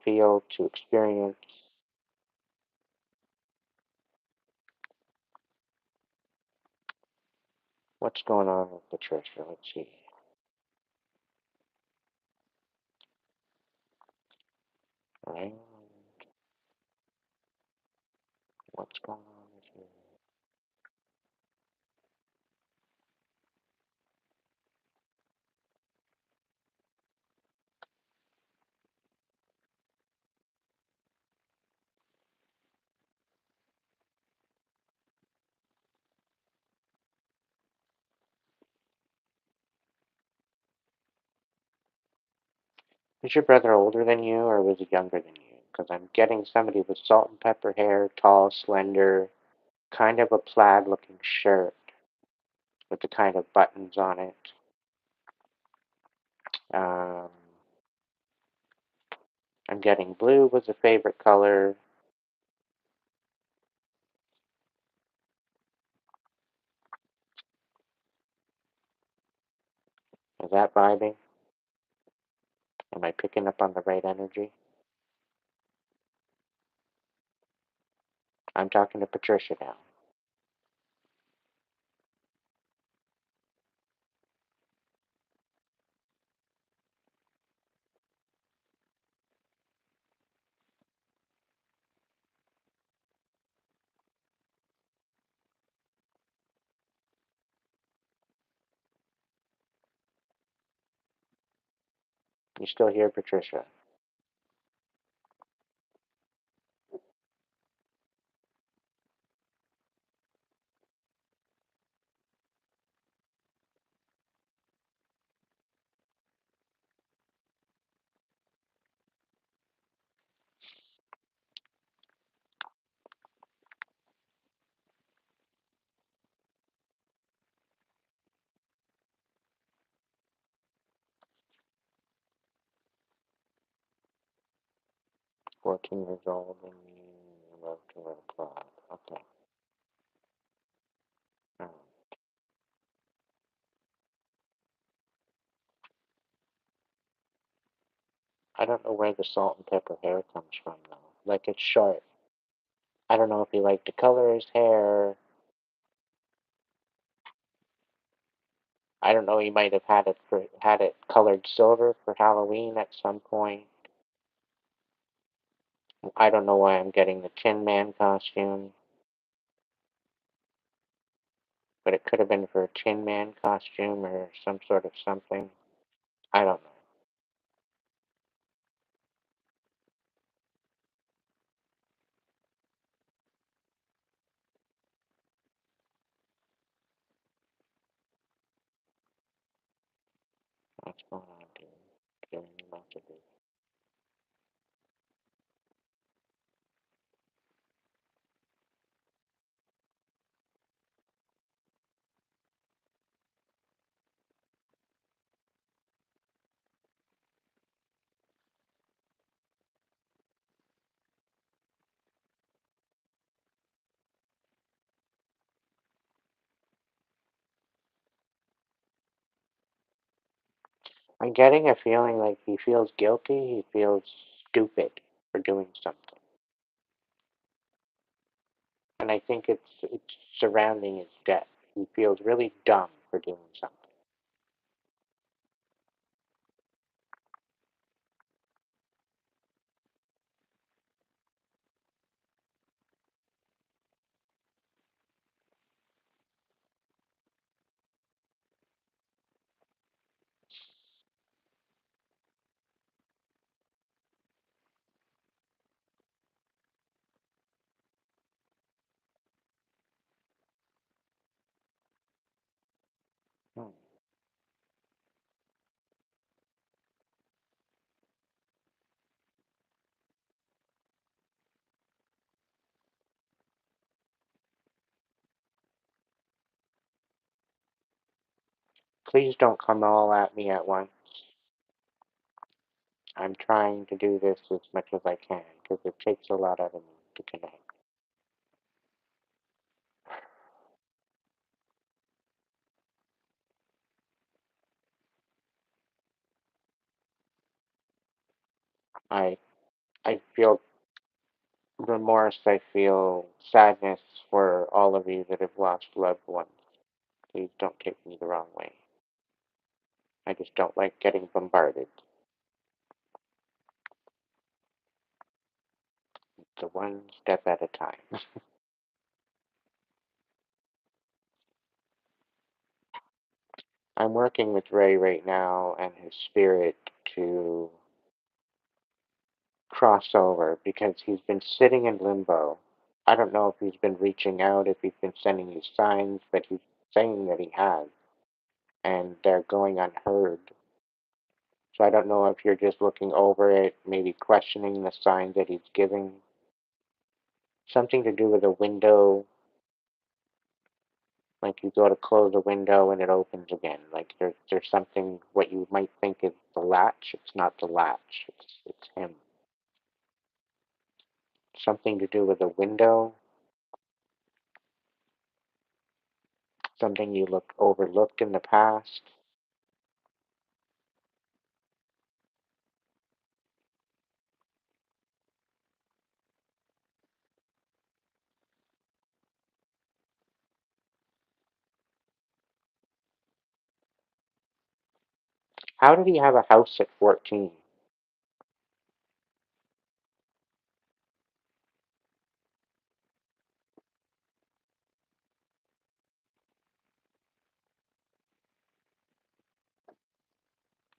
feel, to experience. What's going on with Patricia? Let's see. Right? What's going on with you? Is your brother older than you, or was he younger than you? Because I'm getting somebody with salt and pepper hair, tall, slender, kind of a plaid looking shirt with the kind of buttons on it. Um, I'm getting blue was a favorite color. Is that vibing? Am I picking up on the right energy? I'm talking to Patricia now. You still here, Patricia? 14 years old and you love to wear plaid. Okay. Hmm. I don't know where the salt and pepper hair comes from, though. Like, it's short. I don't know if he liked to color his hair. I don't know, he might have had it colored silver for Halloween at some point. I don't know why I'm getting the Tin Man costume, but it could have been for a Tin Man costume or some sort of something. I don't know. What's going on, dude? Giving me messages. I'm getting a feeling like he feels guilty, he feels stupid for doing something. And I think it's surrounding his death. He feels really dumb for doing something. Hmm. Please don't come all at me at once. I'm trying to do this as much as I can because it takes a lot out of me to connect. I I feel remorse. I feel sadness for all of you that have lost loved ones. Please don't take me the wrong way. I just don't like getting bombarded. It's a one step at a time. I'm working with Ray right now and his spirit to cross over because he's been sitting in limbo. I don't know if he's been reaching out, if he's been sending you signs, but he's saying that he has, and they're going unheard. So I don't know if you're just looking over it, maybe questioning the signs that he's giving. Something to do with a window, like you go to close a window and it opens again. Like there's something what you might think is the latch. It's not the latch. It's him. Something to do with a window, something you looked overlooked in the past. How did he have a house at 14?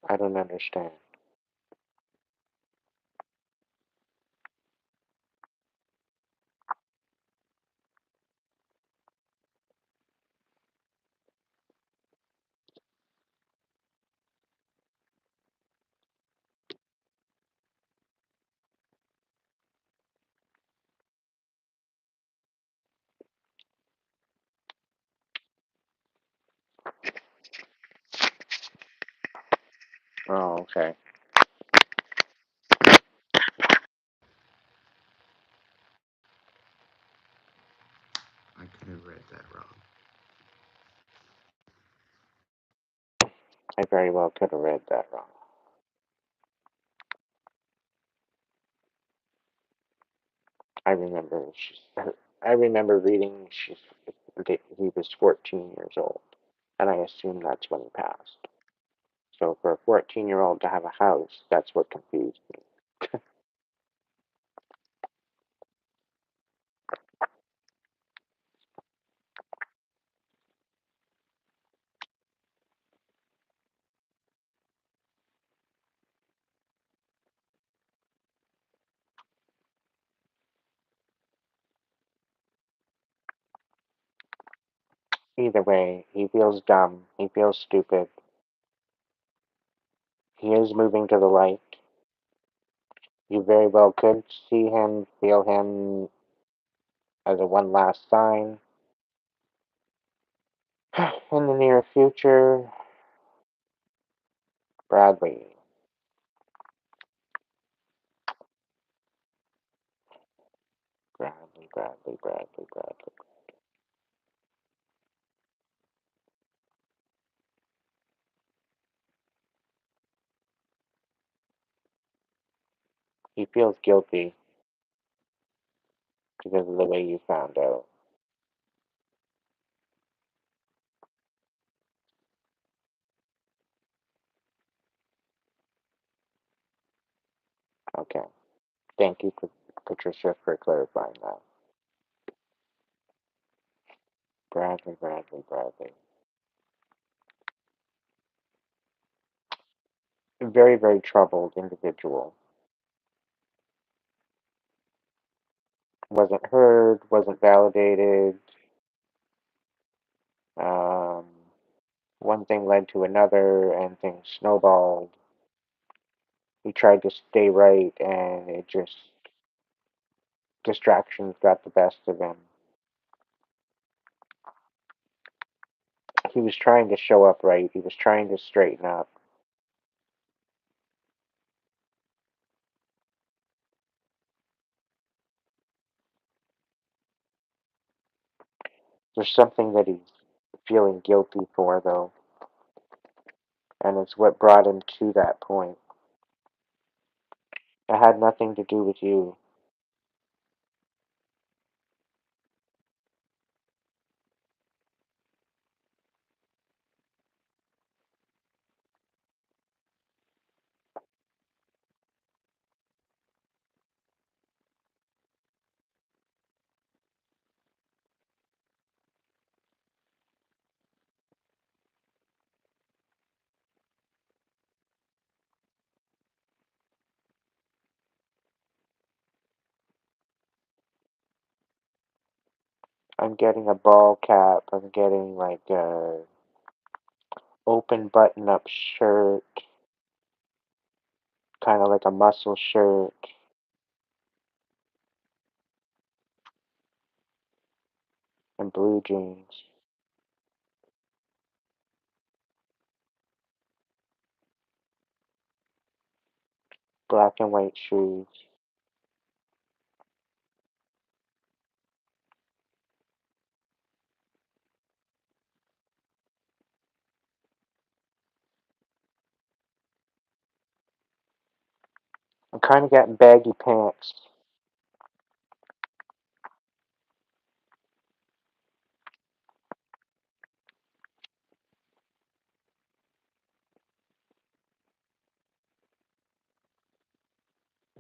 I don't understand. Oh, okay. I could have read that wrong. I very well could have read that wrong. I remember I remember reading he was 14 years old, and I assume that's when he passed. So for a 14-year-old to have a house, that's what confused me. Either way, he feels dumb. He feels stupid. He is moving to the light. You very well could see him, feel him as a one last sign. In the near future, Bradley. Bradley, Bradley, Bradley, Bradley. He feels guilty because of the way you found out. Okay. Thank you, Patricia, for clarifying that. Bradley, Bradley, Bradley. A very, very troubled individual. Wasn't heard, wasn't validated. Um, One thing led to another, and things snowballed. He tried to stay right, and it just distractions got the best of him. He was trying to show up right. He was trying to straighten up. There's something that he's feeling guilty for, though, and it's what brought him to that point. It had nothing to do with you. I'm getting a ball cap. I'm getting like a open button up shirt, kind of like a muscle shirt, and blue jeans, black and white shoes. I'm kind of getting baggy pants.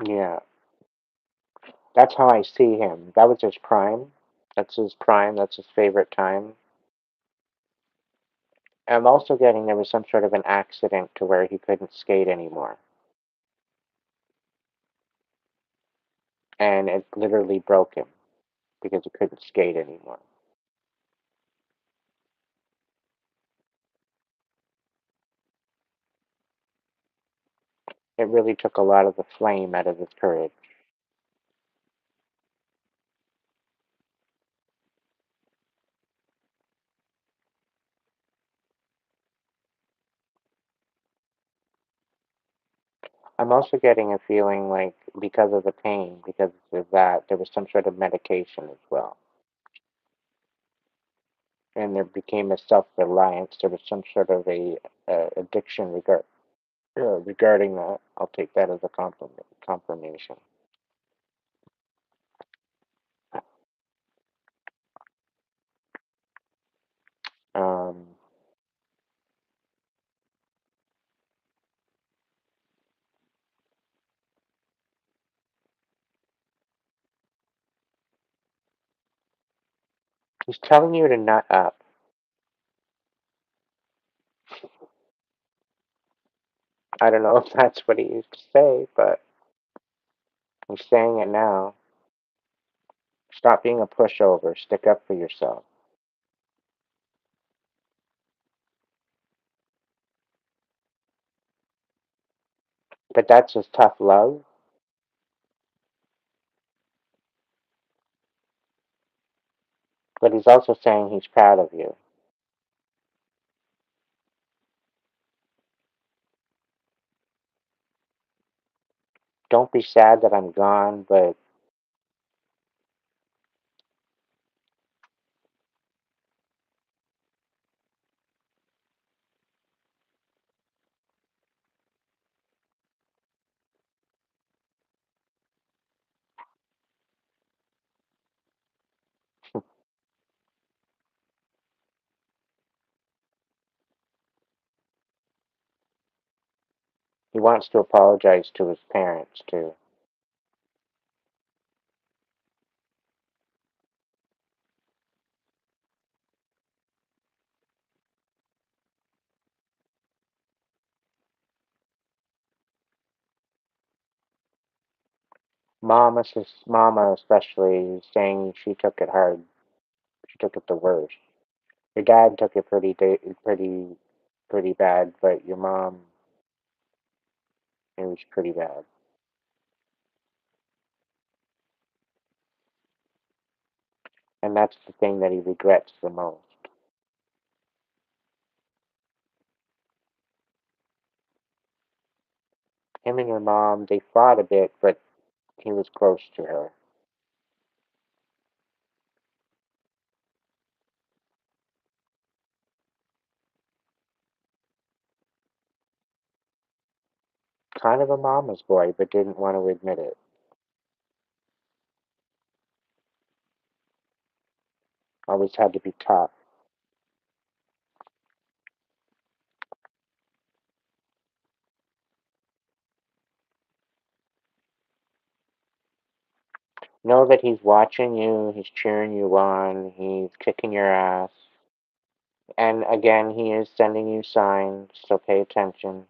Yeah, that's how I see him. That was his prime. That's his prime. That's his favorite time. I'm also getting there was some sort of an accident to where he couldn't skate anymore. And it literally broke him because he couldn't skate anymore. It really took a lot of the flame out of his courage. I'm also getting a feeling like because of the pain, because of that, there was some sort of medication as well. And there became a self-reliance. There was some sort of a addiction regarding that. I'll take that as a confirmation. Um, He's telling you to nut up. I don't know if that's what he used to say, but he's saying it now. Stop being a pushover. Stick up for yourself. But that's just tough love. But he's also saying he's proud of you. Don't be sad that I'm gone, but he wants to apologize to his parents, too. Mama especially, is saying she took it hard. She took it the worst. Your dad took it pretty bad, but your mom, it was pretty bad. And that's the thing that he regrets the most. Him and your mom, they fought a bit, but he was close to her. Kind of a mama's boy, but didn't want to admit it. Always had to be tough. Know that he's watching you, he's cheering you on, he's kicking your ass. And again, he is sending you signs, so pay attention.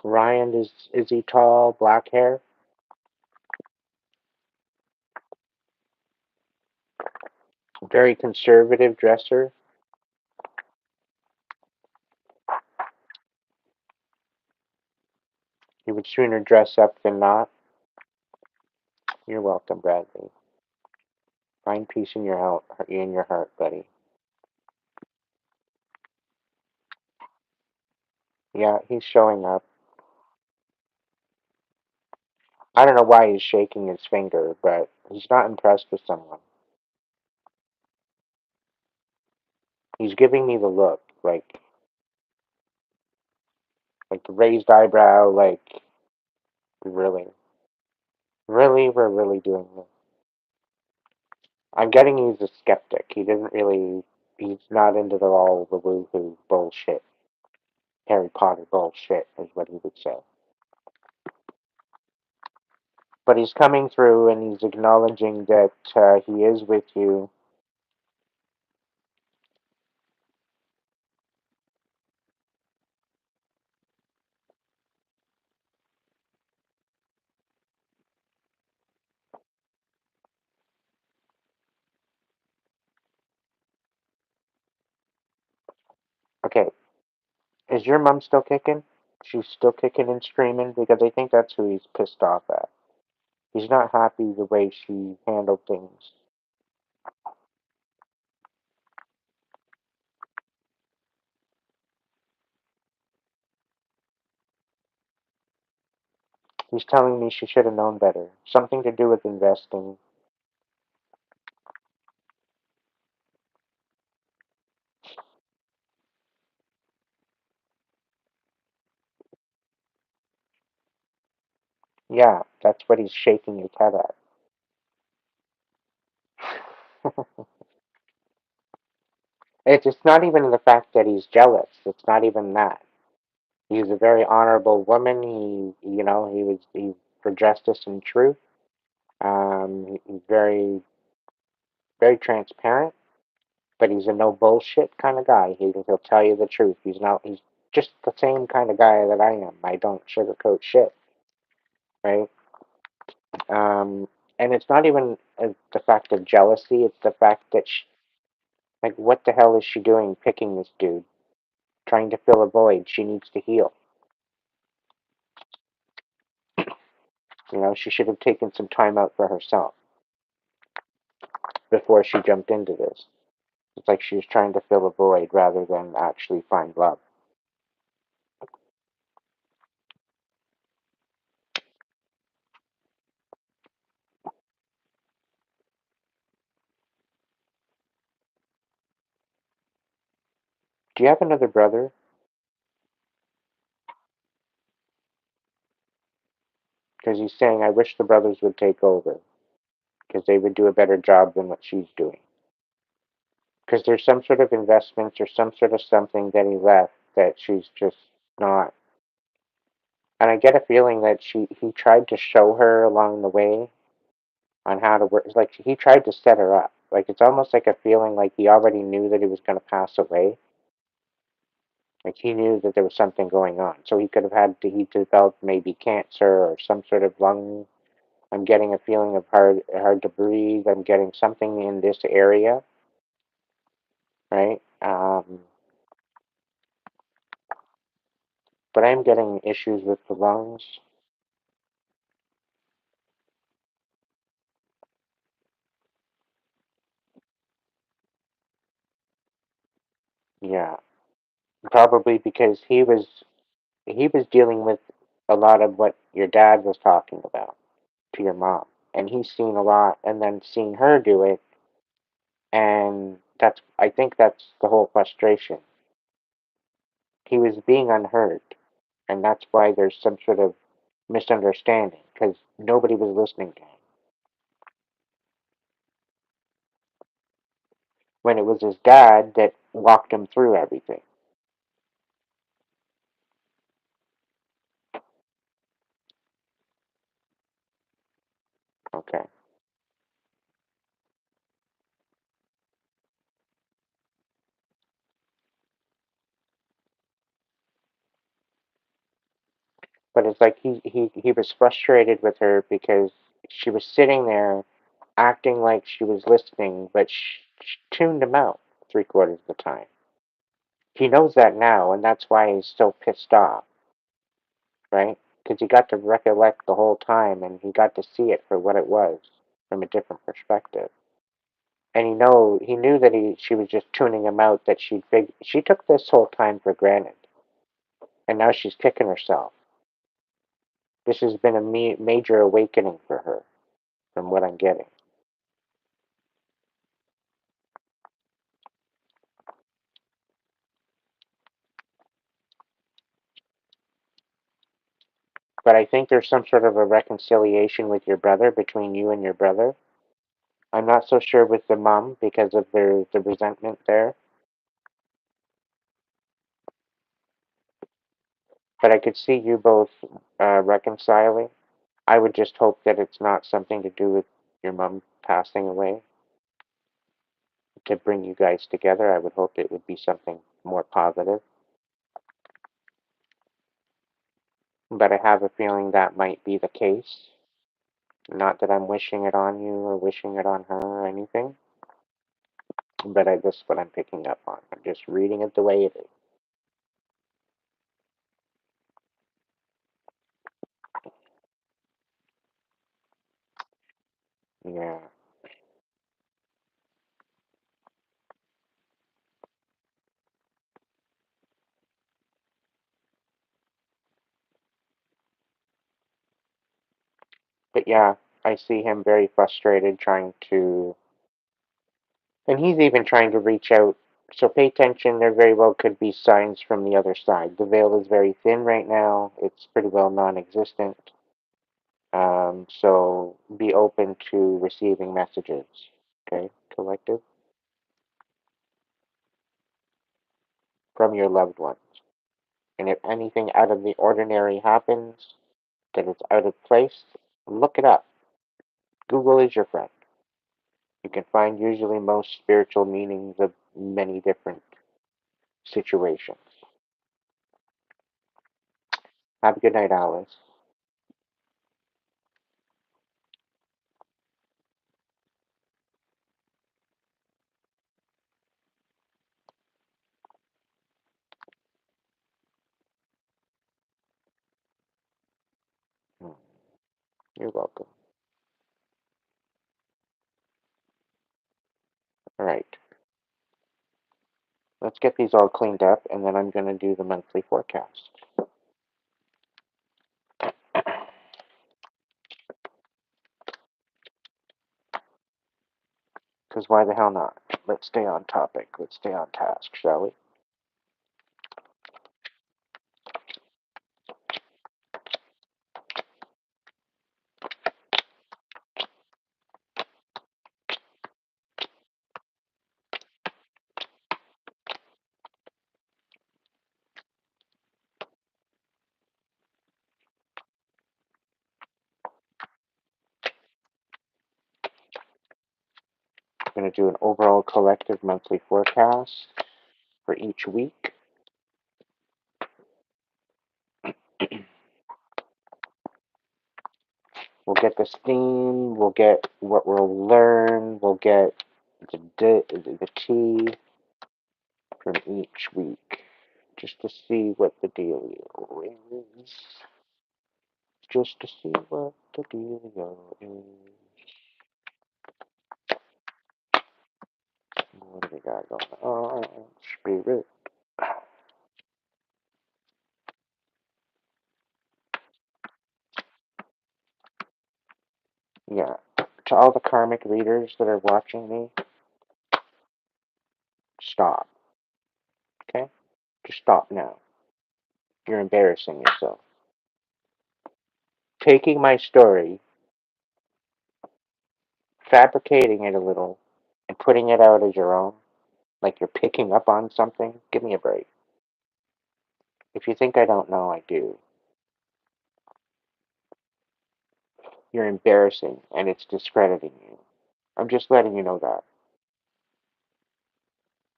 Ryan, is he tall, black hair? Very conservative dresser. He would sooner dress up than not. You're welcome, Bradley. Find peace in your heart, buddy. Yeah, he's showing up. I don't know why he's shaking his finger, but he's not impressed with someone. He's giving me the look, like the raised eyebrow, like really, really, we're really doing this. I'm getting he's a skeptic. He doesn't really, he's not into all the woohoo bullshit. Harry Potter bullshit is what he would say. But he's coming through and he's acknowledging that he is with you. Okay, is your mom still kicking? She's still kicking and screaming because I think that's who he's pissed off at. He's not happy the way she handled things. He's telling me she should have known better. Something to do with investing. Yeah, that's what he's shaking his head at. It's not even the fact that he's jealous. It's not even that. He's a very honorable woman. He's for justice and truth. He's very, very transparent, but he's a no bullshit kind of guy. He'll tell you the truth. He's just the same kind of guy that I am. I don't sugarcoat shit, right? Um, and it's not even the fact of jealousy. It's the fact that like, what the hell is she doing picking this dude? Trying to fill a void. She needs to heal. She should have taken some time out for herself before she jumped into this. It's like she was trying to fill a void rather than actually find love. Do you have another brother? Because he's saying, I wish the brothers would take over because they would do a better job than what she's doing. Because there's some sort of investments or some sort of something that he left that she's just not. And I get a feeling that he tried to show her along the way on how to work. It's like he tried to set her up. Like it's almost like a feeling like he already knew that he was going to pass away. Like he knew that there was something going on. So he could have he developed maybe cancer or some sort of lung. I'm getting a feeling of hard to breathe. I'm getting something in this area, right? But I'm getting issues with the lungs. Yeah, probably because he was dealing with a lot of what your dad was talking about to your mom, and he's seen a lot, and then seeing her do it, and I think that's the whole frustration. He was being unheard, and that's why there's some sort of misunderstanding because nobody was listening to him when it was his dad that walked him through everything. Okay, but it's like he was frustrated with her because she was sitting there acting like she was listening, but she tuned him out 3/4 of the time. He knows that now, and that's why he's so pissed off, right? Because he got to recollect the whole time, and he got to see it for what it was from a different perspective. And he knew that she was just tuning him out. That she took this whole time for granted, and now she's kicking herself. This has been a major awakening for her, from what I'm getting. But I think there's some sort of a reconciliation with your brother between you and your brother. I'm not so sure with the mom because of the resentment there, but I could see you both reconciling. I would just hope that it's not something to do with your mom passing away to bring you guys together. I would hope it would be something more positive. But I have a feeling that might be the case. Not that I'm wishing it on you or wishing it on her or anything, but this is what I'm picking up on. I'm just reading it the way it is. Yeah. But yeah, I see him very frustrated trying to, and he's even trying to reach out. So pay attention, there very well could be signs from the other side. The veil is very thin right now, it's pretty well non existent. So be open to receiving messages. Okay, collective, from your loved ones. And if anything out of the ordinary happens, that it's out of place, look it up. Google is your friend. You can find usually most spiritual meanings of many different situations. Have a good night, Alice. Hmm, you're welcome. All right. Let's get these all cleaned up, and then I'm going to do the monthly forecast. Because why the hell not? Let's stay on topic. Let's stay on task, shall we? I'm going to do an overall collective monthly forecast for each week. We'll get this theme, we'll get what we'll learn, we'll get the tea from each week, just to see what the deal is. Just to see what the dealio is. What do we got going on? Spirit. Yeah. To all the karmic readers that are watching me, stop. Okay? Just stop now. You're embarrassing yourself. Taking my story, fabricating it a little, and putting it out as your own, like you're picking up on something, give me a break. If you think I don't know, I do. You're embarrassing, and it's discrediting you. I'm just letting you know that.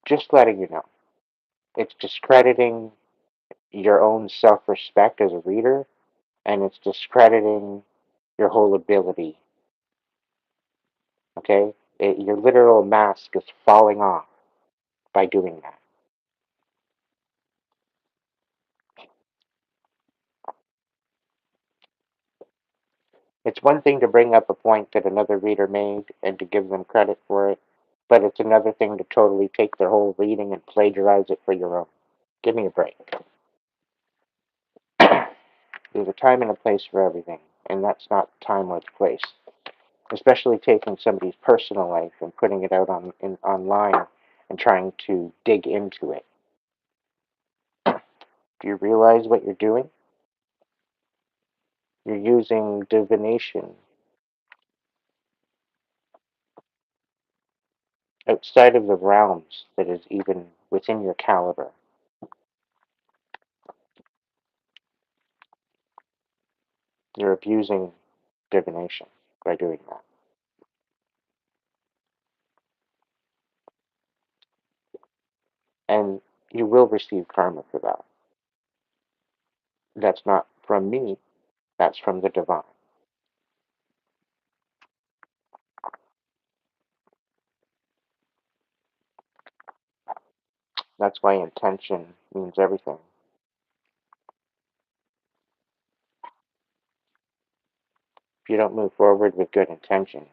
Just letting you know. It's discrediting your own self respect as a reader, and it's discrediting your whole ability. Okay? Your literal mask is falling off by doing that. It's one thing to bring up a point that another reader made and to give them credit for it, but it's another thing to totally take their whole reading and plagiarize it for your own. Give me a break. There's a time and a place for everything, and that's not time or place. Especially taking somebody's personal life and putting it out online and trying to dig into it. Do you realize what you're doing? You're using divination outside of the realms that is even within your caliber. You're abusing divination by doing that. And you will receive karma for that. That's not from me, that's from the divine. That's why intention means everything. If you don't move forward with good intention,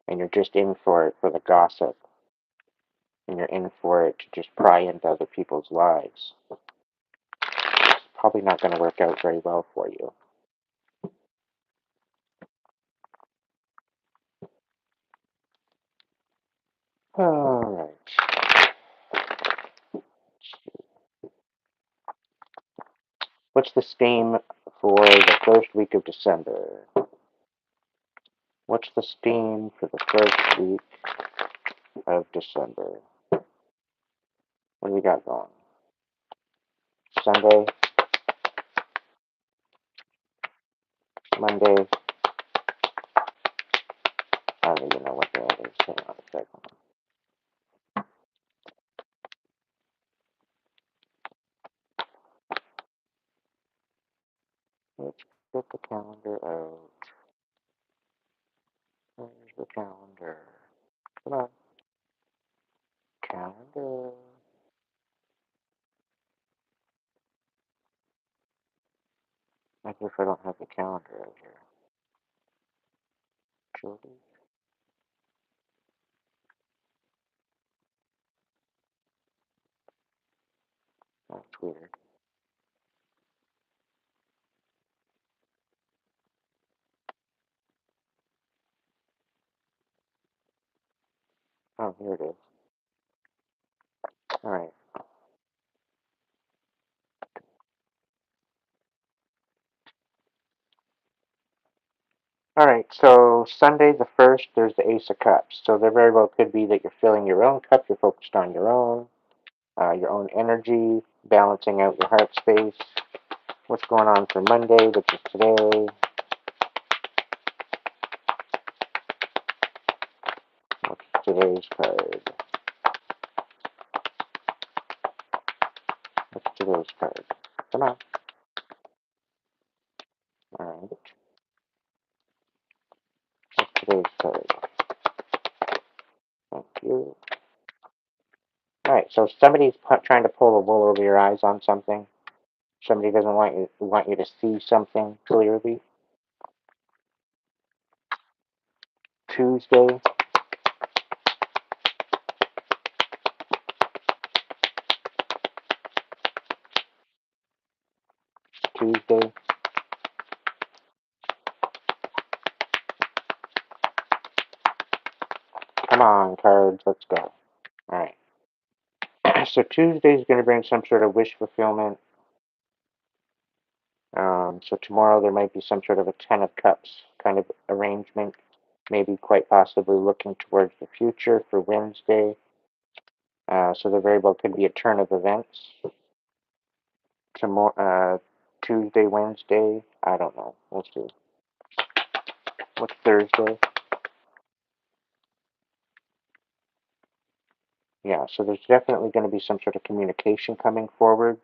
and you're just in for it for the gossip, and you're in for it to just pry into other people's lives, it's probably not going to work out very well for you. All right. What's the steam for the first week of December? What's the steam for the first week of December? What do we got going? Sunday, Monday. I don't even know what day it is. Hang on a second. Let's get the calendar out. Where's the calendar? Come on. Calendar. Maybe if I don't have the calendar out here. Jody? That's weird. Oh, here it is. Alright. Alright, so Sunday the 1st, there's the Ace of Cups. So there very well could be that you're filling your own cup, you're focused on your own energy, balancing out your heart space. What's going on for Monday, which is today? What's today's card? What's today's card? Come on. Alright. What's today's card? Thank you. Alright, so somebody's trying to pull the wool over your eyes on something. Somebody doesn't want you to see something clearly. Tuesday. Tuesday. Come on, cards, let's go. Alright. So Tuesday's going to bring some sort of wish fulfillment. So tomorrow there might be some sort of a Ten of Cups kind of arrangement. Maybe quite possibly looking towards the future for Wednesday. So there very well could be a turn of events. Tomorrow, Tuesday, Wednesday. I don't know. We'll see. What's Thursday? Yeah, so there's definitely going to be some sort of communication coming forward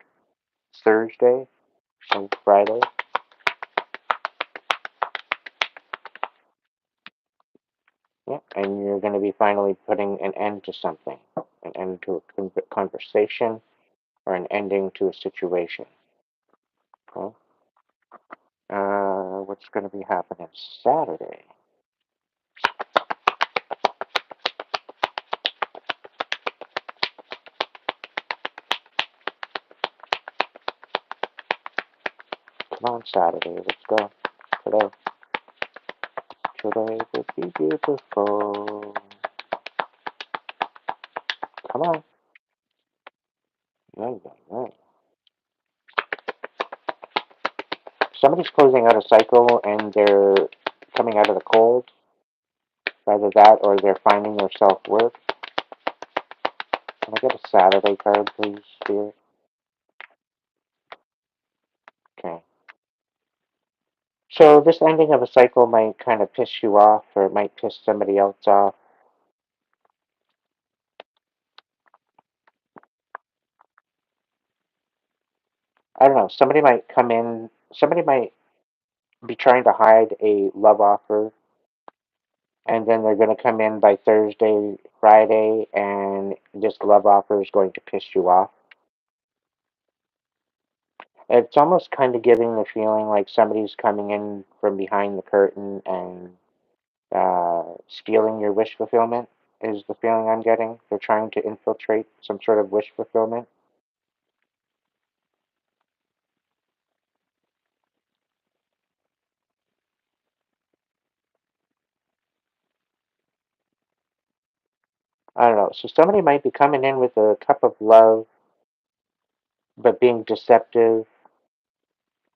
Thursday and Friday. Yeah, and you're going to be finally putting an end to something, an end to a conversation, or an ending to a situation. Okay. What's going to be happening Saturday? Come on, Saturday, let's go. Today. Today would be beautiful. Come on. Yeah, yeah, yeah. Somebody's closing out a cycle and they're coming out of the cold. Either that or they're finding their self-worth. Can I get a Saturday card, please, Spirit? Okay. So this ending of a cycle might kind of piss you off, or it might piss somebody else off. I don't know. Somebody might be trying to hide a love offer, and then they're going to come in by Thursday, Friday, and this love offer is going to piss you off. It's almost kind of giving the feeling like somebody's coming in from behind the curtain and stealing your wish fulfillment, is the feeling I'm getting. They're trying to infiltrate some sort of wish fulfillment. I don't know. So somebody might be coming in with a cup of love, but being deceptive,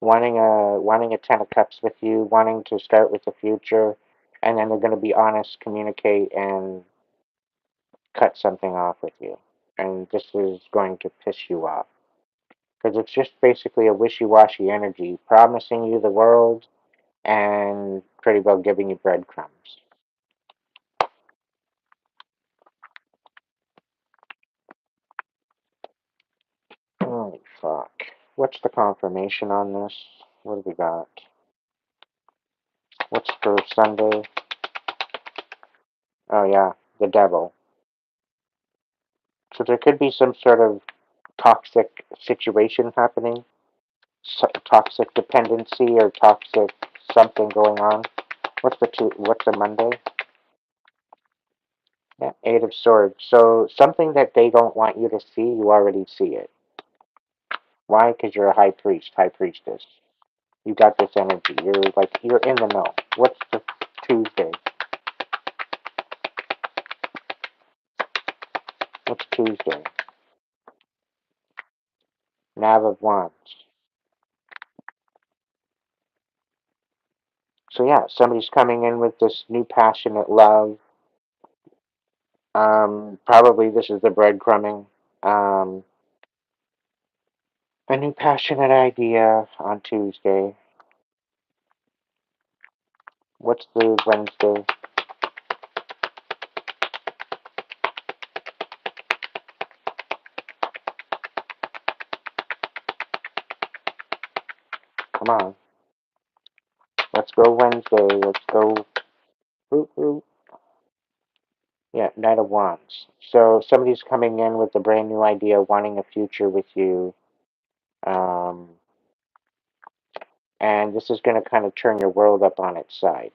wanting a 10 of cups with you, wanting to start with the future, and then they're going to be honest, communicate, and cut something off with you. And this is going to piss you off because it's just basically a wishy-washy energy, promising you the world and pretty well giving you breadcrumbs. Holy fuck. What's the confirmation on this? What do we got? What's for Sunday? Oh yeah, the devil. So there could be some sort of toxic situation happening, toxic dependency or toxic something going on. What's the Monday? Yeah, Eight of Swords. So something that they don't want you to see, you already see it. Why? Because you're a high priest, high priestess. You got this energy. You're in the know. What's the Tuesday? What's Tuesday? Nav of Wands. So yeah, somebody's coming in with this new passionate love. Probably this is the breadcrumbing. Um, a new passionate idea on Tuesday. What's the Wednesday? Come on. Let's go Wednesday. Let's go. Root, root. Yeah, Knight of Wands. So somebody's coming in with a brand new idea, wanting a future with you. Um, and this is going to kind of turn your world up on its side.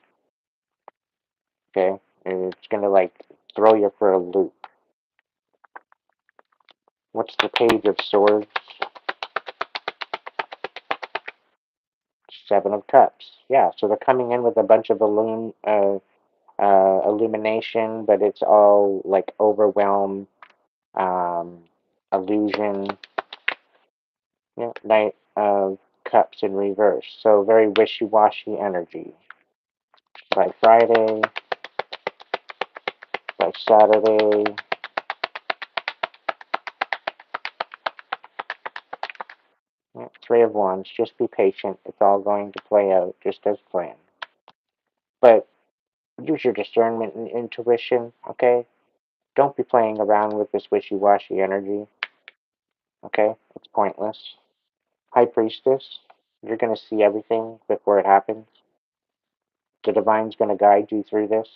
Okay? And it's going to like throw you for a loop. What's the Page of Swords? Seven of Cups. Yeah, so they're coming in with a bunch of illumination, but it's all like overwhelm, um, illusion. Yeah, Knight of Cups in reverse. So very wishy-washy energy. By Friday, by Saturday, yeah, Three of Wands. Just be patient. It's all going to play out just as planned. But use your discernment and intuition, okay? Don't be playing around with this wishy-washy energy, okay? It's pointless. High Priestess, you're going to see everything before it happens. The Divine's going to guide you through this.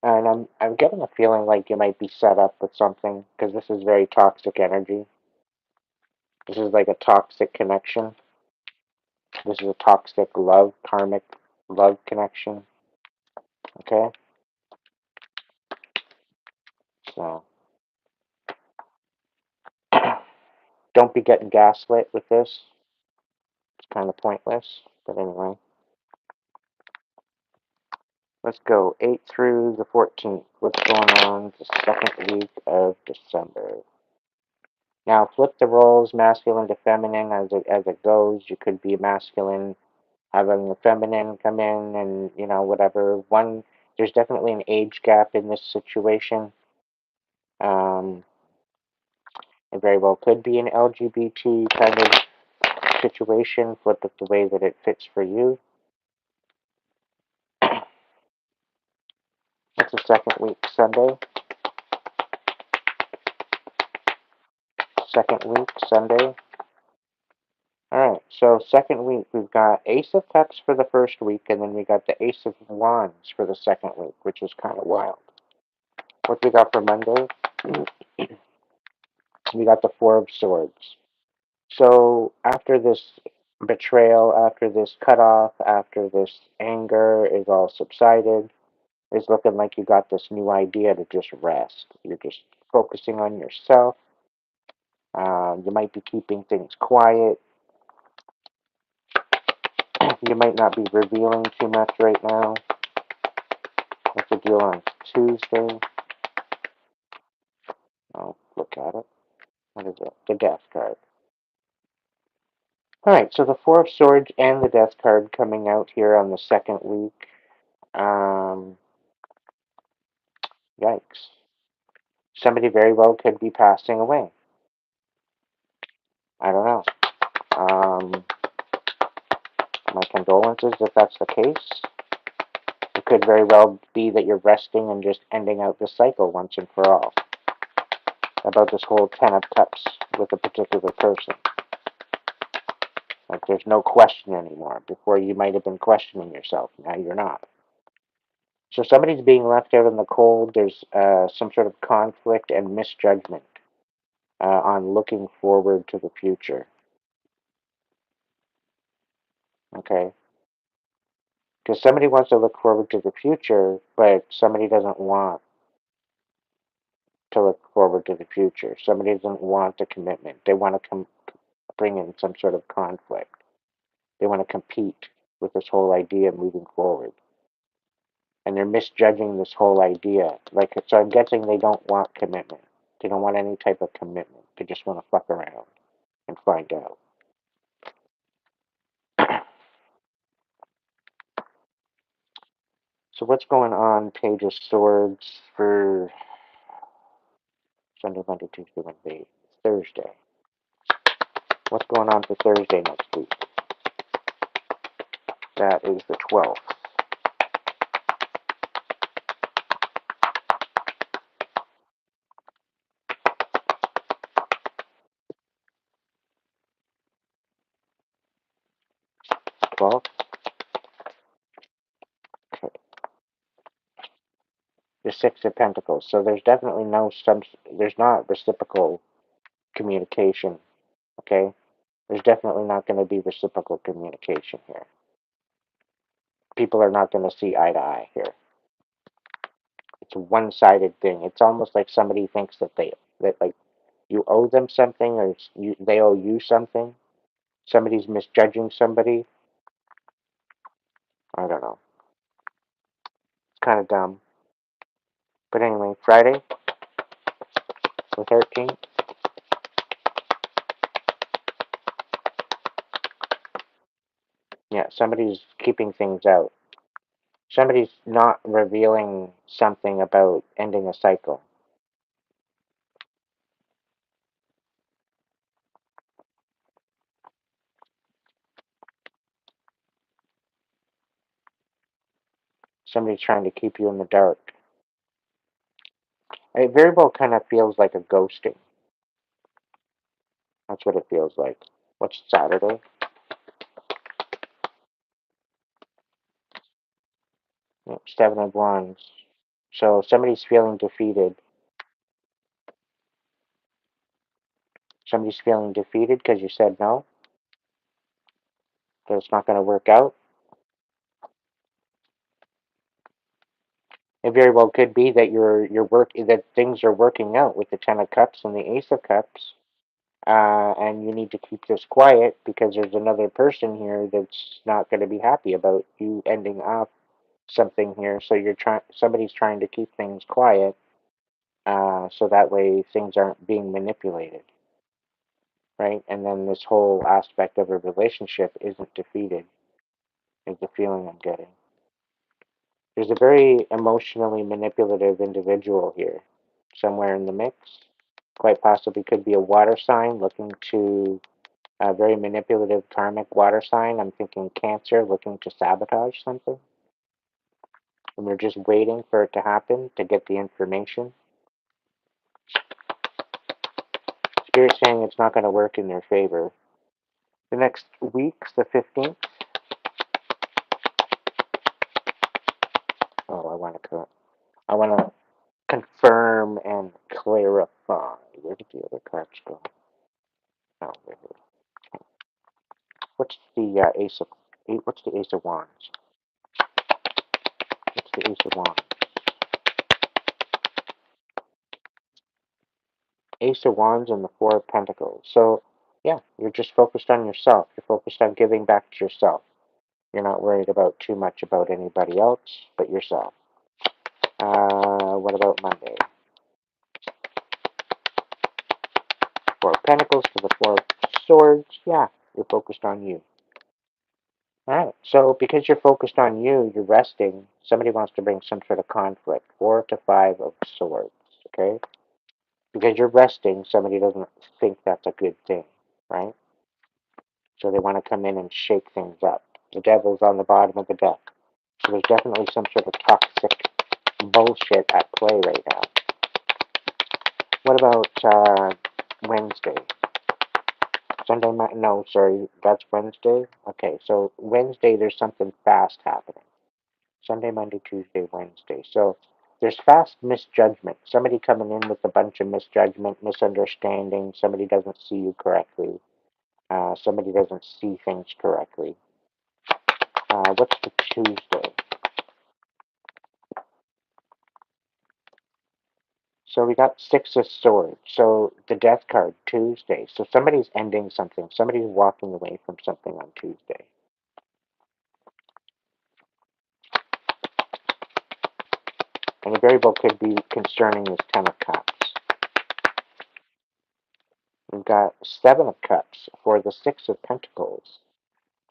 And I'm getting a feeling like you might be set up with something because this is very toxic energy. This is like a toxic connection. This is a toxic love, karmic love connection. Okay? So, don't be getting gaslit with this. It's kind of pointless. But anyway, let's go 8 through the 14th. What's going on the second week of December? Now, flip the roles, masculine to feminine, as it goes. You could be masculine, having the feminine come in, and whatever. There's definitely an age gap in this situation. Um, it very well could be an LGBT kind of situation. Flip it the way that it fits for you. That's the second week, Sunday. Second week, Sunday. Alright, so second week, we've got Ace of Cups for the first week, and then we got the Ace of Wands for the second week, which is kind of wild. What we got for Monday? We got the Four of Swords. So after this betrayal, after this cutoff, after this anger is all subsided, it's looking like you got this new idea to just rest. You're just focusing on yourself. You might be keeping things quiet. You might not be revealing too much right now. What's the deal on Tuesday? I'll look at it. What is it? The Death card. Alright, so the Four of Swords and the Death card coming out here on the second week. Yikes. Somebody very well could be passing away. I don't know. My condolences if that's the case. It could very well be that you're resting and just ending out the cycle once and for all. About this whole Ten of Cups with a particular person. Like there's no question anymore. Before you might have been questioning yourself. Now you're not. So somebody's being left out in the cold. There's some sort of conflict and misjudgment on looking forward to the future. Okay? Because somebody wants to look forward to the future, but somebody doesn't want to look forward to the future. Somebody doesn't want a commitment. They want to bring in some sort of conflict. They want to compete with this whole idea of moving forward. And they're misjudging this whole idea. Like, so I'm guessing they don't want commitment. They don't want any type of commitment. They just want to fuck around and find out. So what's going on, Page of Swords, for Sunday, Monday, Tuesday, Wednesday, Thursday? What's going on for Thursday next week? That is the 12th. Okay. The Six of Pentacles. So there's definitely there's not reciprocal communication. Okay? There's definitely not going to be reciprocal communication here. People are not going to see eye to eye here. It's a one-sided thing. It's almost like somebody thinks that like you owe them something or they owe you something. Somebody's misjudging somebody. I don't know. It's kind of dumb. But anyway, Friday, the 13th. Yeah, somebody's keeping things out. Somebody's not revealing something about ending a cycle. Somebody's trying to keep you in the dark. It very well kind of feels like a ghosting. That's what it feels like. What's Saturday? Yeah, Seven of Wands. So somebody's feeling defeated. Somebody's feeling defeated because you said no. That it's not going to work out. It very well could be that that things are working out with the Ten of Cups and the Ace of Cups, and you need to keep this quiet because there's another person here that's not going to be happy about you ending up something here. So somebody's trying to keep things quiet, so that way things aren't being manipulated, right? And then this whole aspect of a relationship isn't defeated. Is the feeling I'm getting. There's a very emotionally manipulative individual here, somewhere in the mix. Quite possibly could be a water sign looking to a very manipulative karmic water sign. I'm thinking Cancer looking to sabotage something. And they're just waiting for it to happen to get the information. Spirit saying it's not going to work in their favor. The next week's the 15th. Oh, I want to confirm and clarify. Where did the other cards go? Oh, there it is. What's the What's the Ace of Wands? What's the Ace of Wands? Ace of Wands and the Four of Pentacles. So, yeah, you're just focused on yourself. You're focused on giving back to yourself. You're not worried about too much about anybody else but yourself. What about Monday? Four of Pentacles to the Four of Swords. Yeah, you're focused on you. Alright, so because you're focused on you, you're resting, somebody wants to bring some sort of conflict. 4 to 5 of Swords, okay? Because you're resting, somebody doesn't think that's a good thing, right? So they want to come in and shake things up. The Devil's on the bottom of the deck. So there's definitely some sort of toxic bullshit at play right now. What about Wednesday? Sunday, no, sorry, that's Wednesday? Okay, so Wednesday there's something fast happening. Sunday, Monday, Tuesday, Wednesday. So there's fast misjudgment. Somebody coming in with a bunch of misjudgment, misunderstanding. Somebody doesn't see you correctly. Somebody doesn't see things correctly. What's the Tuesday? So we got 6 of Swords. So the Death card, Tuesday. So somebody's ending something. Somebody's walking away from something on Tuesday. And the variable could be concerning this 10 of Cups. We've got 7 of Cups for the 6 of Pentacles.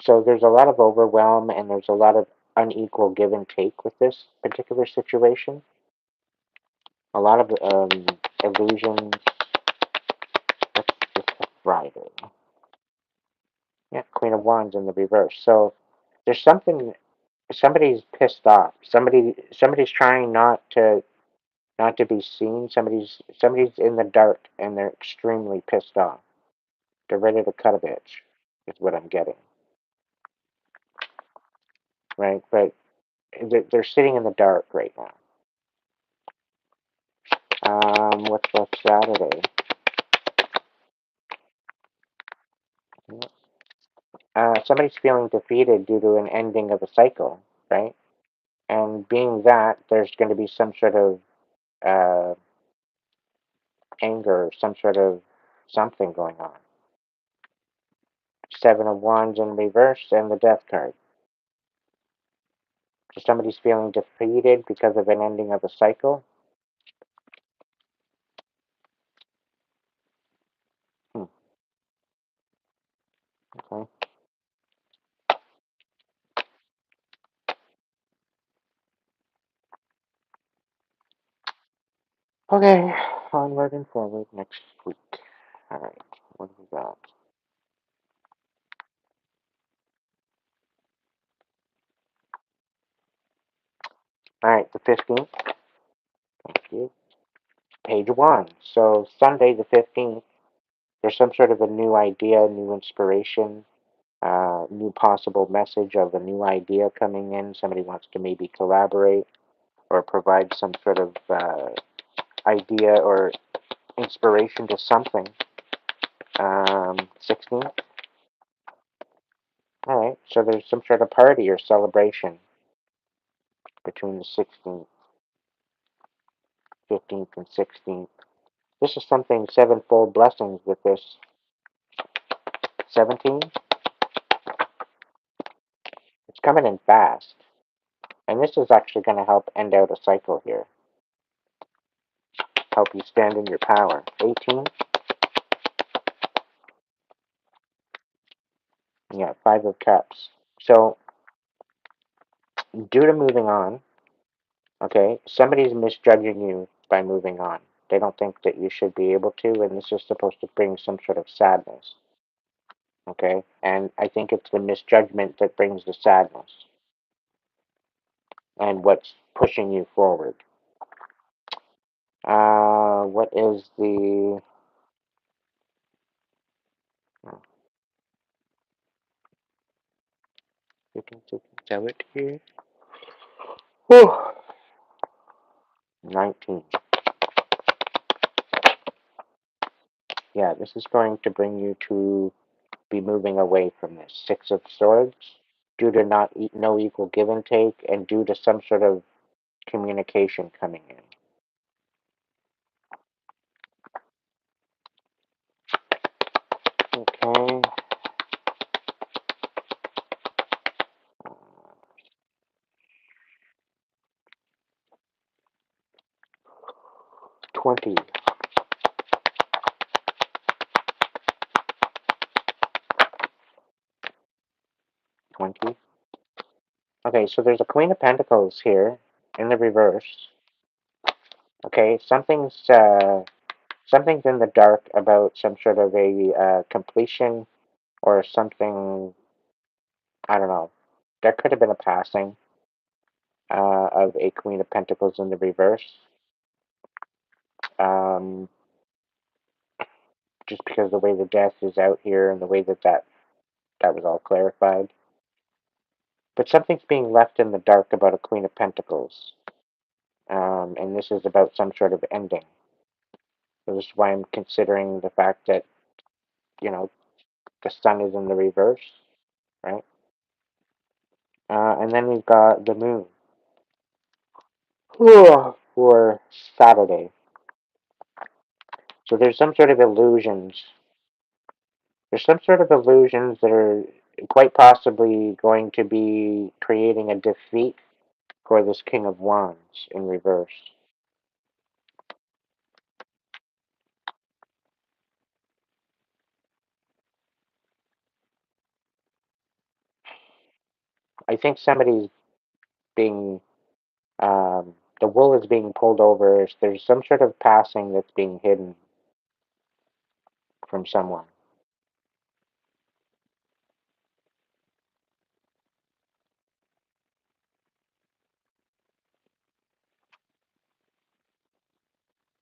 So there's a lot of overwhelm and there's a lot of unequal give and take with this particular situation. A lot of illusions. That's just a Friday. Yeah, Queen of Wands in the reverse. So there's something. Somebody's pissed off. Somebody's trying not to be seen. Somebody's in the dark and they're extremely pissed off. They're ready to cut a bitch. Is what I'm getting. Right, but they're sitting in the dark right now. What's left Saturday? Somebody's feeling defeated due to an ending of a cycle, right? And being that, there's going to be some sort of uh, anger, some sort of something going on. 7 of Wands in reverse and the Death card. So somebody's feeling defeated because of an ending of a cycle. Okay. Okay, onward and forward next week. Alright, what do we got? Alright, the 15th. Thank you. Page 1. So Sunday the 15th, there's some sort of a new idea, new inspiration, new possible message of a new idea coming in. Somebody wants to maybe collaborate or provide some sort of idea or inspiration to something. 16th. Alright, so there's some sort of party or celebration between the 16th, 15th, and 16th. This is something sevenfold blessings with this. 17, it's coming in fast. And this is actually going to help end out a cycle here. Help you stand in your power. 18, yeah, 5 of Cups. So, due to moving on, okay, somebody's misjudging you by moving on. They don't think that you should be able to, and this is supposed to bring some sort of sadness. Okay, and I think it's the misjudgment that brings the sadness and what's pushing you forward. What is the... You can tell it here. Whew. 19. Yeah, this is going to bring you to be moving away from this. 6 of Swords, due to no equal give and take, and due to some sort of communication coming in. Okay. 20. 20. Okay, so there's a Queen of Pentacles here in the reverse. Okay, something's in the dark about some sort of a completion or something. I don't know. There could have been a passing of a Queen of Pentacles in the reverse. Um, just because the way the death is out here and the way that was all clarified. But something's being left in the dark about a Queen of Pentacles. And this is about some sort of ending. So this is why I'm considering the fact that, the sun is in the reverse, right? And then we've got the moon for Saturday. So there's some sort of illusions. There's some sort of illusions that are quite possibly going to be creating a defeat for this King of Wands in reverse. I think somebody's being, the wool is being pulled over. There's some sort of passing that's being hidden from someone.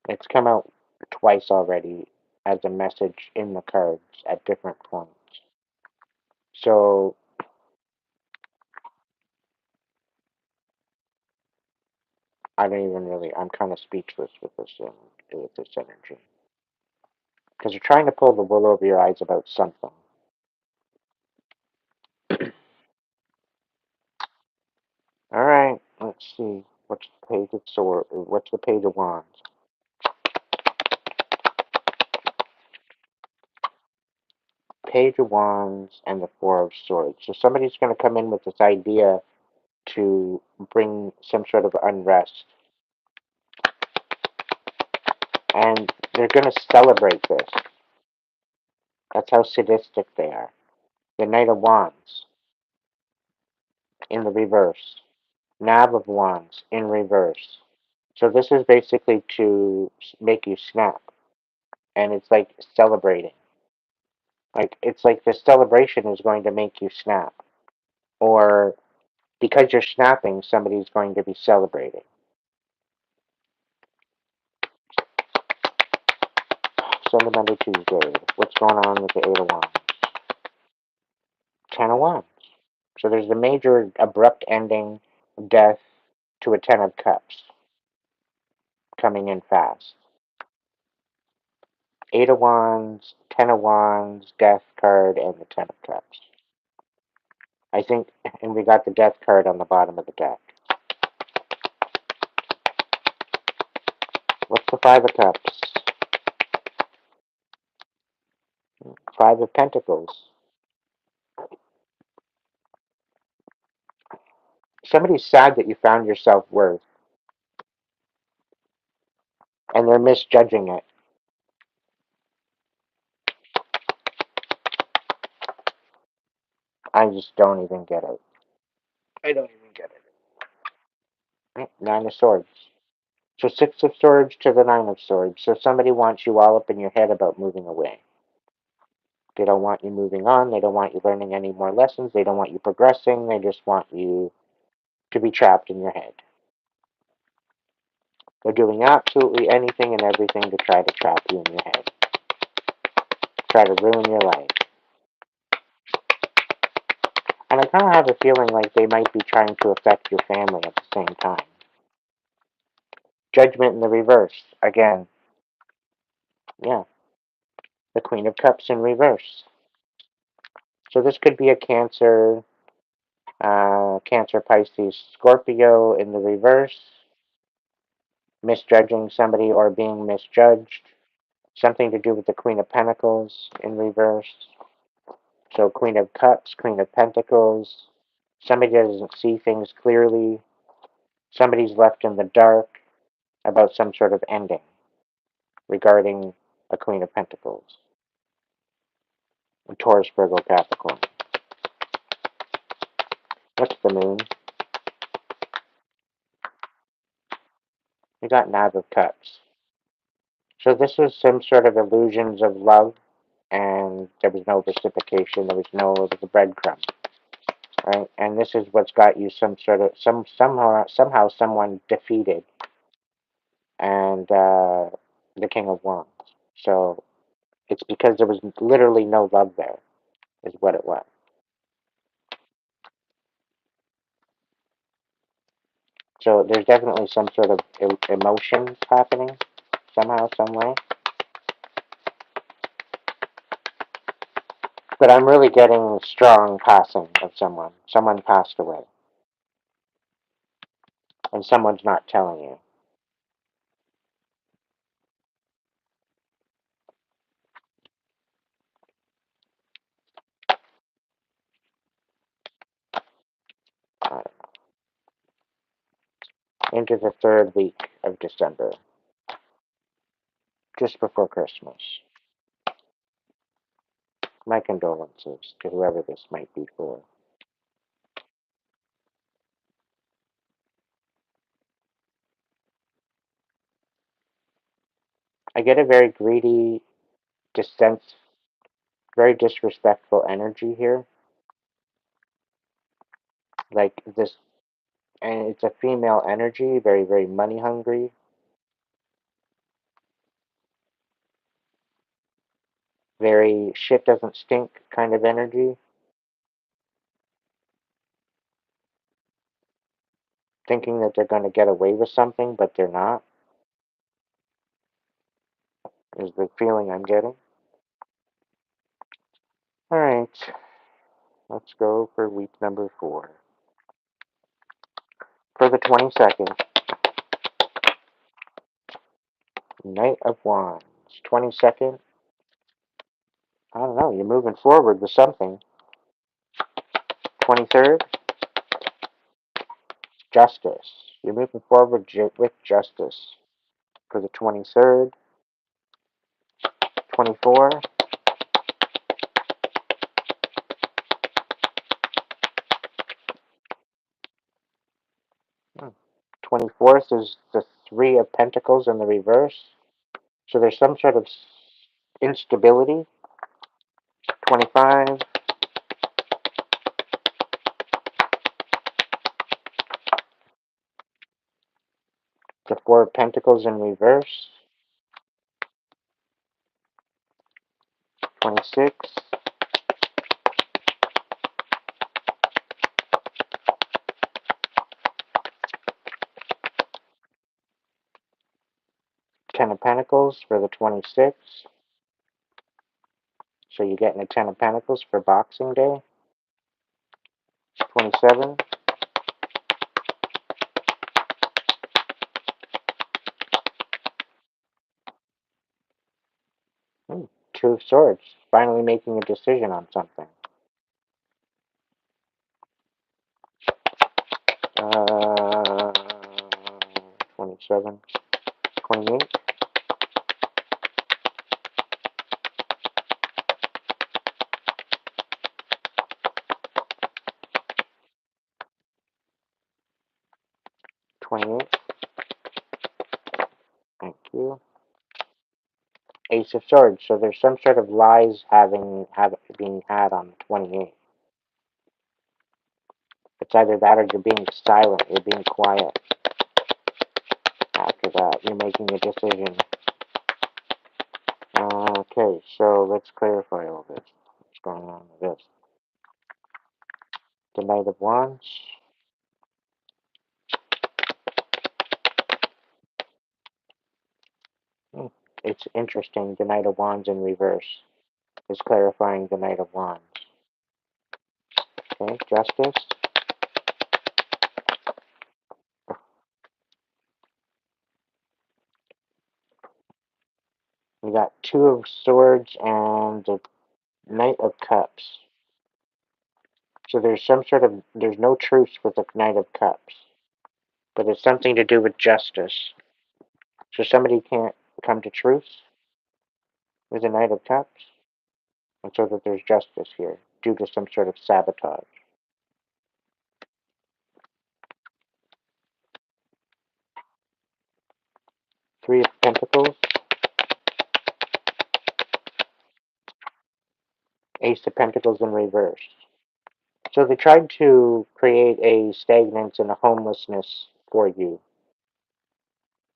It's come out twice already as a message in the cards at different points. So I don't even really. I'm kind of speechless with this energy because you're trying to pull the wool over your eyes about something. All right, let's see. What's the page of sword? What's the page of wands? Page of wands and the four of swords. So somebody's going to come in with this idea to bring some sort of unrest, and they're going to celebrate this. That's how sadistic they are. The Knight of Wands in the reverse. Knave of Wands in reverse. So this is basically to make you snap, and it's like celebrating. Like it's like the celebration is going to make you snap, or because you're snapping, somebody's going to be celebrating. Sentimental Tuesday. What's going on with the Eight of Wands? Ten of Wands. So there's the major abrupt ending, death, to a Ten of Cups coming in fast. Eight of Wands, Ten of Wands, Death card, and the Ten of Cups. I think, and we got the Death card on the bottom of the deck. What's the Five of Cups? Five of Pentacles. Somebody's sad that you found your self-worth, and they're misjudging it. I just don't even get it. I don't even get it. Nine of Swords. So Six of Swords to the Nine of Swords. So somebody wants you all up in your head about moving away. They don't want you moving on. They don't want you learning any more lessons. They don't want you progressing. They just want you to be trapped in your head. They're doing absolutely anything and everything to try to trap you in your head. Try to ruin your life. And I kind of have a feeling like they might be trying to affect your family at the same time. Judgment in the reverse. Again. Yeah. The Queen of Cups in reverse. So this could be a Cancer, Pisces, Scorpio in the reverse. Misjudging somebody or being misjudged. Something to do with the Queen of Pentacles in reverse. So Queen of Cups, Queen of Pentacles. Somebody doesn't see things clearly. Somebody's left in the dark about some sort of ending. regarding a Queen of Pentacles. Taurus, Virgo, Capricorn. What's the moon? We got Knight of Cups. So this was some sort of illusions of love, and there was no reciprocation. There was a breadcrumb, right? And this is what's got you somehow someone defeated, and the King of Wands. So it's because there was literally no love there, is what it was. So there's definitely some sort of emotions happening somehow, some way. But I'm really getting strong passing of someone. Someone passed away. And someone's not telling you. Uh, into the third week of December. Just before Christmas. My condolences to whoever this might be for. I get a very greedy, very disrespectful energy here. Like this, and it's a female energy, very, very money hungry. Very shit doesn't stink kind of energy. Thinking that they're going to get away with something, but they're not, is the feeling I'm getting. Alright, let's go for week number 4. For the 22nd, Knight of Wands. 22nd, I don't know, you're moving forward with something. 23rd, Justice. You're moving forward with justice. For the 23rd, 24, 24th is the Three of Pentacles in the reverse. So there's some sort of instability. 25, the Four of Pentacles in reverse. 26, Ten of Pentacles for the 26th. So you're getting a Ten of Pentacles for Boxing Day. 27, Two of Swords. Finally making a decision on something. 27, 28, 28. Thank you. Ace of Swords. So there's some sort of lies being had on the 28th. It's either that or you're being silent. You're being quiet. After that, you're making a decision. Okay, so let's clarify all this. What's going on with this? The Knight of Wands. It's interesting. The Knight of Wands in reverse is clarifying the Knight of Wands. Okay, Justice. We got Two of Swords and the Knight of Cups. So there's no truce with the Knight of Cups. But it's something to do with justice. So somebody can't come to truce with the Knight of Cups, and so that there's justice here due to some sort of sabotage. Three of Pentacles, Ace of Pentacles in reverse. So they tried to create a stagnance and a homelessness for you.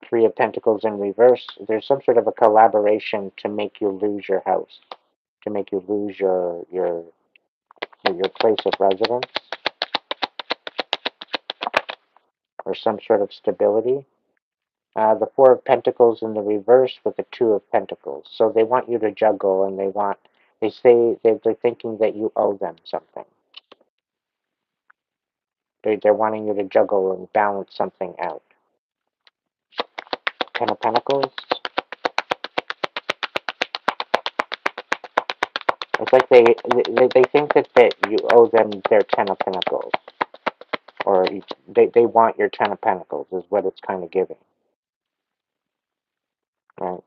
Three of Pentacles in reverse. There's some sort of a collaboration to make you lose your house, to make you lose your place of residence, or some sort of stability. The Four of Pentacles in the reverse with the Two of Pentacles. So they want you to juggle, and they say they're thinking that you owe them something. They're wanting you to juggle and balance something out. Ten of Pentacles. It's like they think that you owe them their Ten of Pentacles, or they want your Ten of Pentacles is what it's kind of giving, right?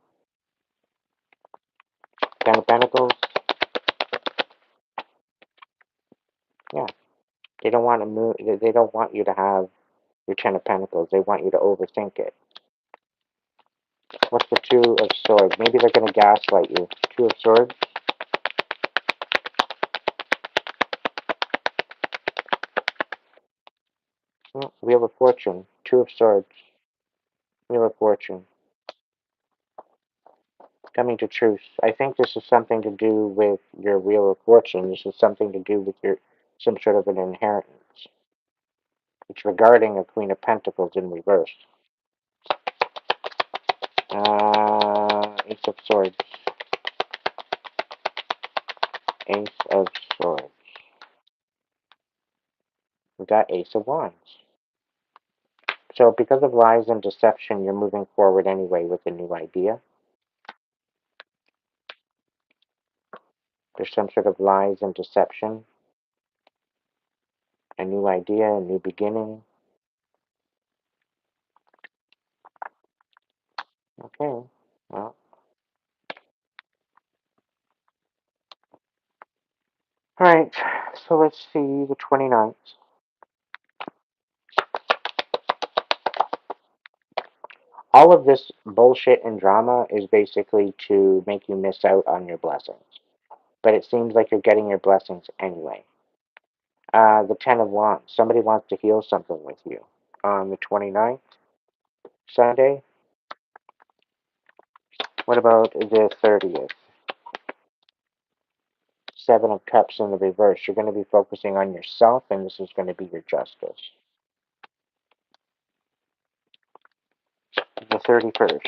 Ten of Pentacles. Yeah, they don't want to move. They don't want you to have your Ten of Pentacles. They want you to overthink it. What's the Two of Swords? Maybe they're going to gaslight you. Two of Swords. Wheel of Fortune. Two of Swords. Wheel of Fortune. Coming to truth. I think this is something to do with your Wheel of Fortune. This is something to do with your some sort of an inheritance. It's regarding a Queen of Pentacles in reverse. Ace of Swords. Ace of Swords. We got Ace of Wands. So because of lies and deception, you're moving forward anyway with a new idea. There's some sort of lies and deception. A new idea, a new beginning. Okay, well. Alright, so let's see the 29th. All of this bullshit and drama is basically to make you miss out on your blessings. But it seems like you're getting your blessings anyway. The Ten of Wands. Somebody wants to heal something with you. On the 29th, Sunday. What about the 30th? Seven of Cups in the reverse. You're going to be focusing on yourself, and this is going to be your justice. The 31st.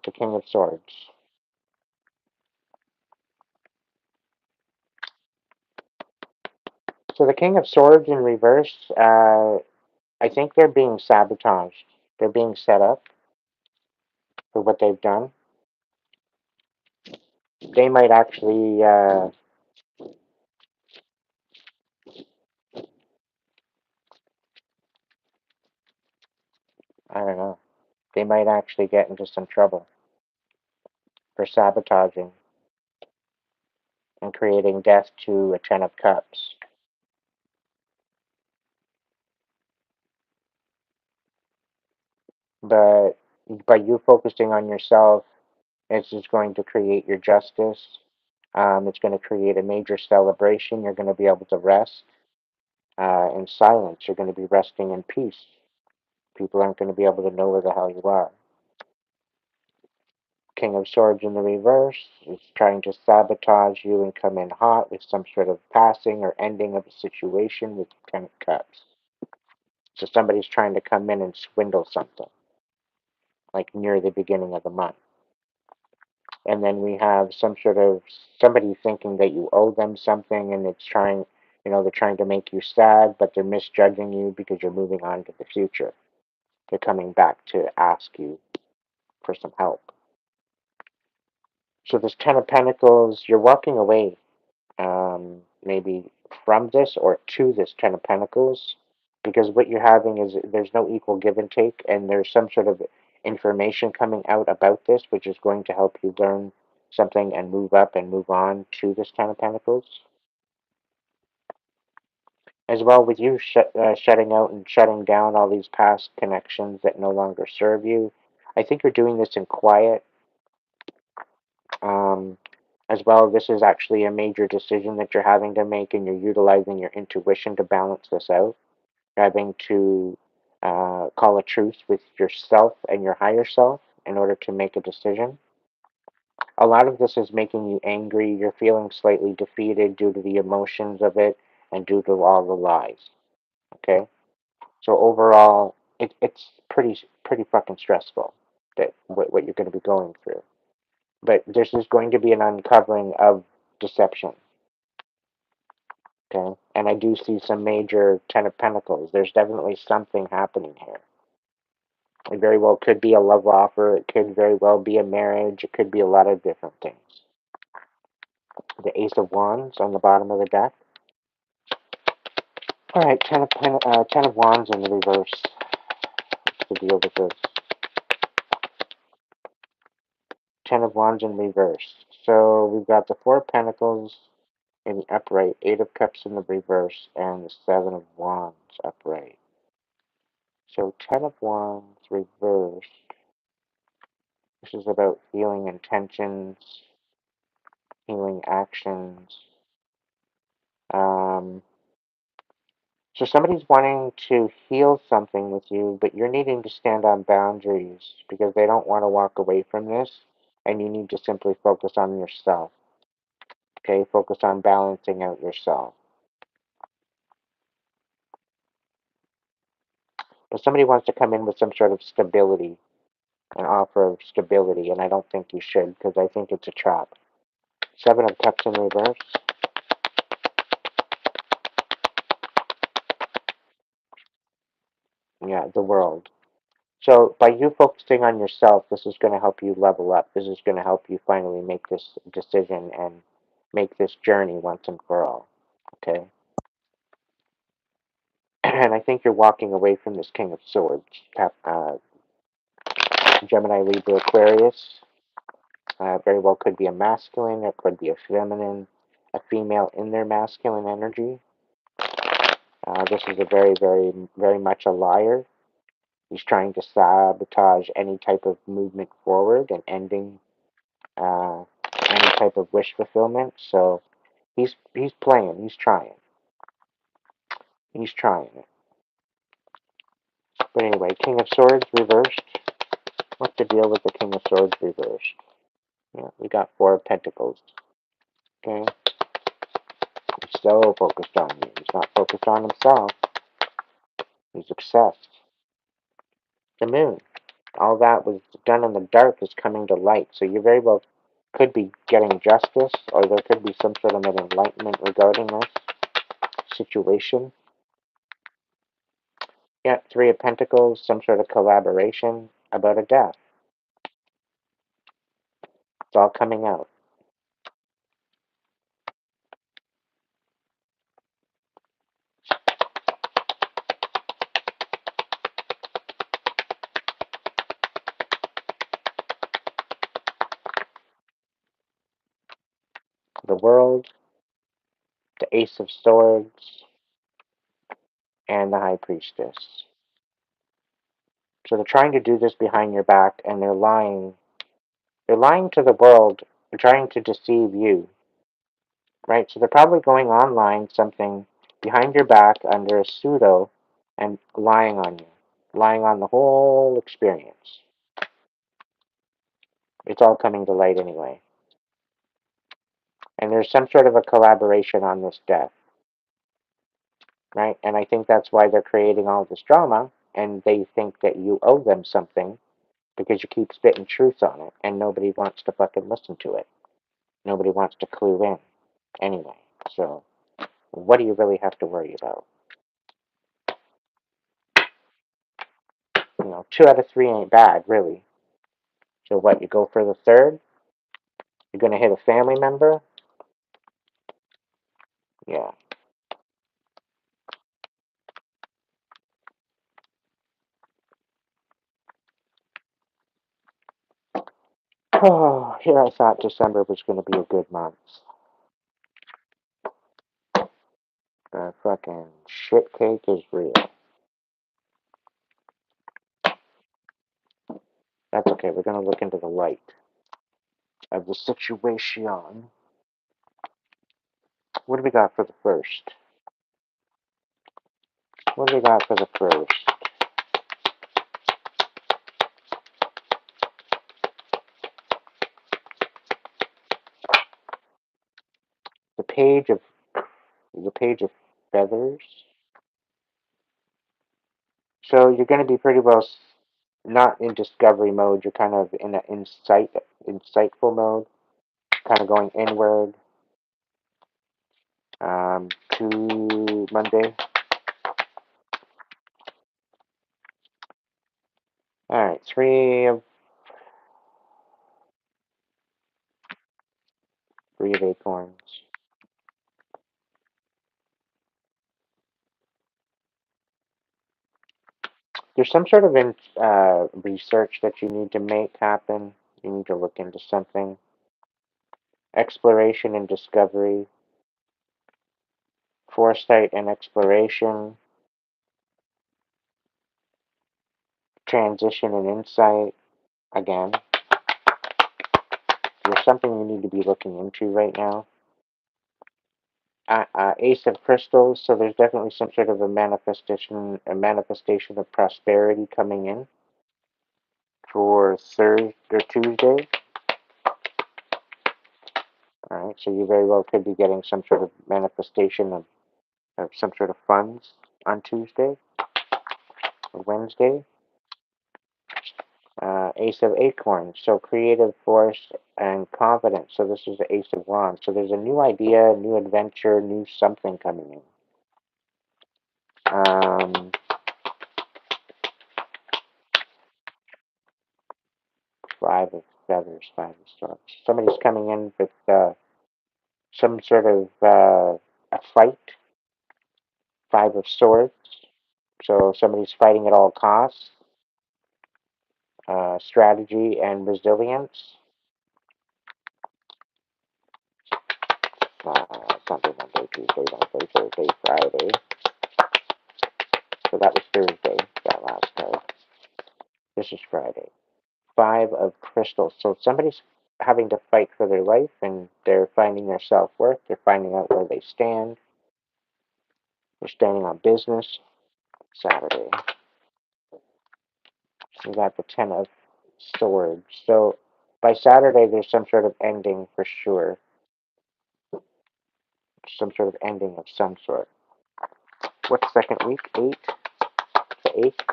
The King of Swords. So the King of Swords in reverse, I think they're being sabotaged. They're being set up for what they've done. They might actually, I don't know, they might actually get into some trouble for sabotaging and creating death to a Ten of Cups. But by you focusing on yourself, it's just going to create your justice. It's going to create a major celebration. You're going to be able to rest in silence. You're going to be resting in peace. People aren't going to be able to know where the hell you are. King of Swords in the reverse is trying to sabotage you and come in hot with some sort of passing or ending of a situation with Ten of Cups. So somebody's trying to come in and swindle something, like near the beginning of the month. And then we have some sort of somebody thinking that you owe them something, and it's trying, they're trying to make you sad, but they're misjudging you because you're moving on to the future. They're coming back to ask you for some help. So this Ten of Pentacles, you're walking away maybe from this or to this Ten of Pentacles, because what you're having is there's no equal give and take, and there's some sort of information coming out about this, which is going to help you learn something and move up and move on to this Ten of Pentacles. As well, with you shutting out and shutting down all these past connections that no longer serve you, I think you're doing this in quiet. Um, as well, this is actually a major decision that you're having to make, and you're utilizing your intuition to balance this out. You're having to call a truce with yourself and your higher self in order to make a decision. A lot of this is making you angry. You're feeling slightly defeated due to the emotions of it and due to all the lies. Okay? So overall, it's pretty fucking stressful that what you're going to be going through. But this is going to be an uncovering of deception. Okay, and I do see some major Ten of Pentacles. There's definitely something happening here. It very well could be a love offer. It could very well be a marriage. It could be a lot of different things. The Ace of Wands on the bottom of the deck. All right, Ten of Wands in the reverse. What's the deal with this? Ten of Wands in reverse. So we've got the Four of Pentacles in the upright, Eight of Cups in the reverse, and the Seven of Wands upright. So Ten of Wands reversed. This is about healing intentions, healing actions. So somebody's wanting to heal something with you, but you're needing to stand on boundaries because they don't want to walk away from this, and you need to simply focus on yourself. Okay, focus on balancing out yourself. But somebody wants to come in with some sort of stability, an offer of stability, and I don't think you should because I think it's a trap. Seven of Cups in reverse. Yeah, the World. So by you focusing on yourself, this is going to help you level up. This is going to help you finally make this decision and make this journey once and for all. Okay? And I think you're walking away from this King of Swords. Gemini, Libra, Aquarius. Very well could be a masculine. It could be a feminine, a female in their masculine energy. This is a very much a liar. He's trying to sabotage any type of movement forward and ending uh, any type of wish fulfillment. So he's playing. He's trying. He's trying it. But anyway, King of Swords reversed. What's the deal with the King of Swords reversed? Yeah, we got Four of Pentacles. Okay. He's so focused on you. He's not focused on himself. He's obsessed. The Moon. All that was done in the dark is coming to light. So you very well could be getting justice, or there could be some sort of an enlightenment regarding this situation. Yeah, Three of Pentacles, some sort of collaboration about a death. It's all coming out. The World, the Ace of Swords, and the High Priestess. So they're trying to do this behind your back, and they're lying. They're lying to the world, trying to deceive you. Right? So they're probably going online something behind your back under a pseudo and lying on you. Lying on the whole experience. It's all coming to light anyway. And there's some sort of a collaboration on this death. Right? And I think that's why they're creating all this drama, and they think that you owe them something because you keep spitting truth on it, and nobody wants to fucking listen to it. Nobody wants to clue in anyway. So, what do you really have to worry about? You know, 2 out of 3 ain't bad, really. So what, you go for the third? You're going to hit a family member? Yeah. Oh, here I thought December was going to be a good month. The fucking shit cake is real. That's okay. We're going to look into the light of the situation. What do we got for the first? What do we got for the first? The page of the page of feathers. So you're going to be pretty well not in discovery mode. You're kind of in an insightful mode, kind of going inward. To Monday. All right, three of acorns. There's some sort of research that you need to make happen. You need to look into something. Exploration and discovery, foresight and exploration, transition and insight. Again, there's something you need to be looking into right now. Ace of crystals, so there's definitely some sort of a manifestation of prosperity coming in for Thursday or Tuesday. All right, so you very well could be getting some sort of manifestation of some sort of funds on Tuesday or Wednesday. Ace of Acorns, so creative force and confidence. So this is the Ace of Wands. So there's a new idea, new adventure, new something coming in. Five of Feathers, Five of Swords. Somebody's coming in with some sort of a fight. Five of Swords. So somebody's fighting at all costs. Strategy and resilience. Sunday, Monday, Tuesday, Wednesday, Thursday, Friday. So that was Thursday, that last card. This is Friday. Five of Crystals. So somebody's having to fight for their life and they're finding their self-worth. They're finding out where they stand. They're standing on business. Saturday. We got the Ten of Swords. So by Saturday, there's some sort of ending for sure. Some sort of ending of some sort. What's second week? 8. The 8.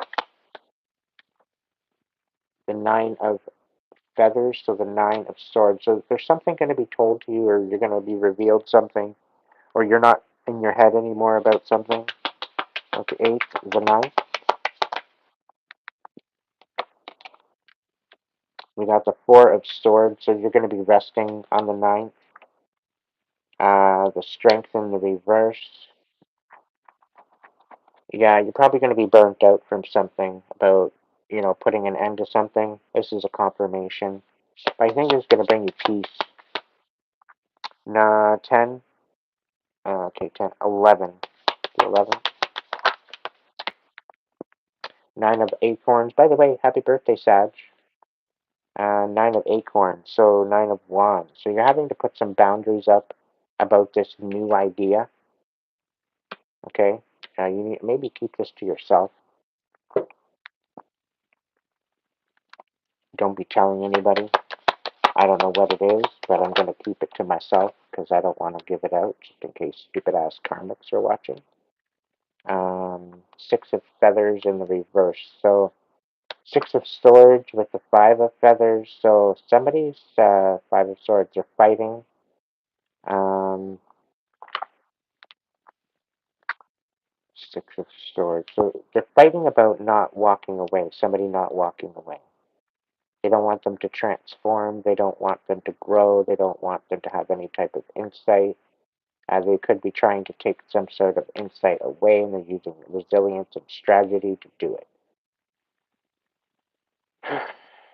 The Nine of Feathers. So the Nine of Swords. So there's something going to be told to you, or you're going to be revealed something, or you're not in your head anymore about something. Okay, 8. The 9. We got the Four of Swords. So you're going to be resting on the 9th. The Strength in the reverse. Yeah, you're probably going to be burnt out from something about, putting an end to something. This is a confirmation. But I think it's going to bring you peace. Nah, 10. Okay, 10. 11. 11. Nine of Acorns. By the way, happy birthday, Sag. Nine of Acorns. So, Nine of Wands. So, you're having to put some boundaries up about this new idea. Okay? You need, maybe keep this to yourself. Don't be telling anybody. I don't know what it is, but I'm going to keep it to myself because I don't want to give it out just in case stupid ass karmics are watching. Six of Feathers in the reverse. So, Six of Swords with the Five of Feathers. So, somebody's Five of Swords are fighting. Six of Swords. So, they're fighting about not walking away, somebody not walking away. They don't want them to transform. They don't want them to grow. They don't want them to have any type of insight. They could be trying to take some sort of insight away, and they're using resilience and strategy to do it.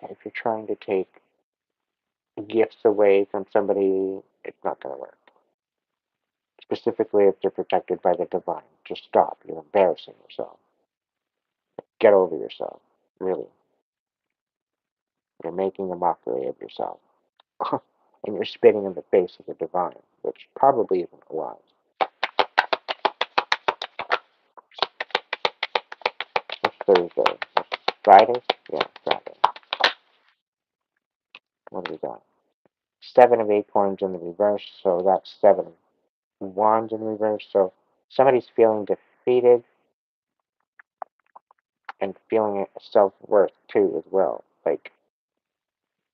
If you're trying to take gifts away from somebody, it's not going to work. Specifically if they're protected by the divine. Just stop. You're embarrassing yourself. Get over yourself. Really. You're making a mockery of yourself. And you're spitting in the face of the divine, which probably isn't wise. It's Thursday. Friday? Yeah, Friday. What do we got? 7 of Acorns in the reverse, so that's 7 of Wands in reverse. So somebody's feeling defeated and feeling self-worth too as well. Like,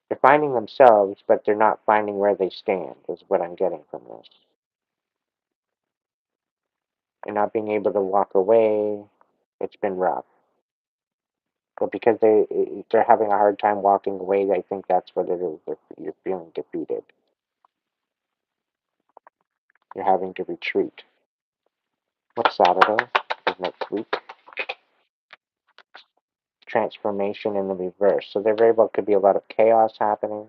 they're finding themselves, but they're not finding where they stand, is what I'm getting from this. And not being able to walk away, it's been rough. But because they're having a hard time walking away, I think that's what it is. You're feeling defeated. You're having to retreat. What's Saturday? Is next week. Transformation in the reverse. So there very well could be a lot of chaos happening.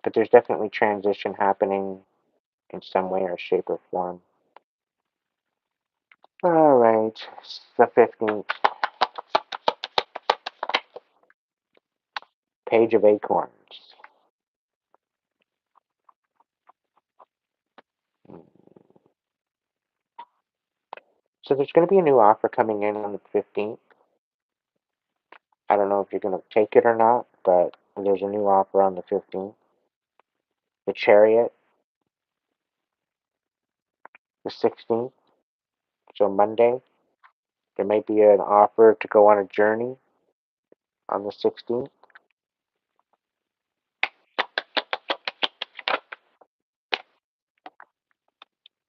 But there's definitely transition happening in some way or shape or form. All right, the 15th. Page of Acorns. So there's going to be a new offer coming in on the 15th. I don't know if you're going to take it or not, but there's a new offer on the 15th. The Chariot, the 16th, so Monday. There may be an offer to go on a journey on the 16th.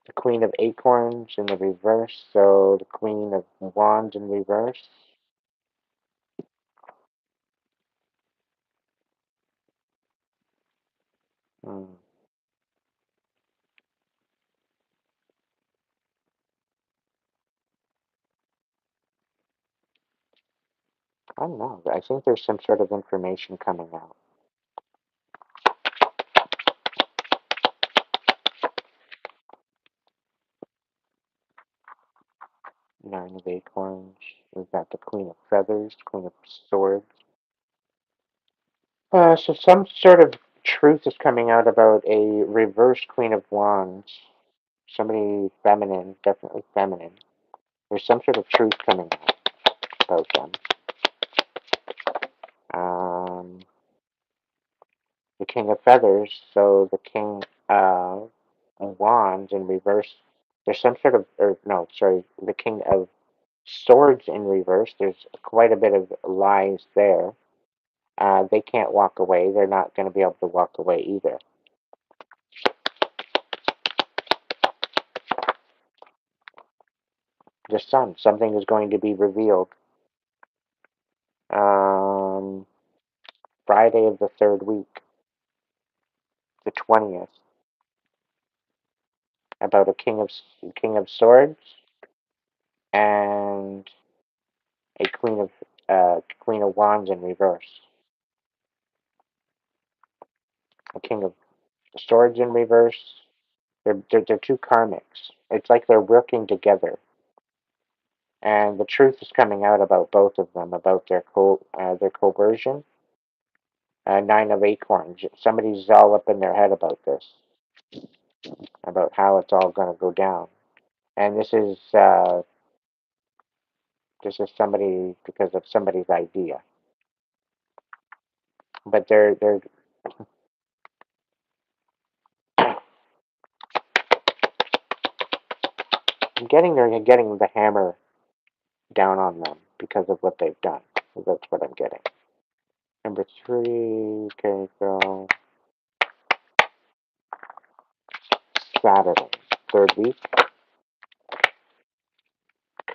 The Queen of Acorns in the reverse, so the Queen of Wands in reverse. Hmm. I don't know. I think there's some sort of information coming out. Nine of Acorns. We've got the Queen of Feathers, Queen of Swords. So some sort of truth is coming out about a reverse Queen of Wands. Somebody feminine, definitely feminine. There's some sort of truth coming out about them. The King of Feathers, so the King of Wands in reverse. There's some sort of, or no, sorry, the King of Swords in reverse. There's quite a bit of lies there. They can't walk away. They're not going to be able to walk away either. The Sun, something is going to be revealed. Um, Friday of the third week, the 20th, about a King of Swords and a Queen of Wands in reverse. A King of Swords in reverse. They're two karmics. It's like they're working together, and the truth is coming out about both of them, about their coercion. Nine of Acorns. Somebody's all up in their head about this, about how it's all going to go down. And this is somebody because of somebody's idea. But they're getting the hammer down on them because of what they've done. That's what I'm getting. Number 3, okay, so Saturday, third week.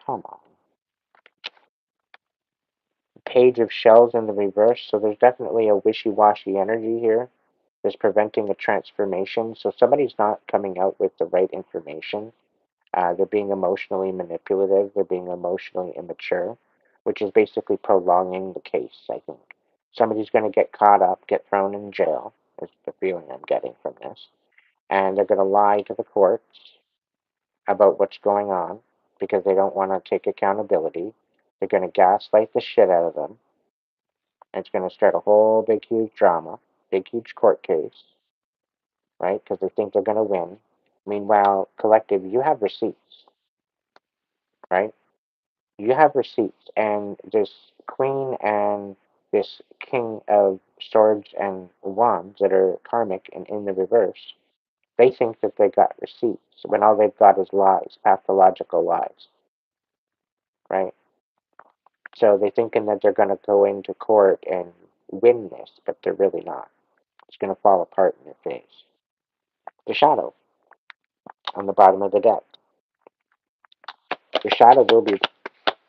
Come on. Page of Shells in the reverse, so there's definitely a wishy-washy energy here. that's preventing a transformation. So somebody's not coming out with the right information. They're being emotionally manipulative. They're being emotionally immature, which is basically prolonging the case, I think. Somebody's going to get caught up, get thrown in jail, is the feeling I'm getting from this. And they're going to lie to the courts about what's going on because they don't want to take accountability. They're going to gaslight the shit out of them. And it's going to start a whole big, huge drama, big, huge court case, right? Because they think they're going to win. Meanwhile, collective, you have receipts, right? You have receipts, and this queen and this king of swords and wands that are karmic and in the reverse, they think that they got receipts when all they've got is lies, pathological lies, right? So they're thinking that they're going to go into court and win this, but they're really not. It's going to fall apart in their face. The shadow on the bottom of the deck. The shadow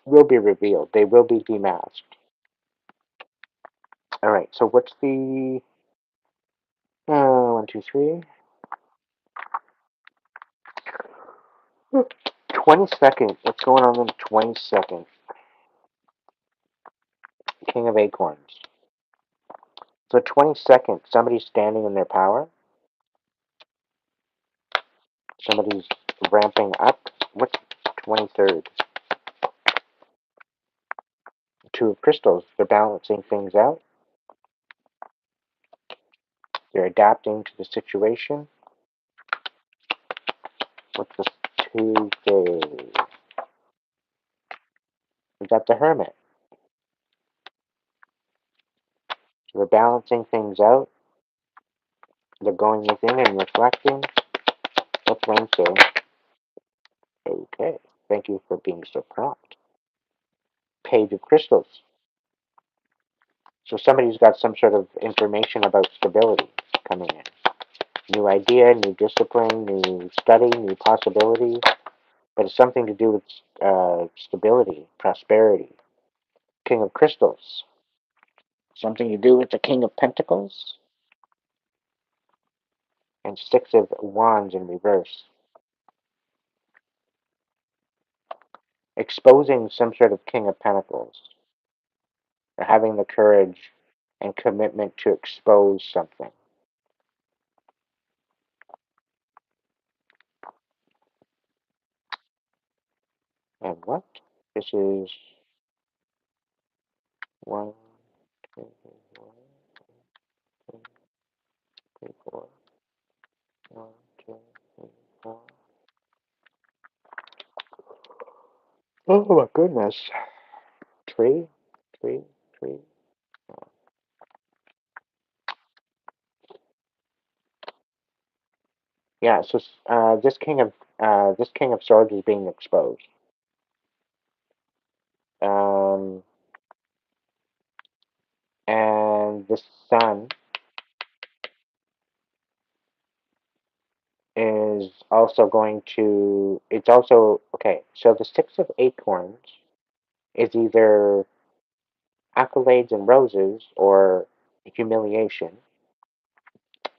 will be revealed. They will be demasked. All right. So what's the 1, 2, 3? 22nd. What's going on the 22nd? King of Acorns. So 22nd, somebody's standing in their power. Somebody's ramping up. What's 23rd? Two of Crystals. They're balancing things out. They're adapting to the situation. What's this Tuesday? We got the Hermit. So they're balancing things out. They're going within and reflecting. What's Wednesday? Okay. Thank you for being so prompt. Page of Crystals. So somebody's got some sort of information about stability coming in. New idea, new discipline, new study, new possibility. But it's something to do with stability, prosperity. King of Crystals. Something to do with the King of Pentacles. And Six of Wands in reverse. Exposing some sort of King of Pentacles. Or having the courage and commitment to expose something. And what? This is 1, 2, 3, 4. 1, 2, 3, 4. Oh my goodness. Tree, tree, tree. Yeah. So this King of Swords is being exposed. Um, and the Sun is also going to. It's also okay. So the Six of Acorns is either accolades and roses or humiliation.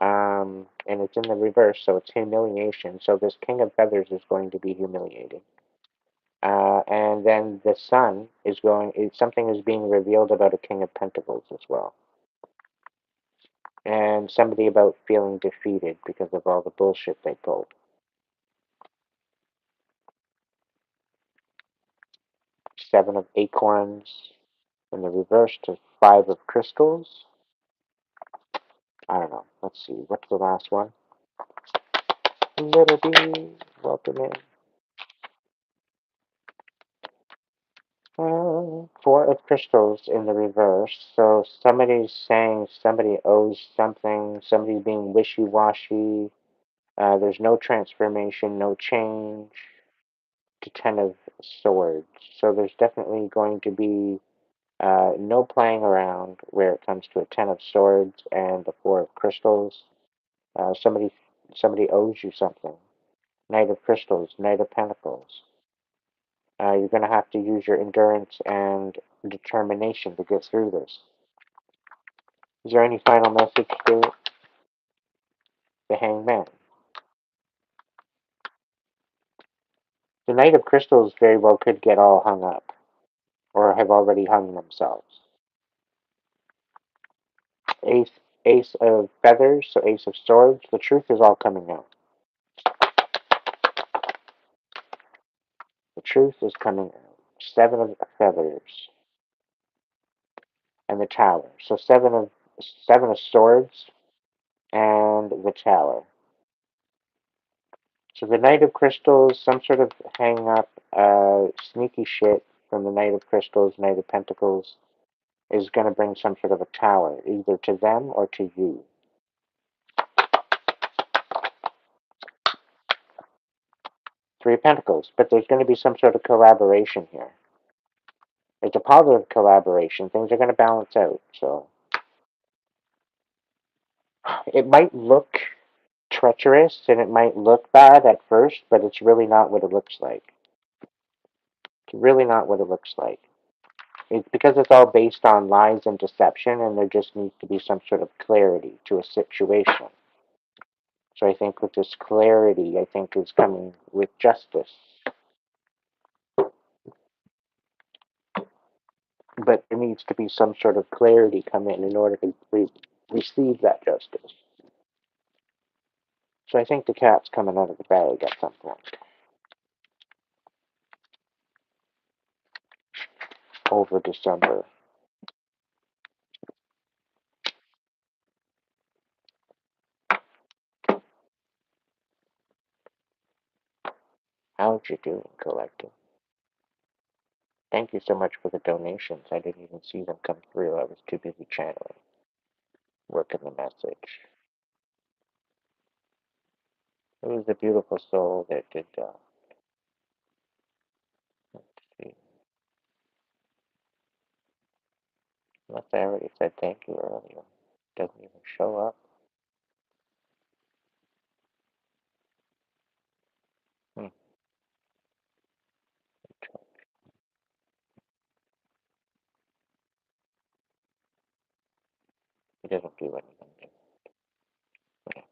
And it's in the reverse, so it's humiliation. So this King of Feathers is going to be humiliated. And then the Sun is something is being revealed about a King of Pentacles as well. And somebody about feeling defeated because of all the bullshit they pulled. Seven of Acorns in the reverse to Five of Crystals. I don't know. Let's see. What's the last one? Little bee, welcome in. Four of Crystals in the reverse. So somebody's saying somebody owes something. Somebody's being wishy-washy. There's no transformation, no change. To Ten of Swords. So there's definitely going to be no playing around where it comes to a Ten of Swords and the Four of Crystals. Somebody owes you something. Knight of Crystals, Knight of Pentacles. You're going to have to use your endurance and determination to get through this. Is there any final message, Spirit? the Hangman. The Knight of Crystals very well could get all hung up, or have already hung themselves. Ace, Ace of Feathers, so Ace of Swords. The truth is all coming out. The truth is coming out. Seven of Feathers and the Tower. So seven of Swords and the Tower. So the Knight of Crystals, some sort of hang up, sneaky shit from the Knight of Crystals, Knight of Pentacles, is going to bring some sort of a tower, either to them or to you. Three of Pentacles, but there's going to be some sort of collaboration here. It's a positive collaboration. Things are going to balance out, so it might look treacherous and it might look bad at first, but it's really not what it looks like. It's really not what it looks like. It's because it's all based on lies and deception, and there just needs to be some sort of clarity to a situation. So I think with this clarity, I think is coming with justice. But there needs to be some sort of clarity come in order to receive that justice. So I think the cat's coming out of the bag at some point. Over December. How'd you do, Collective? Thank you so much for the donations. I didn't even see them come through. I was too busy channeling, working the message. It was a beautiful soul that did, let's see. Unless I already said thank you earlier. Doesn't even show up. Hmm. It doesn't do anything. Yeah.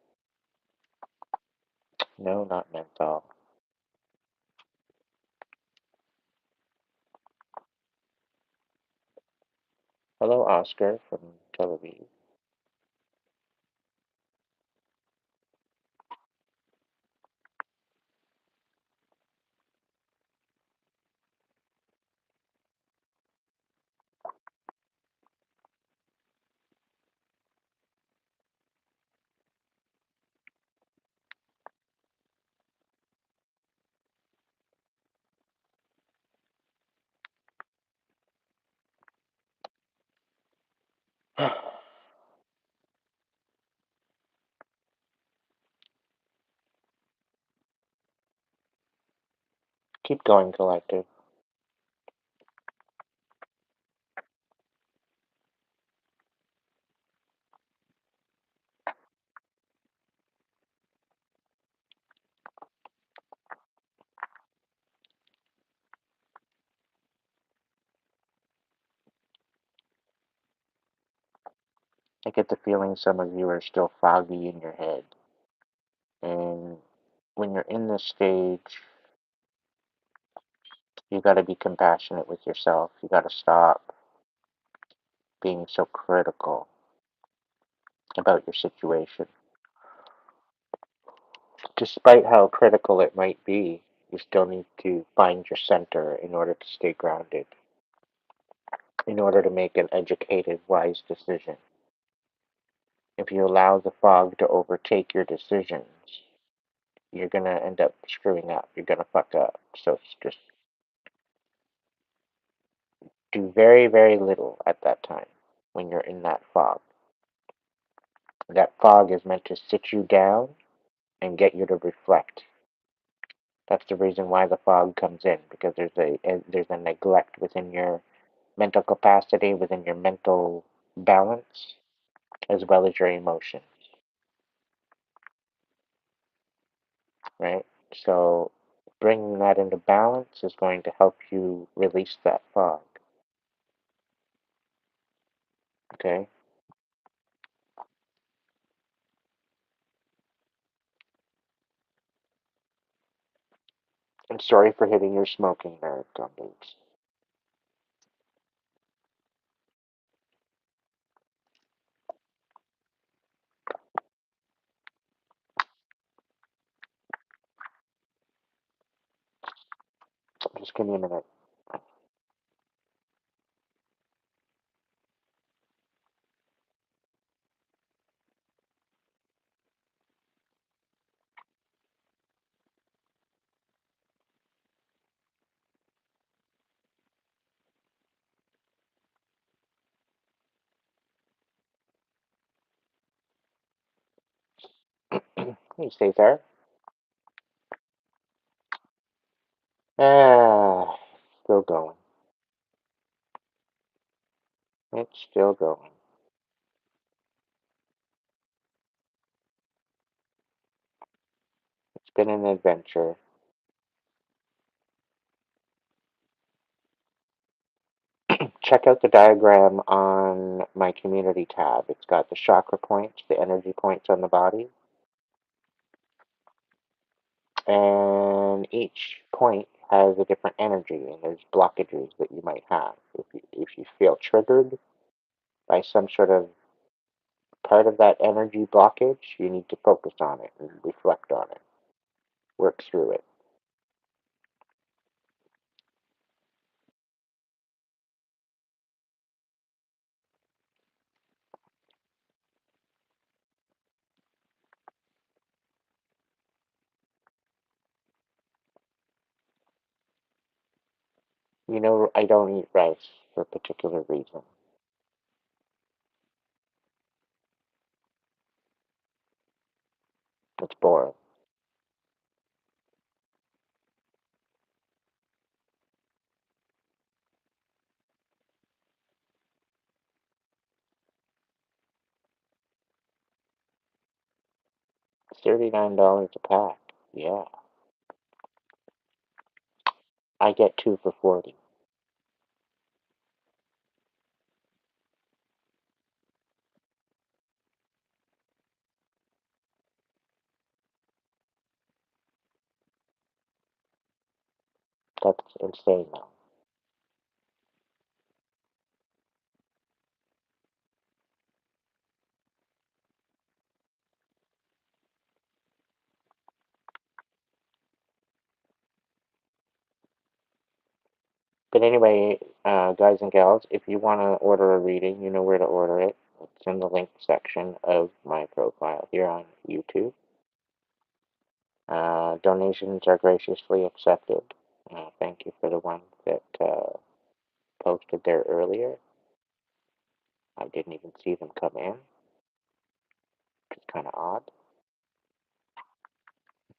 No, not menthol. Hello, Oscar from Tel Aviv. Keep going, Collective. I get the feeling some of you are still foggy in your head. And when you're in this stage, you got to be compassionate with yourself. You got to stop being so critical about your situation. Despite how critical it might be, you still need to find your center in order to stay grounded, in order to make an educated, wise decision. If you allow the fog to overtake your decisions, you're going to end up screwing up. You're going to fuck up. So just do very, very little at that time when you're in that fog. That fog is meant to sit you down and get you to reflect. That's the reason why the fog comes in, because there's a neglect within your mental capacity, within your mental balance, as well as your emotions, right? So bringing that into balance is going to help you release that fog, okay? I'm sorry for hitting your smoking nerve, gumboots. Just give me a minute. Hey, Cesar. Ah, still going. It's still going. It's been an adventure. Check out the diagram on my community tab. It's got the chakra points, the energy points on the body, and each point has a different energy, and there's blockages that you might have. If you feel triggered by some sort of part of that energy blockage, you need to focus on it and reflect on it, work through it. You know, I don't eat rice for a particular reason. It's boring. It's $39 a pack. Yeah, I get two for 40. That's insane now. But anyway, guys and gals, if you want to order a reading, you know where to order it. It's in the link section of my profile here on YouTube. Donations are graciously accepted. Thank you for the ones that posted there earlier. I didn't even see them come in, which is kind of odd.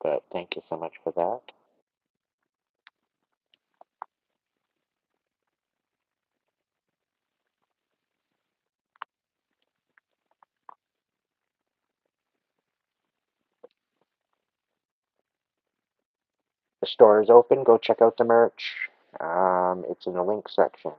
But thank you so much for that. The store is open. Go check out the merch. It's in the link section.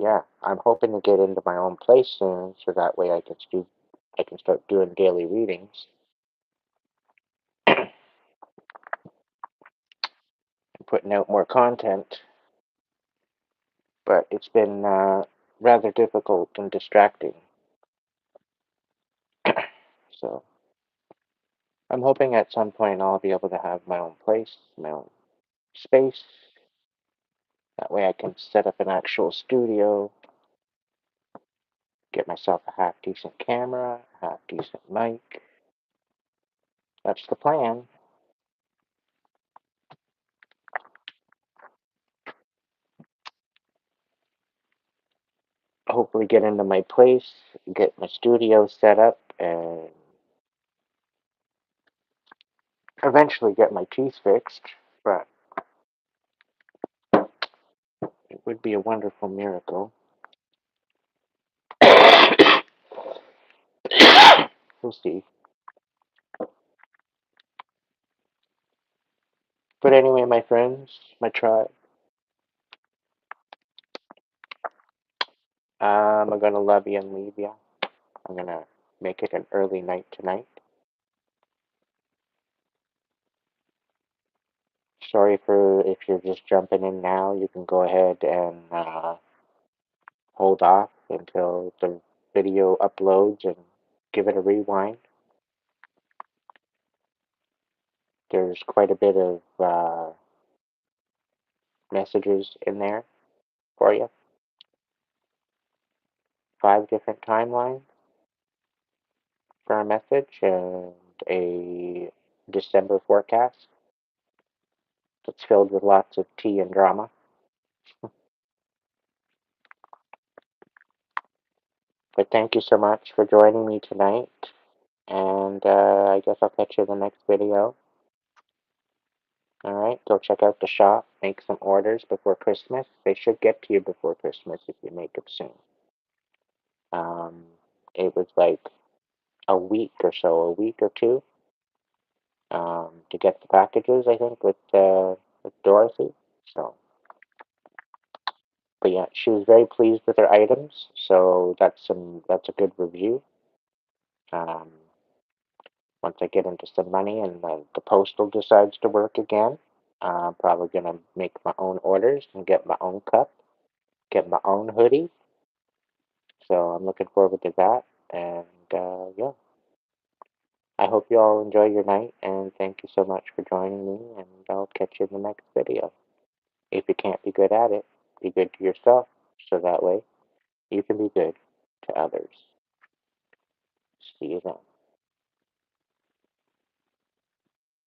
Yeah, I'm hoping to get into my own place soon, so that way I can start doing daily readings and putting out more content. But it's been rather difficult and distracting. So I'm hoping at some point I'll be able to have my own place, my own space. That way I can set up an actual studio, get myself a half decent camera, a half decent mic. That's the plan. Hopefully get into my place, get my studio set up, and eventually get my teeth fixed. But it would be a wonderful miracle. We'll see. But anyway, my friends, my tribe, I'm gonna love you and leave you. I'm gonna make it an early night tonight. Sorry for if you're just jumping in now. You can go ahead and hold off until the video uploads and give it a rewind. There's quite a bit of messages in there for you. 5 different timelines for a message and a December forecast that's filled with lots of tea and drama. But thank you so much for joining me tonight. And I guess I'll catch you in the next video. Alright, go check out the shop. Make some orders before Christmas. They should get to you before Christmas if you make them soon. Um, it was like a week or so, a week or two, to get the packages, I think, with Dorothy. So, but yeah, she was very pleased with her items, so that's a good review. Um, Once I get into some money and the postal decides to work again, I'm probably gonna make my own orders and get my own cup, get my own hoodie. So I'm looking forward to that. And yeah, I hope you all enjoy your night. And thank you so much for joining me. And I'll catch you in the next video. If you can't be good at it, be good to yourself. So that way you can be good to others. See you then.